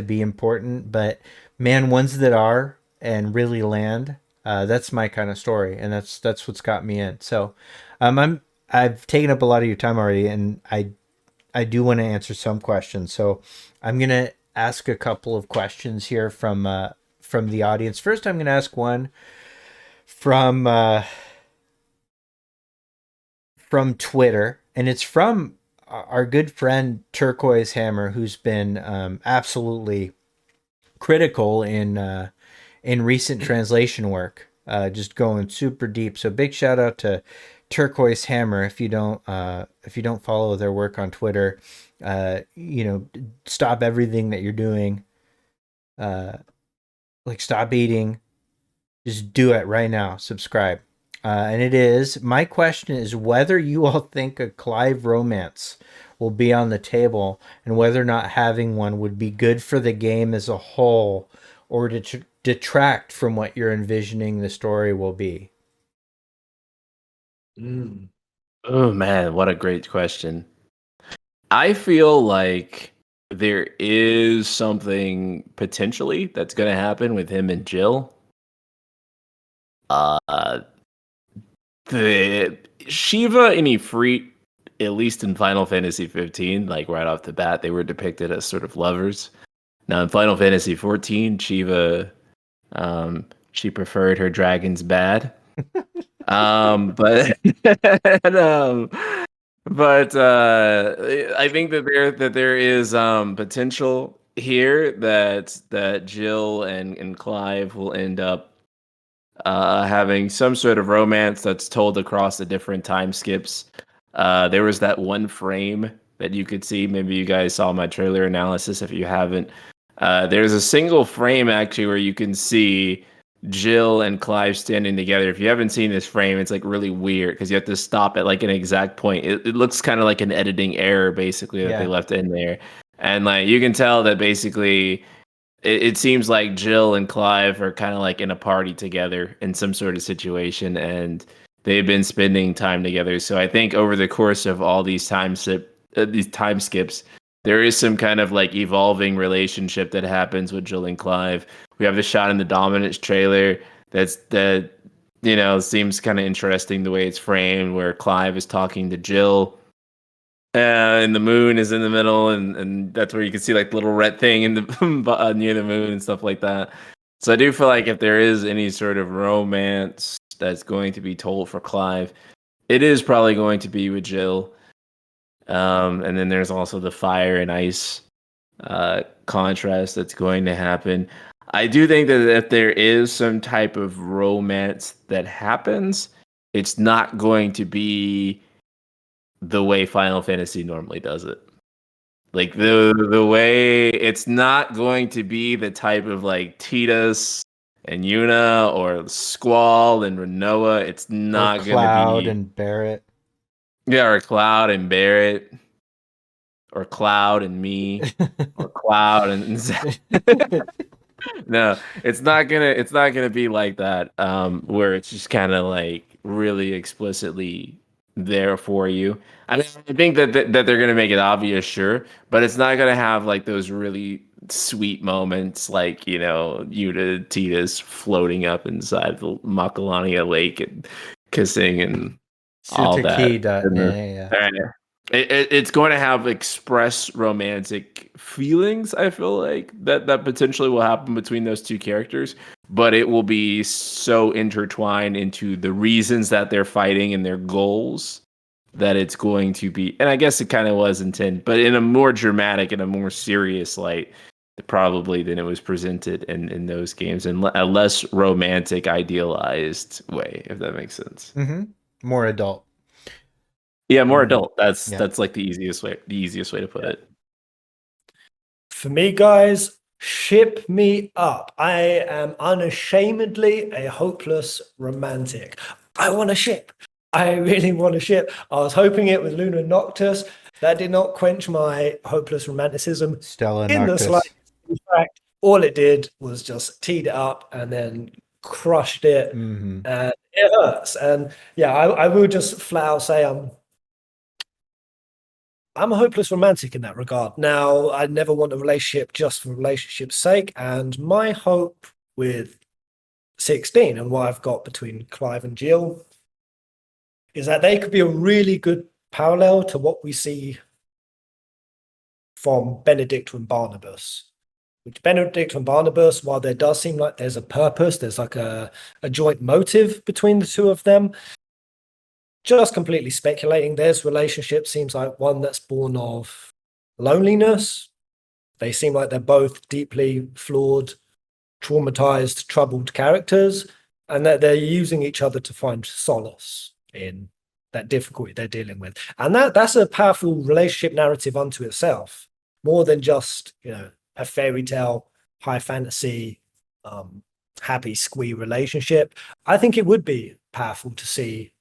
be important, but man, ones that are and really land, that's my kind of story, and that's what's got me in. So, I've taken up a lot of your time already, and I do want to answer some questions. So, I'm gonna ask a couple of questions here from the audience. First, I'm gonna ask one from Twitter, and it's from our good friend Turquoise Hammer, who's been absolutely critical in recent translation work, just going super deep. So big shout out to Turquoise Hammer. If you don't follow their work on Twitter, stop everything that you're doing. Like stop eating, just do it right now. Subscribe. And it is, my question is whether you all think a Clive romance will be on the table, and whether or not having one would be good for the game as a whole, or to detract from what you're envisioning the story will be. Oh man, what a great question. I feel like there is something potentially that's going to happen with him and Jill. The Shiva and Ifrit, at least in Final Fantasy XV, like right off the bat, they were depicted as sort of lovers. Now in Final Fantasy XIV, Shiva, she preferred her dragons bad. But I think that there is potential here that Jill and Clive will end up having some sort of romance that's told across the different time skips. There was that one frame that you could see. Maybe you guys saw my trailer analysis. If you haven't, there's a single frame actually where you can see Jill and Clive standing together. If you haven't seen this frame, it's like really weird because you have to stop at like an exact point. It looks kind of like an editing error basically that they left in there. And like you can tell that basically it seems like Jill and Clive are kind of like in a party together in some sort of situation, and they've been spending time together. So I think over the course of all these time skips, there is some kind of like evolving relationship that happens with Jill and Clive. We have the shot in the Dominance trailer that seems kind of interesting the way it's framed, where Clive is talking to Jill. And the moon is in the middle, and that's where you can see like the little red thing in the near the moon and stuff like that. So I do feel like if there is any sort of romance that's going to be told for Clive, it is probably going to be with Jill. And then there's also the fire and ice contrast that's going to happen. I do think that if there is some type of romance that happens, it's not going to be the way Final Fantasy normally does it. Like the way it's not going to be the type of like Tidus and Yuna or Squall and Renoa. It's not going to be Cloud and Barrett. Yeah, or Cloud and Barrett, or Cloud and me, or Cloud and Zach. No, it's not gonna be like that. Where it's just kind of like really explicitly there for you. I mean, I think that they're gonna make it obvious, sure, but it's not gonna have like those really sweet moments, like Yuta Tidus floating up inside the Makalania Lake and kissing and all that. Yeah. It's going to have express romantic feelings. I feel like that potentially will happen between those two characters, but it will be so intertwined into the reasons that they're fighting and their goals that it's going to be. And I guess it kind of was intended, but in a more dramatic and a more serious light, probably than it was presented in those games, in a less romantic, idealized way, if that makes sense. Mm-hmm. More adult. Yeah, more adult. That's like the easiest way to put it. For me, guys, ship me up. I am unashamedly a hopeless romantic. I want a ship. I really want a ship. I was hoping it with Luna Noctis. That did not quench my hopeless romanticism. Stella in Noctis. the slightest. In fact, all it did was just teed it up and then crushed it, Mm-hmm. and it hurts. And yeah, I will just flat out say I'm a hopeless romantic in that regard. Now, I never want a relationship just for relationship's sake, and my hope with 16 and what I've got between Clive and Jill is that they could be a really good parallel to what we see from Benedict and Barnabas. Which Benedict and Barnabas, while there does seem like there's a purpose, there's like a joint motive between the two of them, just completely speculating. Their relationship seems like one that's born of loneliness. They seem like they're both deeply flawed, traumatized, troubled characters, and that they're using each other to find solace in that difficulty they're dealing with. And that's a powerful relationship narrative unto itself, more than just, a fairy tale, high fantasy, happy squee relationship. I think it would be powerful to see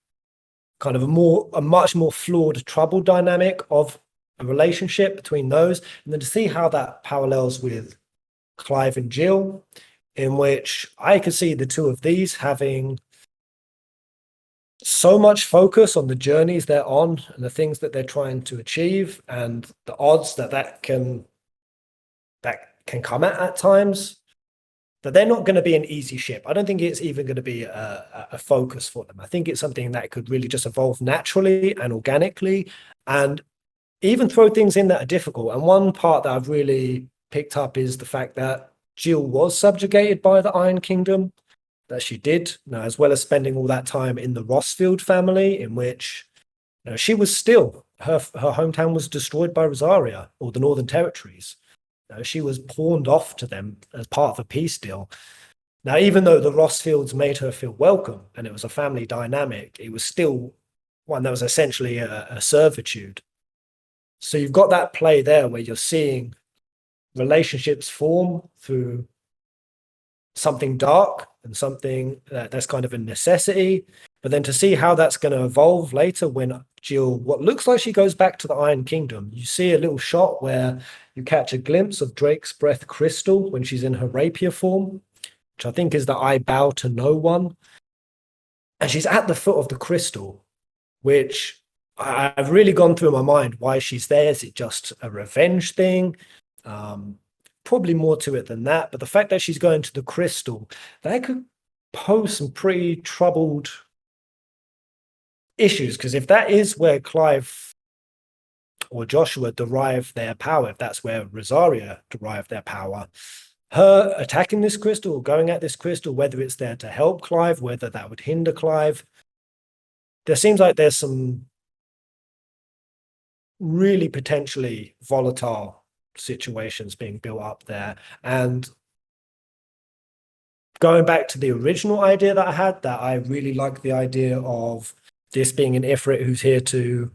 kind of a much more flawed, troubled dynamic of a relationship between those, and then to see how that parallels with Clive and Jill, in which I could see the two of these having so much focus on the journeys they're on and the things that they're trying to achieve, and the odds that can come at times, that they're not going to be an easy ship. I don't think it's even going to be a focus for them. I think it's something that could really just evolve naturally and organically, and even throw things in that are difficult. And one part that I've really picked up is the fact that Jill was subjugated by the Iron Kingdom, that she did, as well as spending all that time in the Rossfield family, in which she was still, her hometown was destroyed by Rosaria, or the Northern Territories. She was pawned off to them as part of a peace deal. Now, even though the Rossfields made her feel welcome and it was a family dynamic, it was still one that was essentially a servitude. So you've got that play there where you're seeing relationships form through something dark and something that's kind of a necessity, but then to see how that's going to evolve later when Jill, what looks like she goes back to the Iron Kingdom. You see a little shot where you catch a glimpse of Drake's breath crystal when she's in her rapier form, which I think is the I bow to no one. And she's at the foot of the crystal, which I've really gone through my mind why she's there. Is it just a revenge thing? Probably more to it than that. But the fact that she's going to the crystal, that could pose some pretty troubled issues. Because if that is where Clive or Joshua derive their power, if that's where Rosaria derived their power, her attacking this crystal, going at this crystal, whether it's there to help Clive, whether that would hinder Clive, there seems like there's some really potentially volatile situations being built up there. And going back to the original idea that I had, that I really like the idea of this being an Ifrit who's here to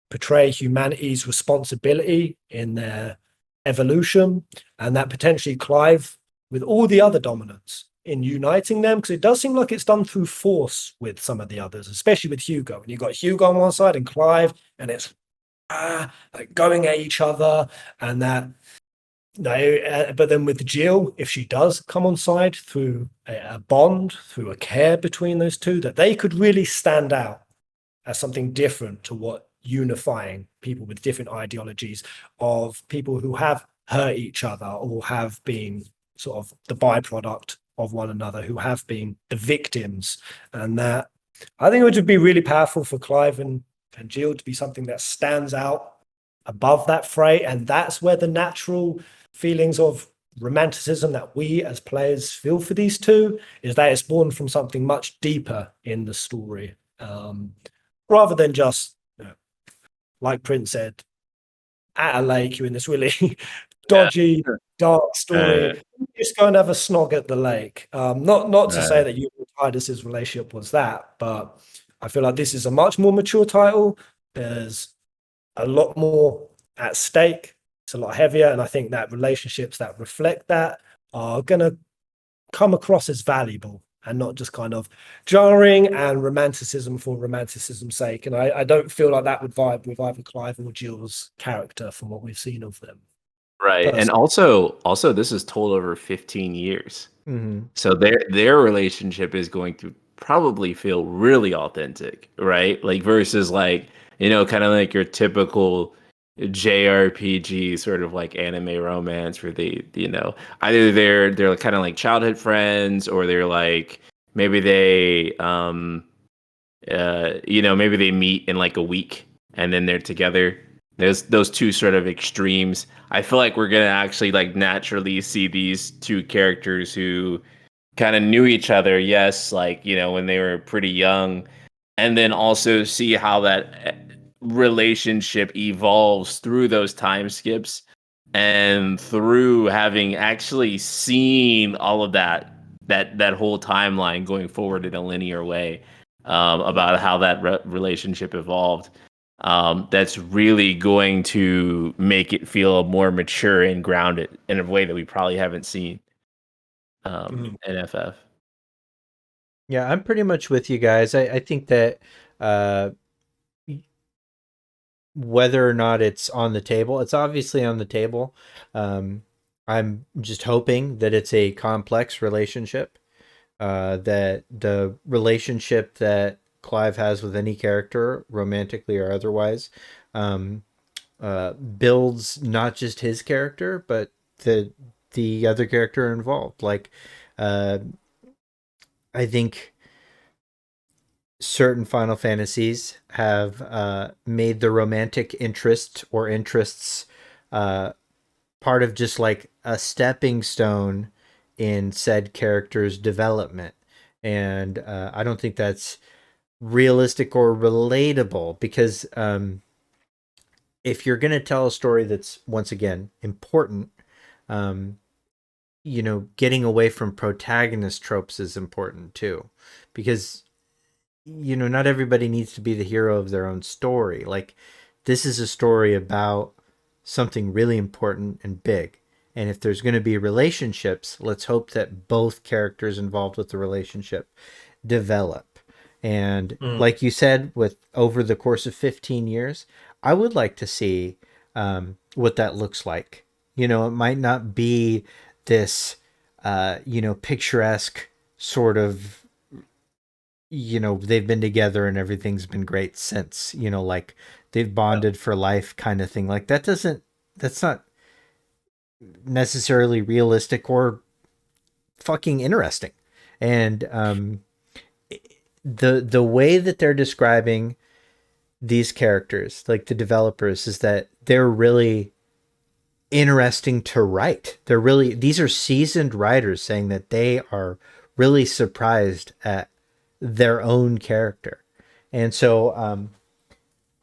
portray humanity's responsibility in their evolution, and that potentially Clive, with all the other dominants, in uniting them, because it does seem like it's done through force with some of the others, especially with Hugo. And you've got Hugo on one side and Clive, and it's like going at each other, and that but then with Jill, if she does come on side through a bond, through a care between those two, that they could really stand out as something different to what unifying people with different ideologies, of people who have hurt each other or have been sort of the byproduct of one another, who have been the victims. And that I think it would be really powerful for Clive and Jill to be something that stands out above that fray. And that's where the natural feelings of romanticism that we as players feel for these two is, that it's born from something much deeper in the story, rather than just, like Prince said, at a lake, you're in this really dodgy, dark story. Just go and have a snog at the lake. Not to say that you and Titus's relationship was that, but I feel like this is a much more mature title. There's a lot more at stake. It's a lot heavier, and I think that relationships that reflect that are going to come across as valuable and not just kind of jarring and romanticism for romanticism's sake. And I don't feel like that would vibe with either Clive or Jill's character from what we've seen of them. Right. And also this is told over 15 years. Mhm. So their relationship is going to probably feel really authentic, right? Like versus like, kind of like your typical JRPG sort of like anime romance where either they're kind of like childhood friends, or they're like maybe they maybe they meet in like a week and then they're together. There's those two sort of extremes. I feel like we're gonna actually like naturally see these two characters who kind of knew each other, yes, like, when they were pretty young, and then also see how that relationship evolves through those time skips and through having actually seen all of that whole timeline going forward in a linear way, about how that relationship evolved. That's really going to make it feel more mature and grounded in a way that we probably haven't seen in FF. Yeah, I'm pretty much with you guys. I think that uh, whether or not it's on the table, it's obviously on the table. I'm just hoping that it's a complex relationship, that the relationship that Clive has with any character, romantically or otherwise, um, builds not just his character, but the other character involved. Like, uh, I think certain Final Fantasies have made the romantic interest or interests uh, part of just like a stepping stone in said character's development. And I don't think that's realistic or relatable, because if you're going to tell a story that's, once again, important, um, getting away from protagonist tropes is important too, because not everybody needs to be the hero of their own story. Like, this is a story about something really important and big. And if there's going to be relationships, let's hope that both characters involved with the relationship develop. And like you said, with over the course of 15 years, I would like to see what that looks like. It might not be this, picturesque sort of, they've been together and everything's been great since, like they've bonded for life kind of thing. Like, that's not necessarily realistic or fucking interesting. And the way that they're describing these characters, like the developers, is that they're really interesting to write. These are seasoned writers saying that they are really surprised at their own character. And so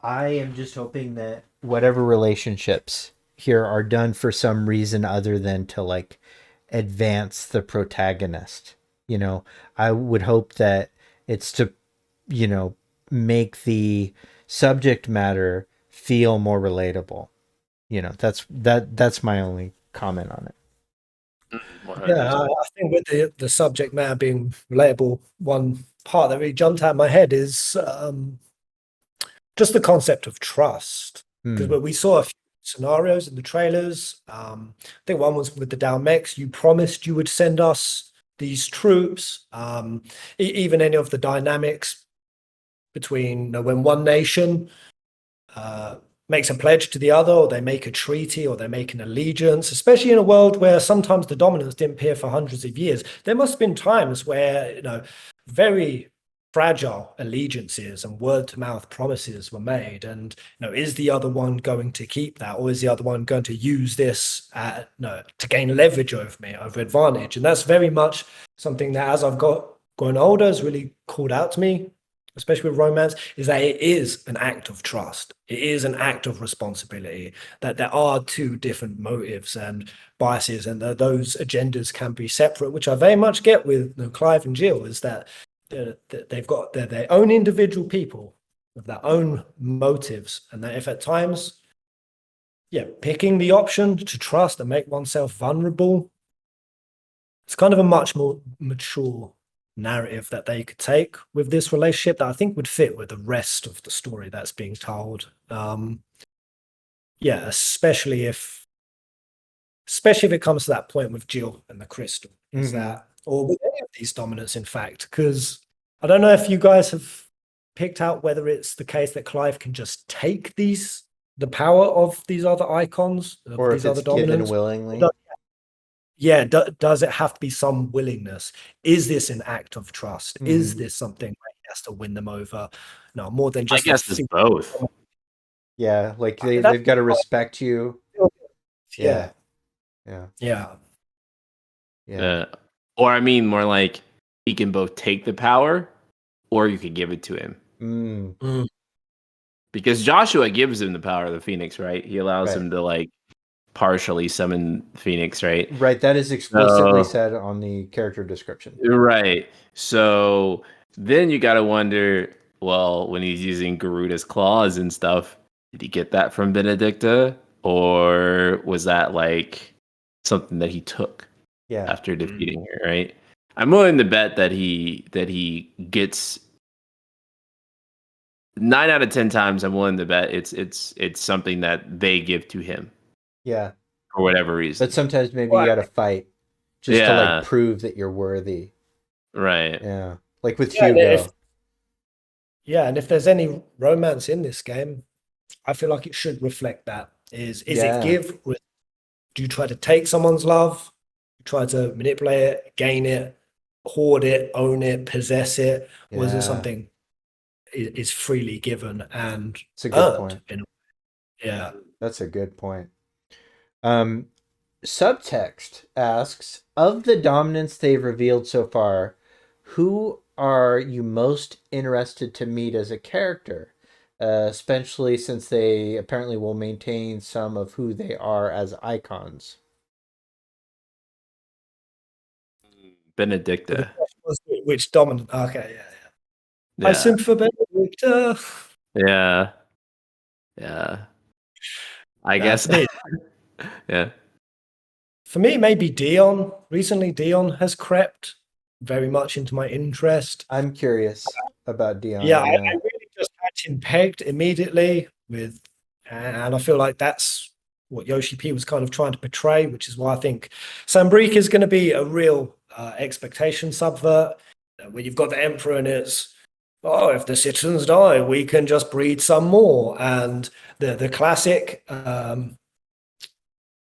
I am just hoping that whatever relationships here are done for some reason other than to like advance the protagonist. I would hope that it's to, make the subject matter feel more relatable. That's my only comment on it. Yeah, I think with the subject matter being relatable, one part that really jumped out of my head is just the concept of trust. Because we saw a few scenarios in the trailers. I think one was with the Dalmex. You promised you would send us these troops. Even any of the dynamics between when one nation makes a pledge to the other, or they make a treaty, or they make an allegiance, especially in a world where sometimes the dominance didn't appear for hundreds of years. There must have been times where, very fragile allegiances and word-to-mouth promises were made. And, is the other one going to keep that, or is the other one going to use this to gain leverage over me, over advantage? And that's very much something that, as I've grown older, has really called out to me, especially with romance, is that it is an act of trust. It is an act of responsibility, that there are two different motives and biases, and that those agendas can be separate, which I very much get with Clive and Jill, is that they've got their own individual people with their own motives, and that if at times, picking the option to trust and make oneself vulnerable, it's kind of a much more mature narrative that they could take with this relationship that I think would fit with the rest of the story that's being told. Especially if especially if it comes to that point with Jill and the crystal, is that, or with any of these dominants, in fact, because I don't know if you guys have picked out whether it's the case that Clive can just take the power of these other icons, of or these if it's other dominants, given willingly. Does it have to be some willingness? Is this an act of trust? Is this something where he has to win them over? No, more than I just guess it's both. Yeah, like they've got to respect you. Yeah. Yeah. Yeah. Yeah. Or I mean, more like he can both take the power, or you could give it to him. Because Joshua gives him the power of the Phoenix, right? He allows him to like partially summon Phoenix, right? Right. That is explicitly said on the character description. Right. So then you got to wonder, well, when he's using Garuda's claws and stuff, did he get that from Benedicta? Or was that like something that he took after defeating her, right? I'm willing to bet that he gets 9 out of 10 times. I'm willing to bet it's something that they give to him. Yeah. For whatever reason. But sometimes maybe you got to fight just to like prove that you're worthy. Right. Yeah. Like with Hugo. And if there's any romance in this game, I feel like it should reflect that. Is it give? Do you try to take someone's love? Try to manipulate it, gain it, hoard it, own it, possess it? Or is it something is freely given and it's a good point. Yeah. That's a good point. Subtext asks, of the dominants they've revealed so far, who are you most interested to meet as a character? Especially since they apparently will maintain some of who they are as icons. Benedicta. Which dominant? Okay, yeah. I sim for Benedicta. Yeah. I guess. Yeah. For me, maybe Dion. Recently, Dion has crept very much into my interest. I'm curious about Dion. Yeah, I really just had him pegged immediately and I feel like that's what Yoshi P was kind of trying to portray, which is why I think Sambrique is going to be a real expectation subvert, where you've got the Emperor and it's, if the citizens die, we can just breed some more. And the classic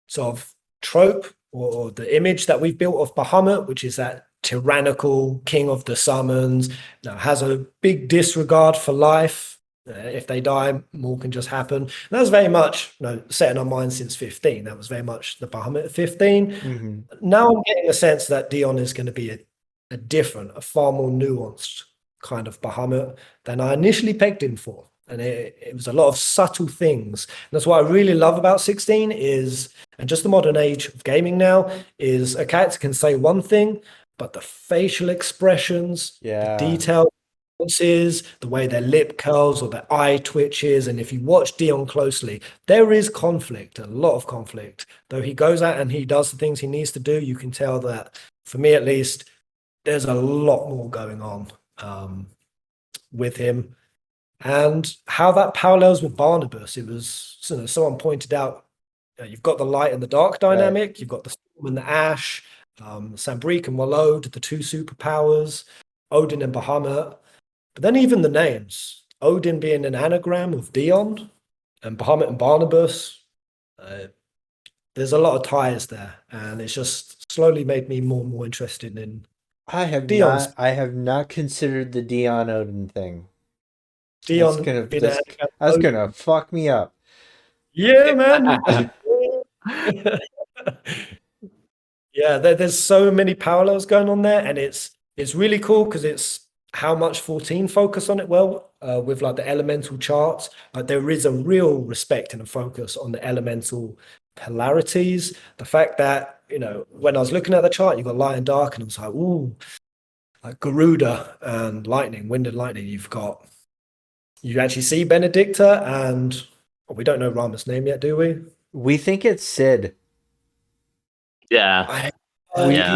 sort of trope or the image that we've built of Bahamut, which is that tyrannical king of the summons, has a big disregard for life. If they die, more can just happen. And that was very much set in our minds since 15. That was very much the Bahamut of 15. Now I'm getting a sense that Dion is going to be a different, a far more nuanced kind of Bahamut than I initially pegged him for. And it was a lot of subtle things. And that's what I really love about 16 is, and just the modern age of gaming now, is a character can say one thing, but the facial expressions, the detail, the way their lip curls or their eye twitches. And if you watch Dion closely, there is conflict, a lot of conflict. Though he goes out and he does the things he needs to do, you can tell that, for me at least, there's a lot more going on with him. And how that parallels with Barnabas, it was, someone pointed out, you've got the light and the dark dynamic, you've got the storm and the ash, Sambrique and Walode, the two superpowers, Odin and Bahamut. But then even the names, Odin being an anagram of Dion, and Bahamut and Barnabas, there's a lot of ties there. And it's just slowly made me more and more interested in I have not considered the Dion Odin thing. Dion that's gonna fuck me up. Yeah, man. Yeah, there's so many parallels going on there, and it's really cool because it's how much 14 focus on it with like the elemental charts. There is a real respect and a focus on the elemental polarities. The fact that, when I was looking at the chart, you got light and dark, and I was like, ooh, like Garuda and lightning, wind and lightning. You actually see Benedicta, and we don't know Rama's name yet, do we? We think it's Sid. Yeah.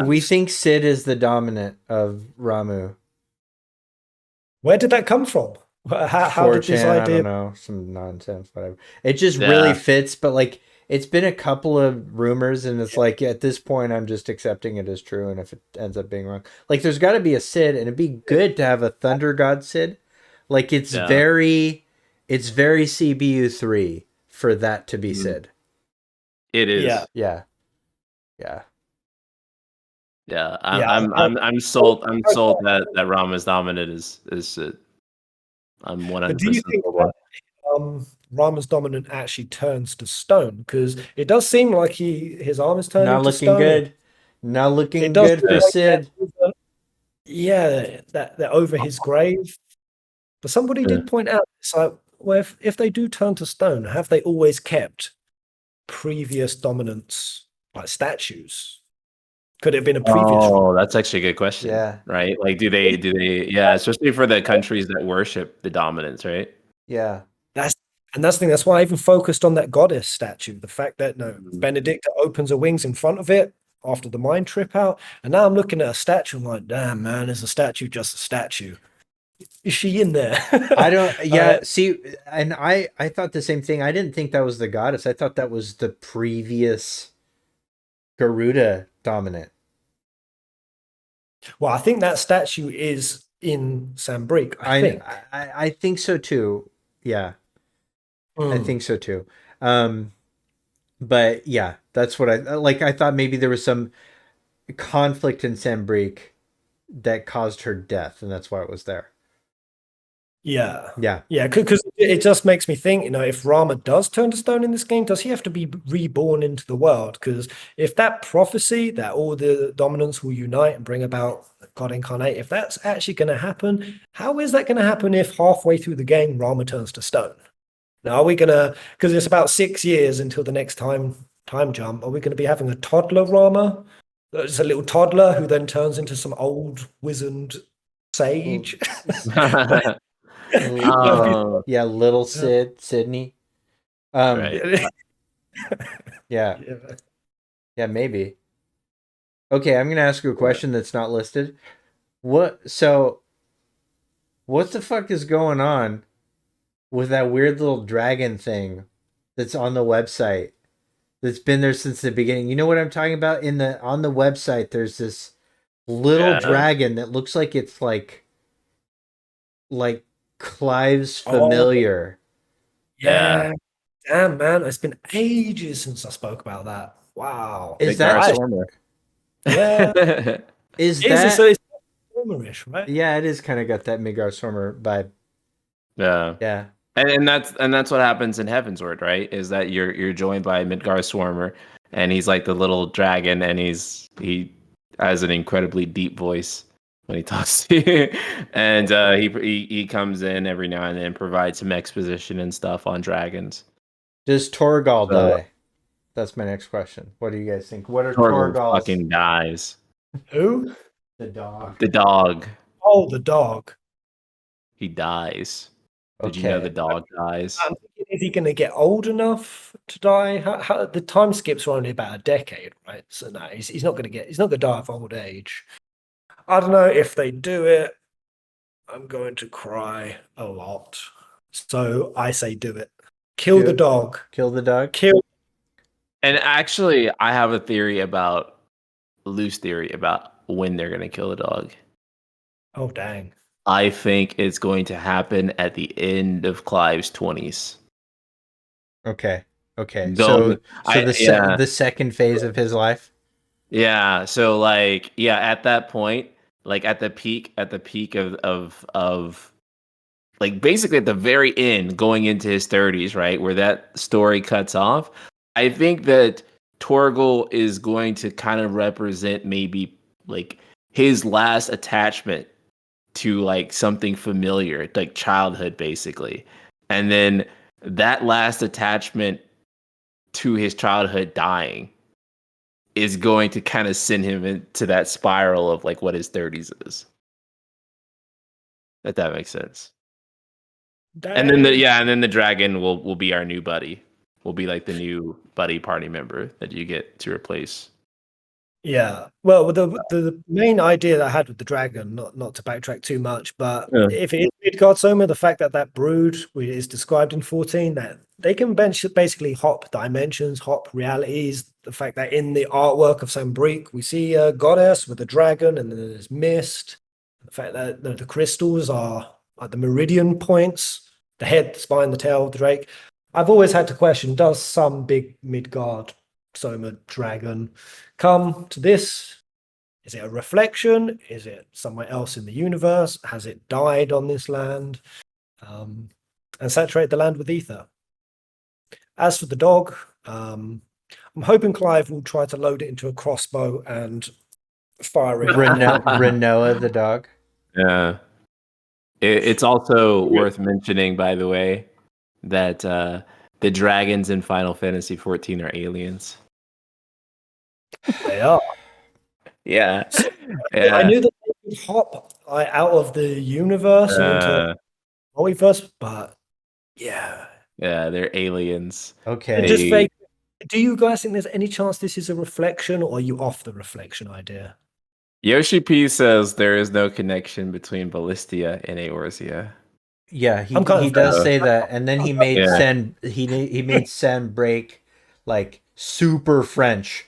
We think Sid is the dominant of Ramu. Where did that come from? How did this idea? I don't know, some nonsense, whatever. It just really fits, but like it's been a couple of rumors, and it's like at this point, I'm just accepting it as true. And if it ends up being wrong, like there's got to be a Cid, and it'd be good to have a Thunder God Cid. Like Yeah. it's very CBU3 for that to be Cid. It is. Yeah. Yeah, yeah. Yeah, Yeah. I'm sold. I'm sold that Rama's dominant is Cid. I'm 100% But do you think sold. that Rama's dominant actually turns to stone? Because it does seem like his arm is turning Not to looking stone. good. Not It looking does good seem for like Cid. they're over his grave. But somebody Yeah. did point out, it's like, well, if they do turn to stone, have they always kept previous dominance like statues? Could it have been a previous? Oh, that's actually a good question. Yeah, Right? Like, do they? Yeah, especially for the countries that worship the dominance, right? yeah. That's that's the thing. That's why I even focused on that goddess statue. The fact that Mhm. Benedicta opens her wings in front of it after the mind trip out, and now I'm looking at a statue. I'm like, damn man, is a statue just a statue? Is she in there? I don't. Yeah. See, and I thought the same thing. I didn't think that was the goddess. I thought that was the previous Garuda dominant. Well, I think that statue is in Sambrique. I think so too. Yeah, I Mm. think so too. But yeah, that's what I like. I thought maybe there was some conflict in Sambrique that caused her death, and that's why it was there. Yeah. Yeah. Yeah, because it just makes me think, if Rama does turn to stone in this game, does he have to be reborn into the world? Because if that prophecy that all the dominants will unite and bring about God incarnate, if that's actually going to happen, how is that going to happen if halfway through the game Rama turns to stone? Now, are we going to, because it's about 6 years until the next time jump, are we going to be having a toddler Rama? It's a little toddler who then turns into some old wizened sage. Oh, Yeah, little Sydney. right. Yeah, Yeah. yeah, maybe. Okay, I'm gonna ask you a question that's not listed. What the fuck is going on with that weird little dragon thing that's on the website that's been there since the beginning? You know what I'm talking about? On the website, there's this little Yeah. dragon that looks like it's like Clive's Oh, familiar. yeah. Damn, man. It's been ages since I spoke about that. Wow. Is Big that Garth the, Stormer. Yeah. is Is it that so it's Stormerish, right? yeah, it is kind of got that Midgar Stormer vibe. Yeah. Yeah. And that's what happens in Heavensward, right? Is that you're joined by Midgar Swarmer, and he's like the little dragon, and he has an incredibly deep voice when he talks to you, and he comes in every now and then, provides some exposition and stuff on dragons. Does Torgal So die? That's my next question. What do you guys think? What are Torgal Torgal's fucking dies. Who? the dog? The dog, Oh, the dog. he dies. Did you know the Okay. dog dies? I'm thinking, is he going to get old enough to die? The time skips are only about a decade, right? So no, he's not going to die of old age. I don't know if they do it. I'm going to cry a lot. So I say do it. Kill the dog. Kill the dog? Kill. And actually, I have a loose theory about when they're gonna kill the dog. Oh, dang. I think it's going to happen at the end of Clive's 20s. Okay. Okay. Though The second phase of his life? yeah. So like at that point, like at the peak of like basically at the very end, going into his 30s, right, where that story cuts off. I think that Torgal is going to kind of represent maybe like his last attachment to like something familiar, like childhood, basically. And then that last attachment to his childhood dying is going to kind of send him into that spiral of like what his 30s is. If that makes sense. Dang. And then the dragon will be our new buddy. Will be like the new buddy party member that you get to replace Yeah. Well, the main idea that I had with the dragon, not to backtrack too much, but Yeah. if it is Midgard Soma, the fact that that brood is described in 14, that they can basically hop dimensions, hop realities. The fact that in the artwork of Sambrique, we see a goddess with a dragon, and then there's mist. The fact that the crystals are at the meridian points, the head, the spine, the tail, the drake. I've always had to question: does some big Midgard Soma dragon come to this? Is it a reflection? Is it somewhere else in the universe? Has it died on this land? And saturate the land with ether. As for the dog, I'm hoping Clive will try to load it into a crossbow and fire it. Renoa the dog. Yeah. It's also worth mentioning, by the way, that the dragons in Final Fantasy XIV are aliens. They are. Yeah. I knew that they could hop out of the universe and into the multiverse, but yeah. Yeah, they're aliens. Okay. Just vague. Do you guys think there's any chance this is a reflection, or are you off the reflection idea? Yoshi P says there is no connection between Ballistia and Eorzea. Yeah, he does say that, and then he made he made Sambrique like super French,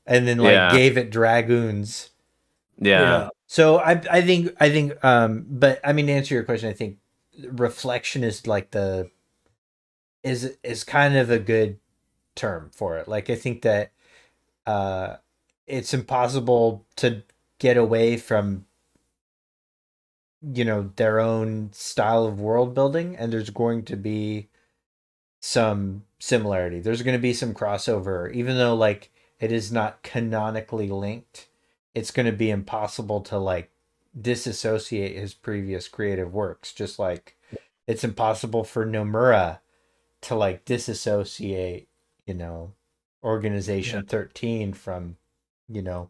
and then like gave it dragoons. Yeah. So I think but I mean, to answer your question, I think reflection is like is kind of a good term for it. Like I think that it's impossible to get away from their own style of world building, and there's going to be some similarity. There's going to be some crossover, even though like it is not canonically linked. It's going to be impossible to like disassociate his previous creative works, just like it's impossible for Nomura to like disassociate Organization 13 from the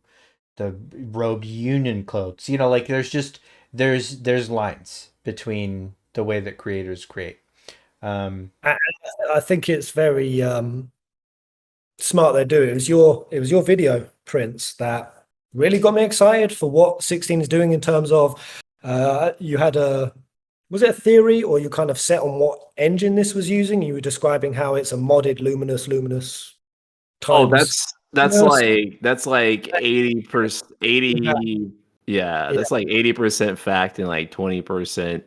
Rogue Union cloaks. Like there's lines between the way that creators create. I think it's very smart they do. It was your video, Prince, that really got me excited for what 16 is doing in terms of you had was it a theory, or you kind of set on what engine this was using? You were describing how it's a modded luminous times. That's like 80%, 80. Yeah, that's like 80% fact and like 20%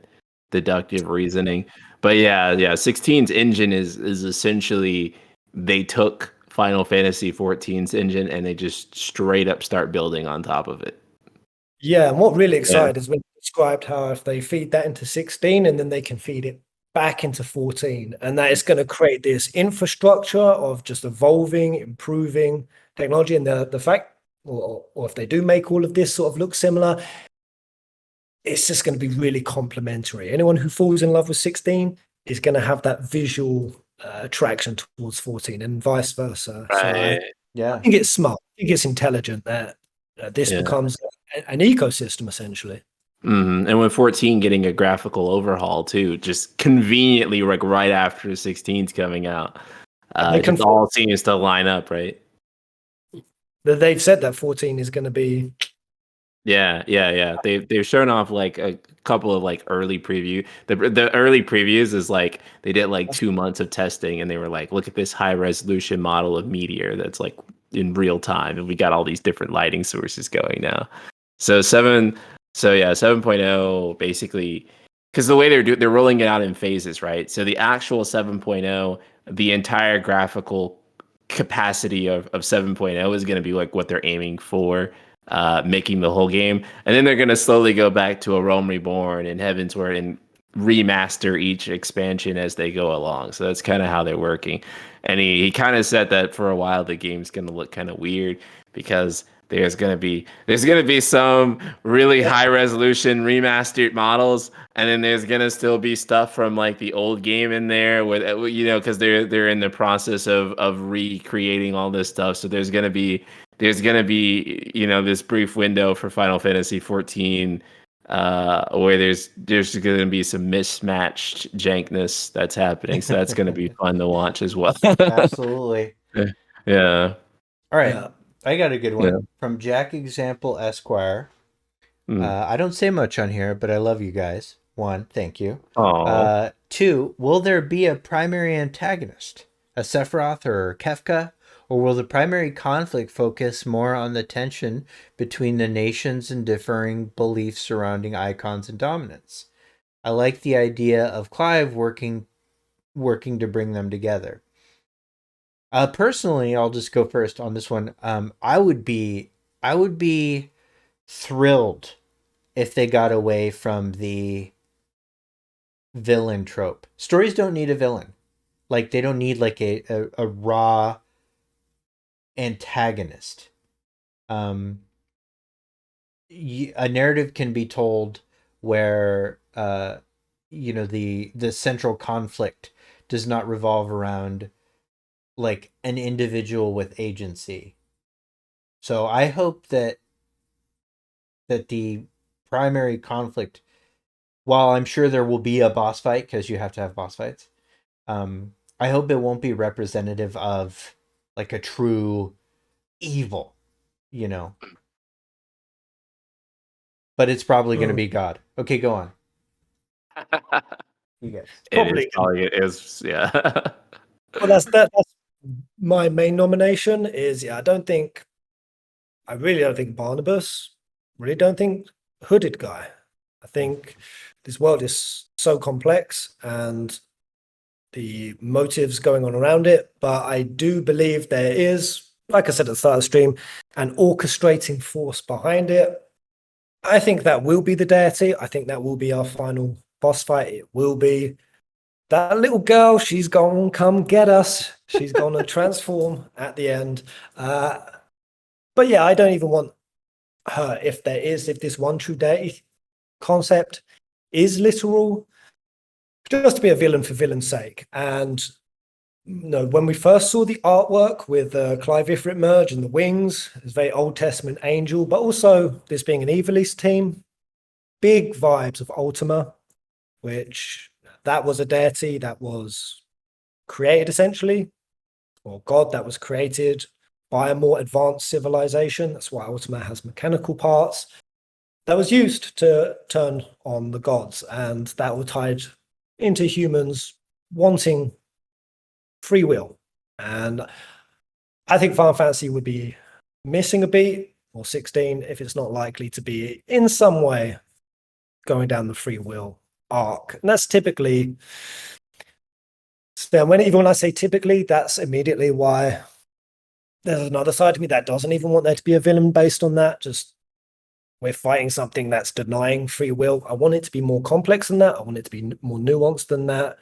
deductive reasoning. But yeah, 16's engine is essentially they took Final Fantasy 14's engine and they just straight up start building on top of it. Yeah, and what really excited is when you described how if they feed that into 16 and then they can feed it back into 14, and that is going to create this infrastructure of just evolving, improving technology. And the fact, or if they do make all of this sort of look similar, it's just going to be really complementary. Anyone who falls in love with 16 is going to have that visual attraction towards 14 and vice versa. Right. So I think it's smart. I think it's intelligent that this becomes an ecosystem essentially. Mm-hmm. And with 14 getting a graphical overhaul too, just conveniently like right after 16's coming out, it all seems to line up, right? They've said that 14 is going to be. Yeah. They've shown off like a couple of like early preview. The early previews is like they did like 2 months of testing, and they were like, look at this high resolution model of Meteor that's like in real time, and we got all these different lighting sources going now. So 7.0 basically, because the way they're rolling it out in phases, right? So the actual 7.0, the entire graphical capacity of 7.0 is going to be like what they're aiming for, making the whole game, and then they're going to slowly go back to a Realm Reborn and Heavensward and remaster each expansion as they go along. So that's kind of how they're working. And he kind of said that for a while the game's going to look kind of weird because there's gonna be some really high resolution remastered models, and then there's gonna still be stuff from like the old game in there with because they're in the process of recreating all this stuff. So there's gonna be this brief window for Final Fantasy 14 where there's gonna be some mismatched jankness that's happening. So that's gonna be fun to watch as well. Absolutely. Yeah. All right. I got a good one from Jack Example Esquire. I don't say much on here, but I love you guys. 1, thank you. 2, will there be a primary antagonist, a Sephiroth or Kefka, or will the primary conflict focus more on the tension between the nations and differing beliefs surrounding Eikons and dominance? I like the idea of Clive working to bring them together. Personally, I'll just go first on this one. I would be thrilled if they got away from the villain trope. Stories don't need a villain. Like, they don't need like a raw antagonist. A narrative can be told where the central conflict does not revolve around like an individual with agency. So I hope that the primary conflict, while I'm sure there will be a boss fight because you have to have boss fights, I hope it won't be representative of like a true evil, But it's probably going to be God. Okay, go on. You guys. It is, yeah. Well, that's my main nomination is, I really don't think Barnabas. Really don't think Hooded Guy. I think this world is so complex and the motives going on around it, but I do believe there is, like I said at the start of the stream, an orchestrating force behind it. I think that will be the deity. I think that will be our final boss fight. It will be that little girl. She's gonna come get us. She's gonna transform at the end. But yeah, I don't even want her, if this one true deity concept is literal, just to be a villain for villain's sake. And when we first saw the artwork with Clive Ifrit merge and the wings, it's very Old Testament angel, but also this being an Evilist team, big vibes of Ultima, which that was a deity that was created essentially, or God that was created by a more advanced civilization. That's why Ultima has mechanical parts that was used to turn on the gods, and that were tied into humans wanting free will. And I think Final Fantasy would be missing a beat, or 16, if it's not likely to be in some way going down the free will arc. And that's typically, even when I say typically, that's immediately why there's another side to me that doesn't even want there to be a villain based on that. Just, we're fighting something that's denying free will. I want it to be more complex than that. I want it to be more nuanced than that.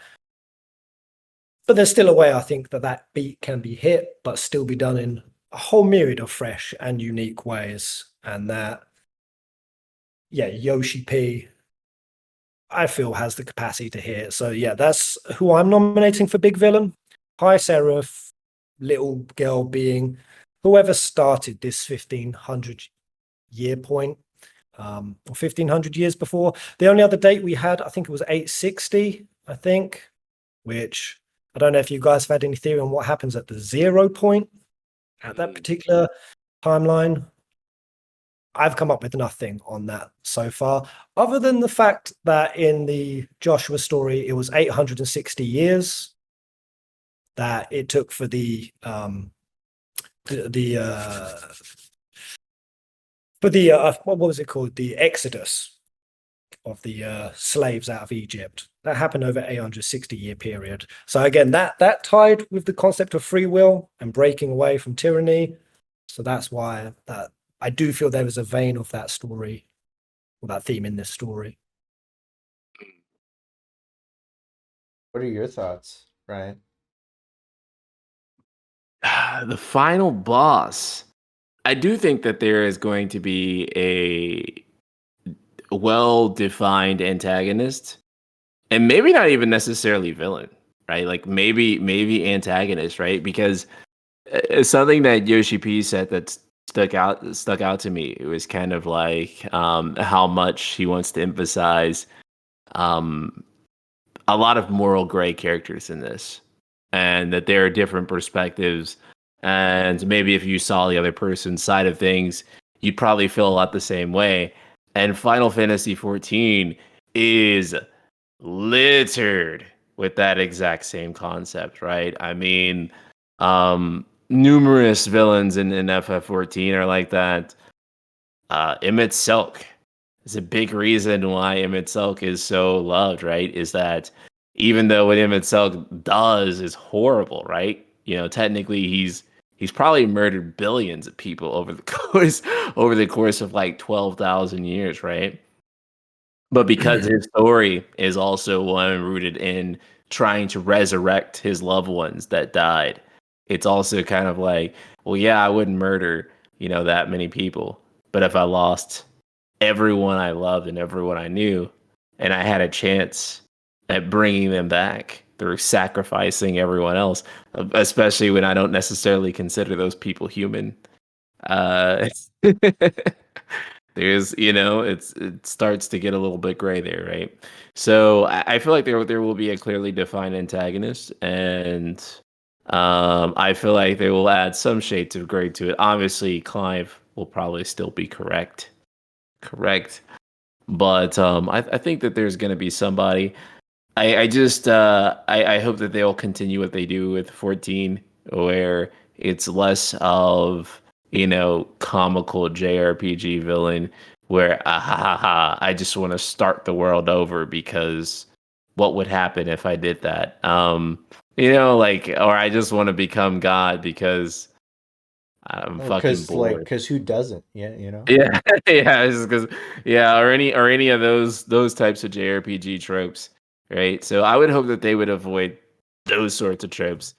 But there's still a way I think that beat can be hit, but still be done in a whole myriad of fresh and unique ways. And that, Yoshi P, I feel, has the capacity to hit. So that's who I'm nominating for big villain. High Seraph, little girl being whoever started this 1500 year point, or 1500 years before. The only other date we had, I think it was 860, which I don't know if you guys have had any theory on what happens at the 0 point at that particular timeline. I've come up with nothing on that so far, other than the fact that in the Joshua story, it was 860 years that it took for the what was it called? The Exodus of the slaves out of Egypt. That happened over 860-year period. So again, that tied with the concept of free will and breaking away from tyranny. So that's why that I do feel there was a vein of that story, or that theme in this story. What are your thoughts, Ryan? The final boss. I do think that there is going to be a well-defined antagonist, and maybe not even necessarily villain, right? Like maybe antagonist, right? Because something that Yoshi P said that stuck out to me. It was kind of like how much he wants to emphasize a lot of moral gray characters in this, and that there are different perspectives And maybe if you saw the other person's side of things, you'd probably feel a lot the same way. And Final Fantasy XIV is littered with that exact same concept, right? I mean, numerous villains in FF14 are like that. Emmett Silk is a big reason why Emmett Silk is so loved, right? Is that even though what Emmett Silk does is horrible, right? Technically he's probably murdered billions of people over the course of like 12,000 years, right? But because his story is also one rooted in trying to resurrect his loved ones that died, it's also kind of like, well, yeah, I wouldn't murder, that many people. But if I lost everyone I loved and everyone I knew, and I had a chance at bringing them back through sacrificing everyone else, especially when I don't necessarily consider those people human, uh, it starts to get a little bit gray there, right? So I feel like there will be a clearly defined antagonist, and I feel like they will add some shades of gray to it. Obviously, Clive will probably still be correct, but I think that there's going to be somebody. I just I hope that they'll continue what they do with 14, where it's less of comical JRPG villain where ha ha ha, I just want to start the world over because what would happen if I did that? Like, or I just want to become God because I'm fucking bored. Because who doesn't? Yeah, Yeah, yeah, it's just because yeah, or any of those types of JRPG tropes, right? So I would hope that they would avoid those sorts of tropes.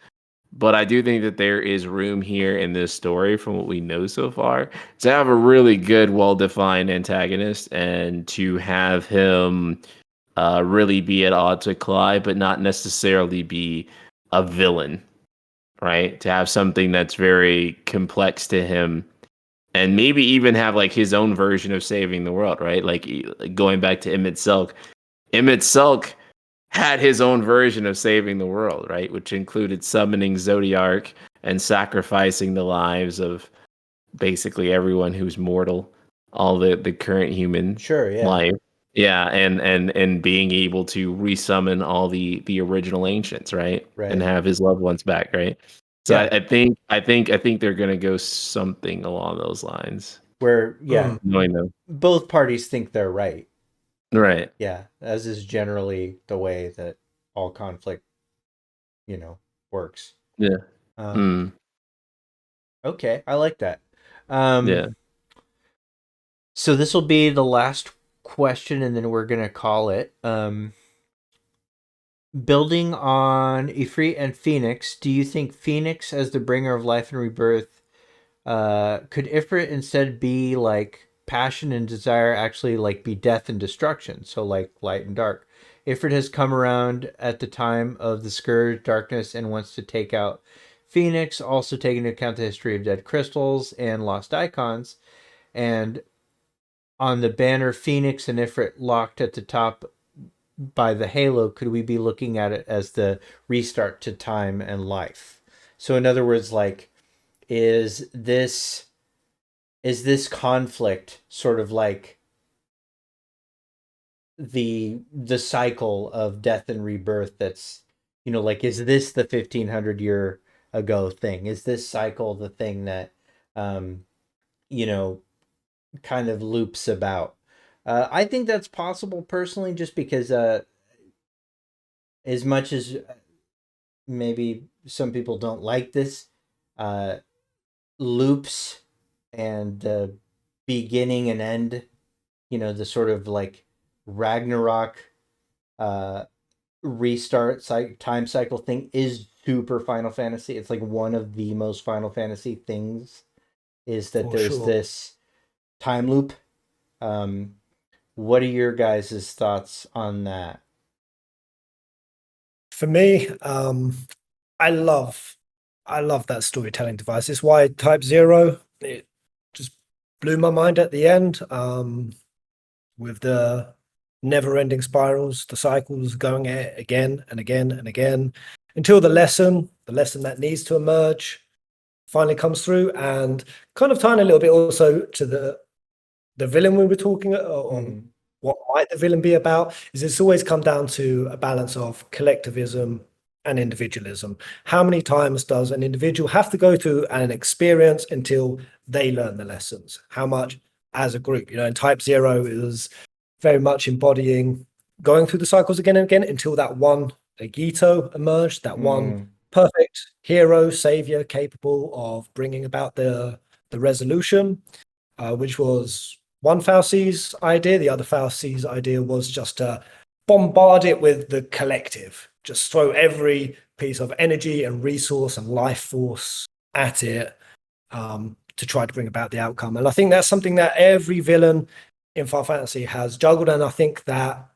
But I do think that there is room here in this story, from what we know so far, to have a really good, well-defined antagonist, and to have him really be at odds with Clive, but not necessarily be a villain, right? To have something that's very complex to him, and maybe even have like his own version of saving the world, right? Like going back to Emmett Silk. Emmett Silk had his own version of saving the world, right? Which included summoning Zodiark and sacrificing the lives of basically everyone who's mortal, all the current human sure, yeah, life. Yeah, and being able to resummon all the original ancients, right? And right. have his loved ones back, right? So Yeah. I think they're gonna go something along those lines. Where Knowing them. both parties think they're right. Right. Yeah, as is generally the way that all conflict, works. Yeah. Um, Okay, I like that. Um, Yeah. so this will be the last question, and then we're gonna call it. Building on Ifrit and Phoenix, do you think Phoenix, as the bringer of life and rebirth, could Ifrit instead be like passion and desire, actually like be death and destruction? So like light and dark. Ifrit has come around at the time of the Scourge, darkness, and wants to take out Phoenix, also taking into account the history of dead crystals and lost icons. And on the banner, Phoenix and Ifrit locked at the top by the halo, could we be looking at it as the restart to time and life? So in other words, like, is this conflict sort of like the cycle of death and rebirth? That's, like, is this the 1500 year ago thing? Is this cycle the thing that you know kind of loops about? I think that's possible personally, just because as much as maybe some people don't like this, uh, loops and the beginning and end, the sort of like Ragnarok uh, restart time cycle thing is super Final Fantasy. It's like one of the most Final Fantasy things, is that there's this time loop. What are your guys' thoughts on that? For me, I love that storytelling device. It's why Type Zero, it just blew my mind at the end, with the never-ending spirals, the cycles going at it again and again and again, until the lesson that needs to emerge. finally comes through, and kind of tying a little bit also to the villain we were talking on. What might the villain be about? Is it's always come down to a balance of collectivism and individualism. How many times does an individual have to go through an experience until they learn the lessons? How much as a group? In Type 0 is very much embodying going through the cycles again and again until that one Agito emerged, that one perfect hero, savior, capable of bringing about the resolution, which was one Fauci's idea. The other Fauci's idea was just to bombard it with the collective, just throw every piece of energy and resource and life force at it to try to bring about the outcome. And I think that's something that every villain in Final Fantasy has juggled. And I think that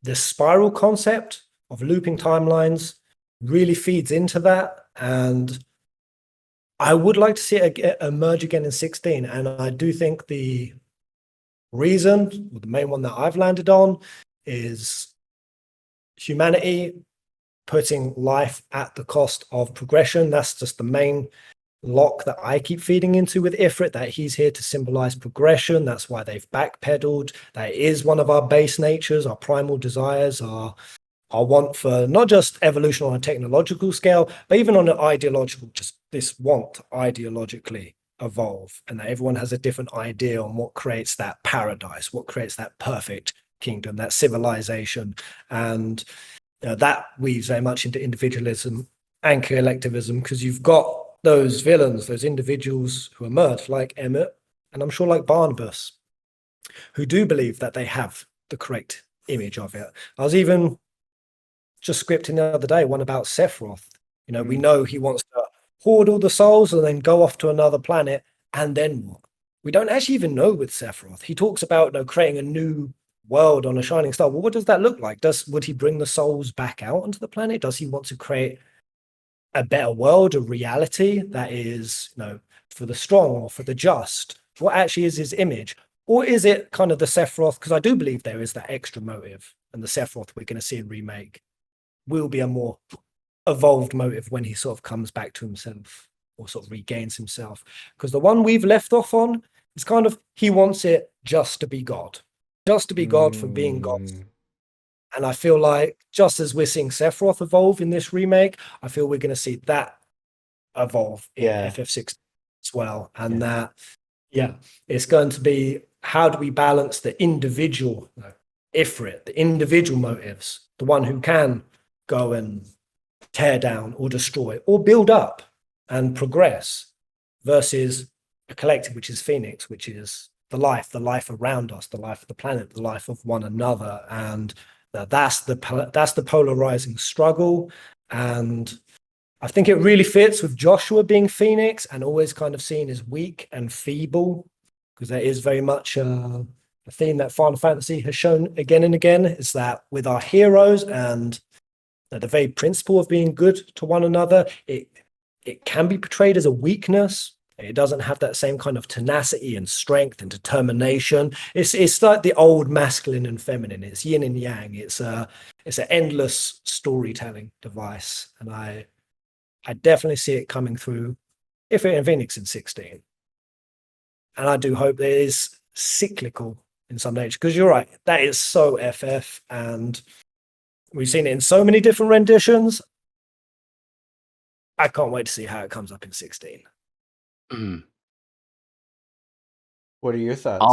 the spiral concept of looping timelines really feeds into that. And I would like to see it emerge again in 16. And I do think the reason, or the main one that I've landed on, is humanity putting life at the cost of progression. That's just the main lock that I keep feeding into with Ifrit, that he's here to symbolize progression. That's why they've backpedaled. That is one of our base natures, our primal desires, our want for not just evolution on a technological scale, but even on an ideological, just this want to ideologically evolve, and that everyone has a different idea on what creates that paradise, what creates that perfect kingdom, that civilization. And that weaves very much into individualism and collectivism, because you've got those villains, those individuals who emerge like Emmett, and I'm sure like Barnabas, who do believe that they have the correct image of it. I was even just scripting the other day one about Sephiroth. We know he wants to hoard all the souls and then go off to another planet, and then what? We don't actually even know with Sephiroth. He talks about creating a new world on a shining star. Well, what does that look like? Would he bring the souls back out onto the planet? Does he want to create a better world, a reality that is, for the strong or for the just? What actually is his image? Or is it kind of the Sephiroth? Because I do believe there is that extra motive, and the Sephiroth we're going to see in remake will be a more evolved motive when he sort of comes back to himself or sort of regains himself. Because the one we've left off on is kind of, he wants it just to be God for being God. And I feel like just as we're seeing Sephiroth evolve in this remake, I feel we're going to see that evolve in FF6 as well. And it's going to be, how do we balance the individual Ifrit, the individual motives, the one who can go and tear down or destroy or build up and progress, versus a collective, which is Phoenix, which is the life around us, the life of the planet, the life of one another. And that's the polarizing struggle. And I think it really fits with Joshua being Phoenix and always kind of seen as weak and feeble, because there is very much a theme that Final Fantasy has shown again and again, is that with our heroes and the very principle of being good to one another, it can be portrayed as a weakness. It doesn't have that same kind of tenacity and strength and determination. It's like the old masculine and feminine. It's yin and yang. It's an endless storytelling device, and I definitely see it coming through Ifrit and Phoenix in 16. And I do hope there is cyclical in some nature, because you're right, that is so FF, and we've seen it in so many different renditions. I can't wait to see how it comes up in 16. What are your thoughts?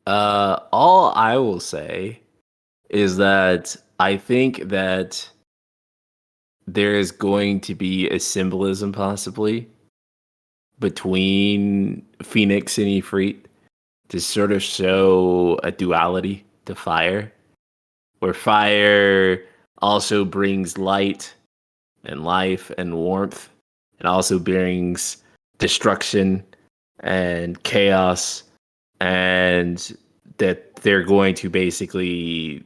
All I will say is that I think that there is going to be a symbolism possibly between Phoenix and Ifrit to sort of show a duality to fire, where fire also brings light and life and warmth, and also brings destruction and chaos, and that they're going to basically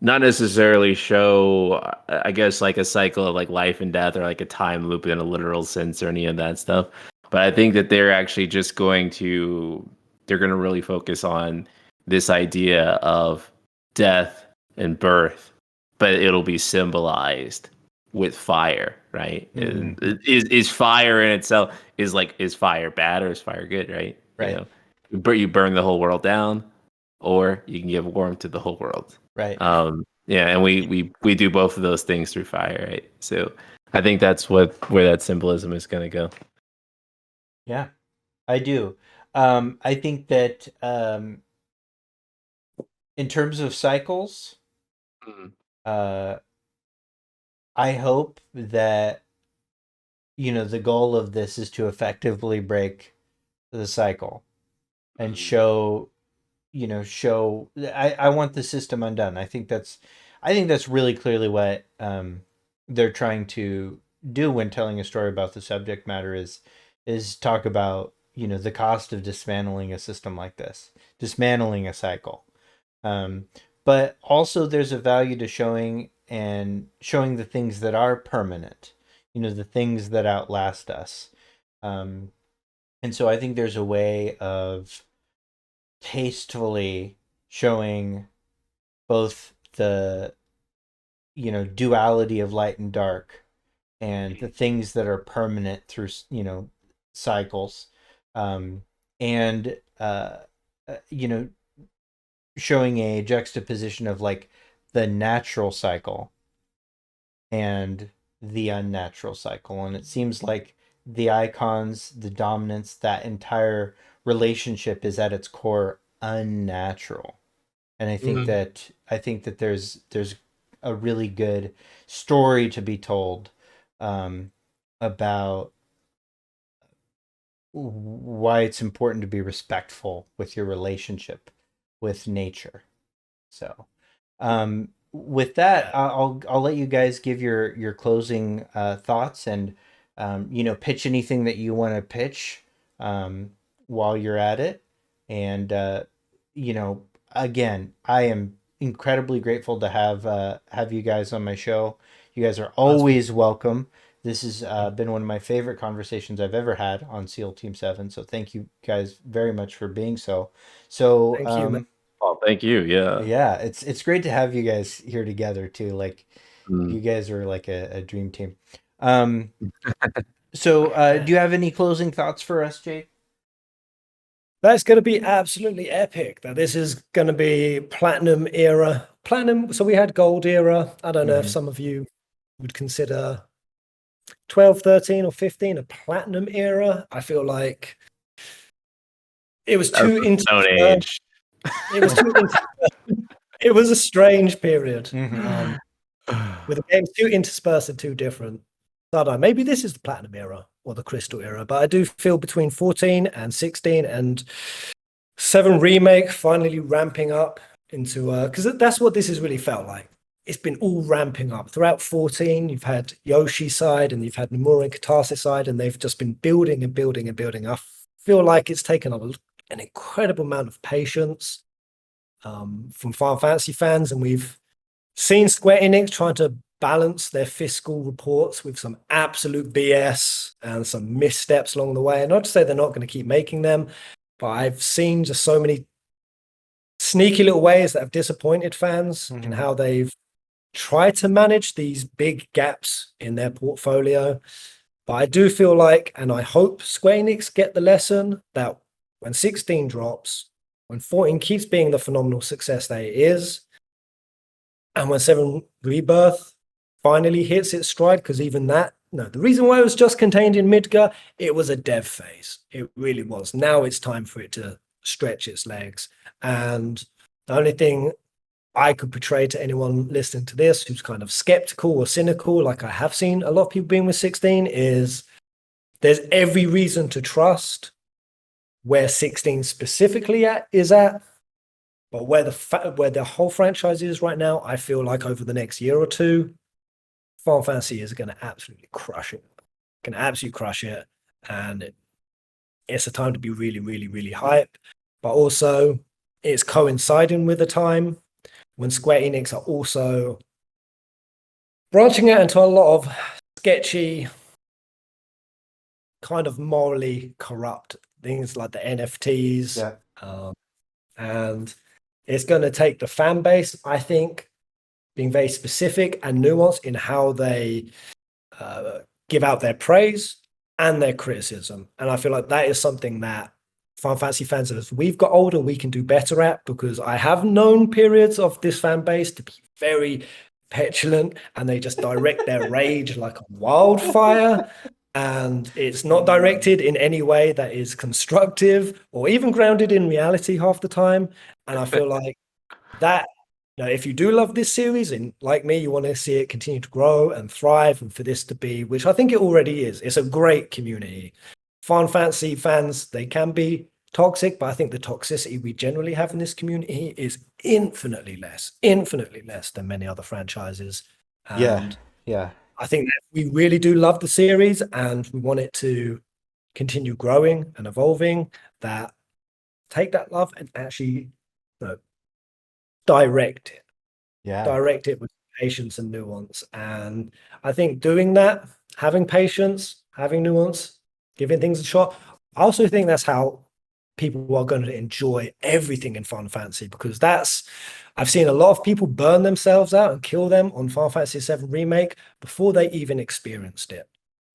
not necessarily show, I guess, like a cycle of like life and death, or like a time loop in a literal sense, or any of that stuff. But I think that they're actually just going to really focus on this idea of death and birth, but it'll be symbolized with fire, right? And is fire in itself is fire bad or is fire good, right? Right. You burn the whole world down, or you can give warmth to the whole world. Right. Yeah, and we do both of those things through fire, right? So I think that's where that symbolism is going to go. Yeah, I do. I think that in terms of cycles, I hope that the goal of this is to effectively break the cycle and show I want the system undone. I think that's really clearly what they're trying to do when telling a story about the subject matter is talk about the cost of dismantling a system like this, dismantling a cycle. But also there's a value to showing the things that are permanent, the things that outlast us. And so I think there's a way of tastefully showing both the duality of light and dark and the things that are permanent through cycles, and showing a juxtaposition of like the natural cycle and the unnatural cycle. And it seems like the Eikons, the dominance, that entire relationship is at its core unnatural. And I think that there's a really good story to be told about why it's important to be respectful with your relationship with nature. So with that, I'll let you guys give your closing thoughts and pitch anything that you want to pitch while you're at it. And again, I am incredibly grateful to have you guys on my show. You guys are always welcome. This has been one of my favorite conversations I've ever had on SEAL Team 7. So thank you guys very much for being so. Thank you, man. Oh, thank you. Yeah. Yeah, it's great to have you guys here together too. Like you guys are like a dream team. So do you have any closing thoughts for us, Jake? That's going to be absolutely epic. That this is going to be platinum era. So we had gold era. I don't know if some of you would consider 12, 13, or 15 a platinum era. I feel like it was too interspersed. It was too it was a strange period. With the games too interspersed and too different. I don't know, maybe this is the platinum era or the crystal era, but I do feel between 14 and 16 and 7 remake finally ramping up into because that's what this has really felt like. It's been all ramping up throughout 14. You've had Yoshi's side and you've had Nomura and Katase side, and they've just been building and building and building. I feel like it's taken an incredible amount of patience from Final Fantasy fans, and we've seen Square Enix trying to balance their fiscal reports with some absolute BS and some missteps along the way. And not to say they're not going to keep making them, but I've seen just so many sneaky little ways that have disappointed fans in how they've tried to manage these big gaps in their portfolio. But I do feel like, and I hope Square Enix get the lesson that when 16 drops, when 14 keeps being the phenomenal success that it is, and when 7 Rebirth finally hits its stride, because even that, the reason why it was just contained in Midgar, it was a dev phase. It really was. Now it's time for it to stretch its legs. And the only thing I could portray to anyone listening to this who's kind of skeptical or cynical, like I have seen a lot of people being with 16, is there's every reason to trust where 16 specifically is at. But where the whole franchise is right now, I feel like over the next year or two, Final Fantasy is going to absolutely crush it. And it's a time to be really, really, really hype. But also, it's coinciding with a time when Square Enix are also branching out into a lot of sketchy, kind of morally corrupt things like the NFTs. And it's going to take the fan base, I think, being very specific and nuanced in how they give out their praise and their criticism. And I feel like that is something that Final Fantasy fans, as we've got older, we can do better at, because I have known periods of this fan base to be very petulant and they just direct their rage like a wildfire. And it's not directed in any way that is constructive or even grounded in reality half the time. And I feel like that, if you do love this series and like me, you want to see it continue to grow and thrive, and for this to be, which I think it already is, it's a great community. Final Fantasy fans, they can be toxic, but I think the toxicity we generally have in this community is infinitely less than many other franchises. And yeah. I think that we really do love the series and we want it to continue growing and evolving, that take that love and actually direct it. Yeah. Direct it with patience and nuance. And I think doing that, having patience, having nuance, giving things a shot, I also think that's how people are going to enjoy everything in Final Fantasy, because I've seen a lot of people burn themselves out and kill them on Final Fantasy VII Remake before they even experienced it.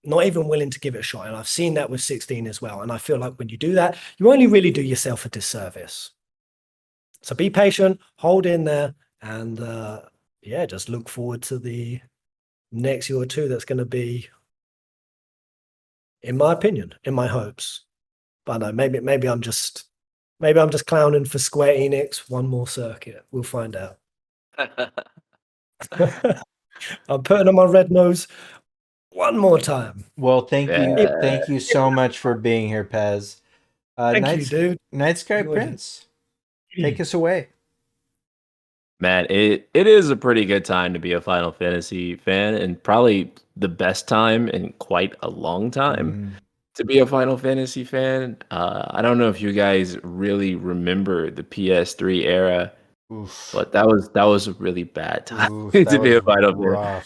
Not even willing to give it a shot. And I've seen that with 16 as well. And I feel like when you do that, you only really do yourself a disservice. So be patient, hold in there, and just look forward to the next year or two. That's going to be, in my opinion, in my hopes. But no, maybe I'm just clowning for Square Enix. One more circuit, we'll find out. I'm putting on my red nose one more time. Well, thank you so much for being here, Pez. Thank you, dude. Night Sky Prince, take us away. Man, it is a pretty good time to be a Final Fantasy fan, and probably the best time in quite a long time to be a Final Fantasy fan. I don't know if you guys really remember the PS3 era, but that was a really bad time to be a Final fan.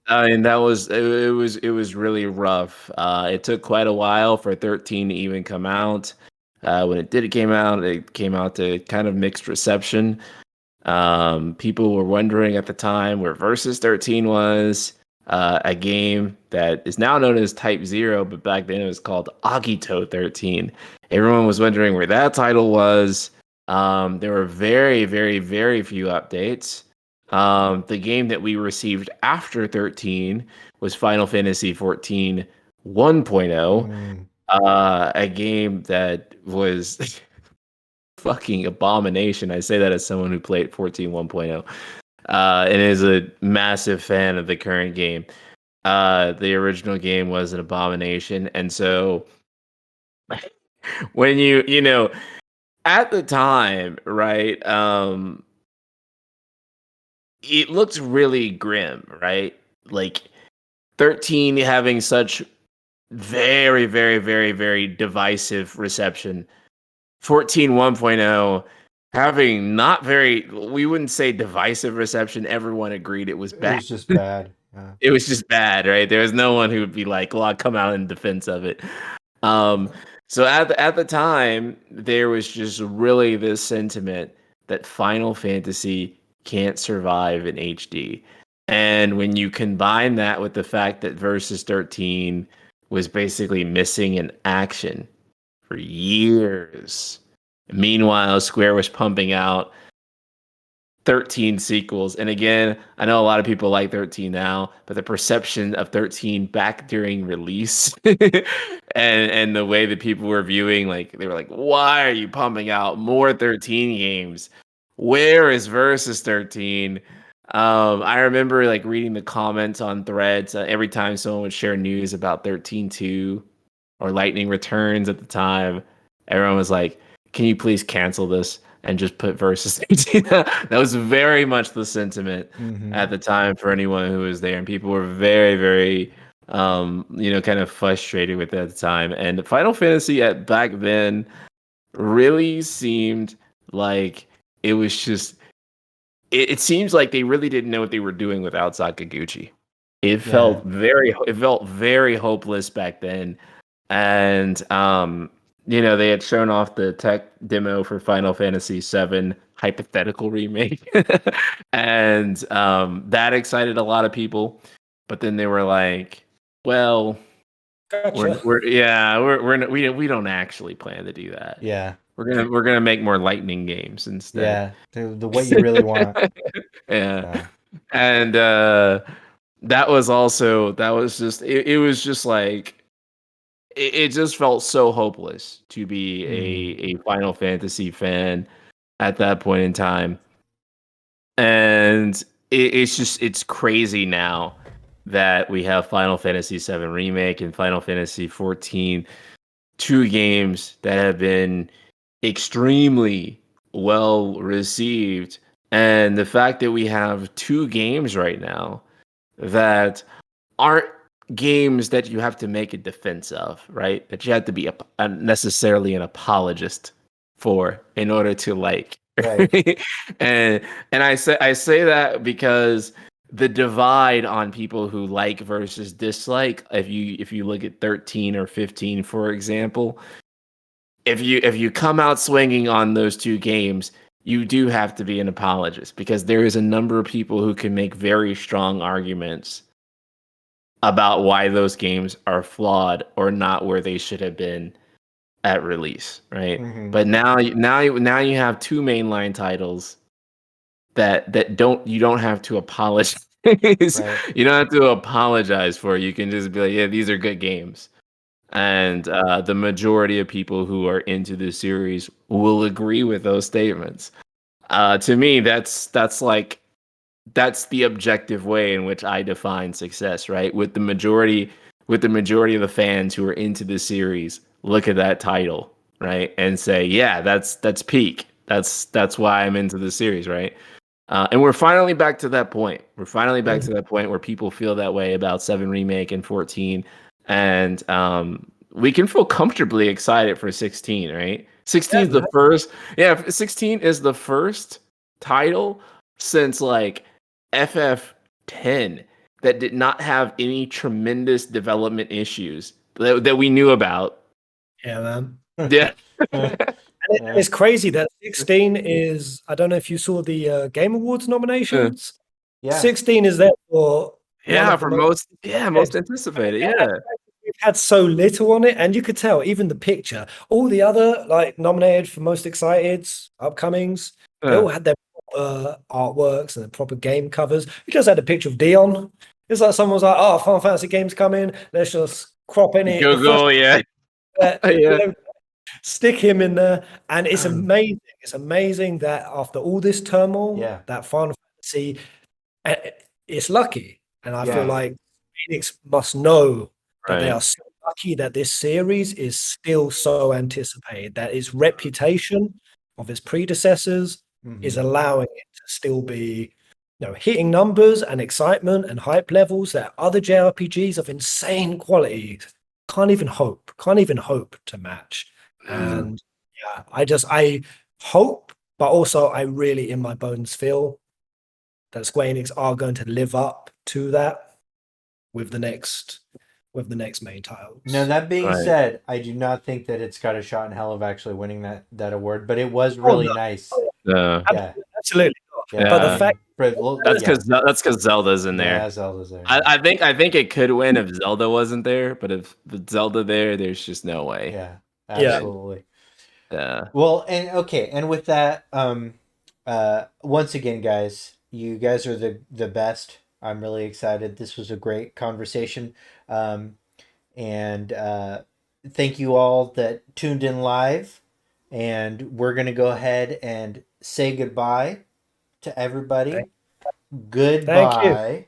I mean, it was really rough. It took quite a while for 13 to even come out. When it came out to kind of mixed reception. People were wondering at the time where Versus 13 was, a game that is now known as Type 0, but back then it was called Agito 13. Everyone was wondering where that title was. There were very, very, very few updates. The game that we received after 13 was Final Fantasy XIV 1.0, a game that was fucking abomination. I say that as someone who played 14 1.0 and is a massive fan of the current game. The original game was an abomination, and so when you at the time, right, it looked really grim, right? Like 13 having such very, very, very, very divisive reception. 14 1.0 having not very, we wouldn't say divisive reception. Everyone agreed it was bad. It was just bad. Yeah. It was just bad, right? There was no one who would be like, well, I'll come out in defense of it. So at the time, there was just really this sentiment that Final Fantasy can't survive in HD. And when you combine that with the fact that Versus 13 was basically missing in action for years. Meanwhile, Square was pumping out 13 sequels. And again, I know a lot of people like 13 now, but the perception of 13 back during release and the way that people were viewing, like, they were like, why are you pumping out more 13 games? Where is Versus 13? I remember like reading the comments on threads every time someone would share news about 13.2 or Lightning Returns at the time. Everyone was like, can you please cancel this and just put Versus 13? That was very much the sentiment at the time for anyone who was there. And people were very, very, kind of frustrated with it at the time. And Final Fantasy back then really seemed like it was just, it seems like they really didn't know what they were doing without Sakaguchi. It felt very hopeless back then. And they had shown off the tech demo for Final Fantasy VII hypothetical remake, and that excited a lot of people. But then they were like, Well, Gotcha. we don't actually plan to do that. Yeah. We're gonna make more lightning games instead. Yeah. The what you really want. Yeah. And that was just it was just like it just felt so hopeless to be a Final Fantasy fan at that point in time. And it's crazy now that we have Final Fantasy VII Remake and Final Fantasy XIV, two games that have been extremely well received. And the fact that we have two games right now that aren't games that you have to make a defense of, right? That you have to be necessarily an apologist for in order to like. Right. and I say that because the divide on people who like versus dislike, if you look at 13 or 15, for example, if you come out swinging on those two games, you do have to be an apologist because there is a number of people who can make very strong arguments about why those games are flawed or not where they should have been at release, right? But now you have two mainline titles that you don't have to apologize. Right. You don't have to apologize for it. You can just be like, yeah, these are good games. And the majority of people who are into the series will agree with those statements. To me, that's the objective way in which I define success, right? With the majority of the fans who are into the series, look at that title, right? And say, yeah, that's peak. That's why I'm into the series, right? And we're finally back to that point. We're finally back to that point where people feel that way about 7 Remake and 14. And we can feel comfortably excited for 16, right? 16 is the first. Yeah, 16 is the first title since like FF10 that did not have any tremendous development issues that we knew about. Yeah, man. Yeah. And it's crazy that 16 is, I don't know if you saw the Game Awards nominations. Yeah. 16 is there for most anticipated. Yeah. We've had so little on it, and you could tell even the picture. All the other like nominated for most excited upcomings, they all had their proper artworks and the proper game covers. We just had a picture of Dion. It's like someone was like, "Oh, Final Fantasy game's coming. Let's just crop in it. Yeah. Stick him in there." And it's amazing. It's amazing that after all this turmoil, that Final Fantasy, it's lucky, and I feel like Phoenix must know that they are so lucky that this series is still so anticipated, that its reputation of its predecessors is allowing it to still be, hitting numbers and excitement and hype levels that other JRPGs of insane quality can't even hope to match. And I hope, but also I really in my bones feel that Square Enix are going to live up to that with the next main titles. Now, that being said, I do not think that it's got a shot in hell of actually winning that award, but it was really nice. Absolutely. Yeah. But the fact that's because Zelda's in there. Yeah, Zelda's there. I think it could win if Zelda wasn't there, but if Zelda there's just no way. Yeah, absolutely. Yeah. Well, and with that, once again, guys, you guys are the best. I'm really excited. This was a great conversation. And thank you all that tuned in live. And we're going to go ahead and say goodbye to everybody. Goodbye. Thank you.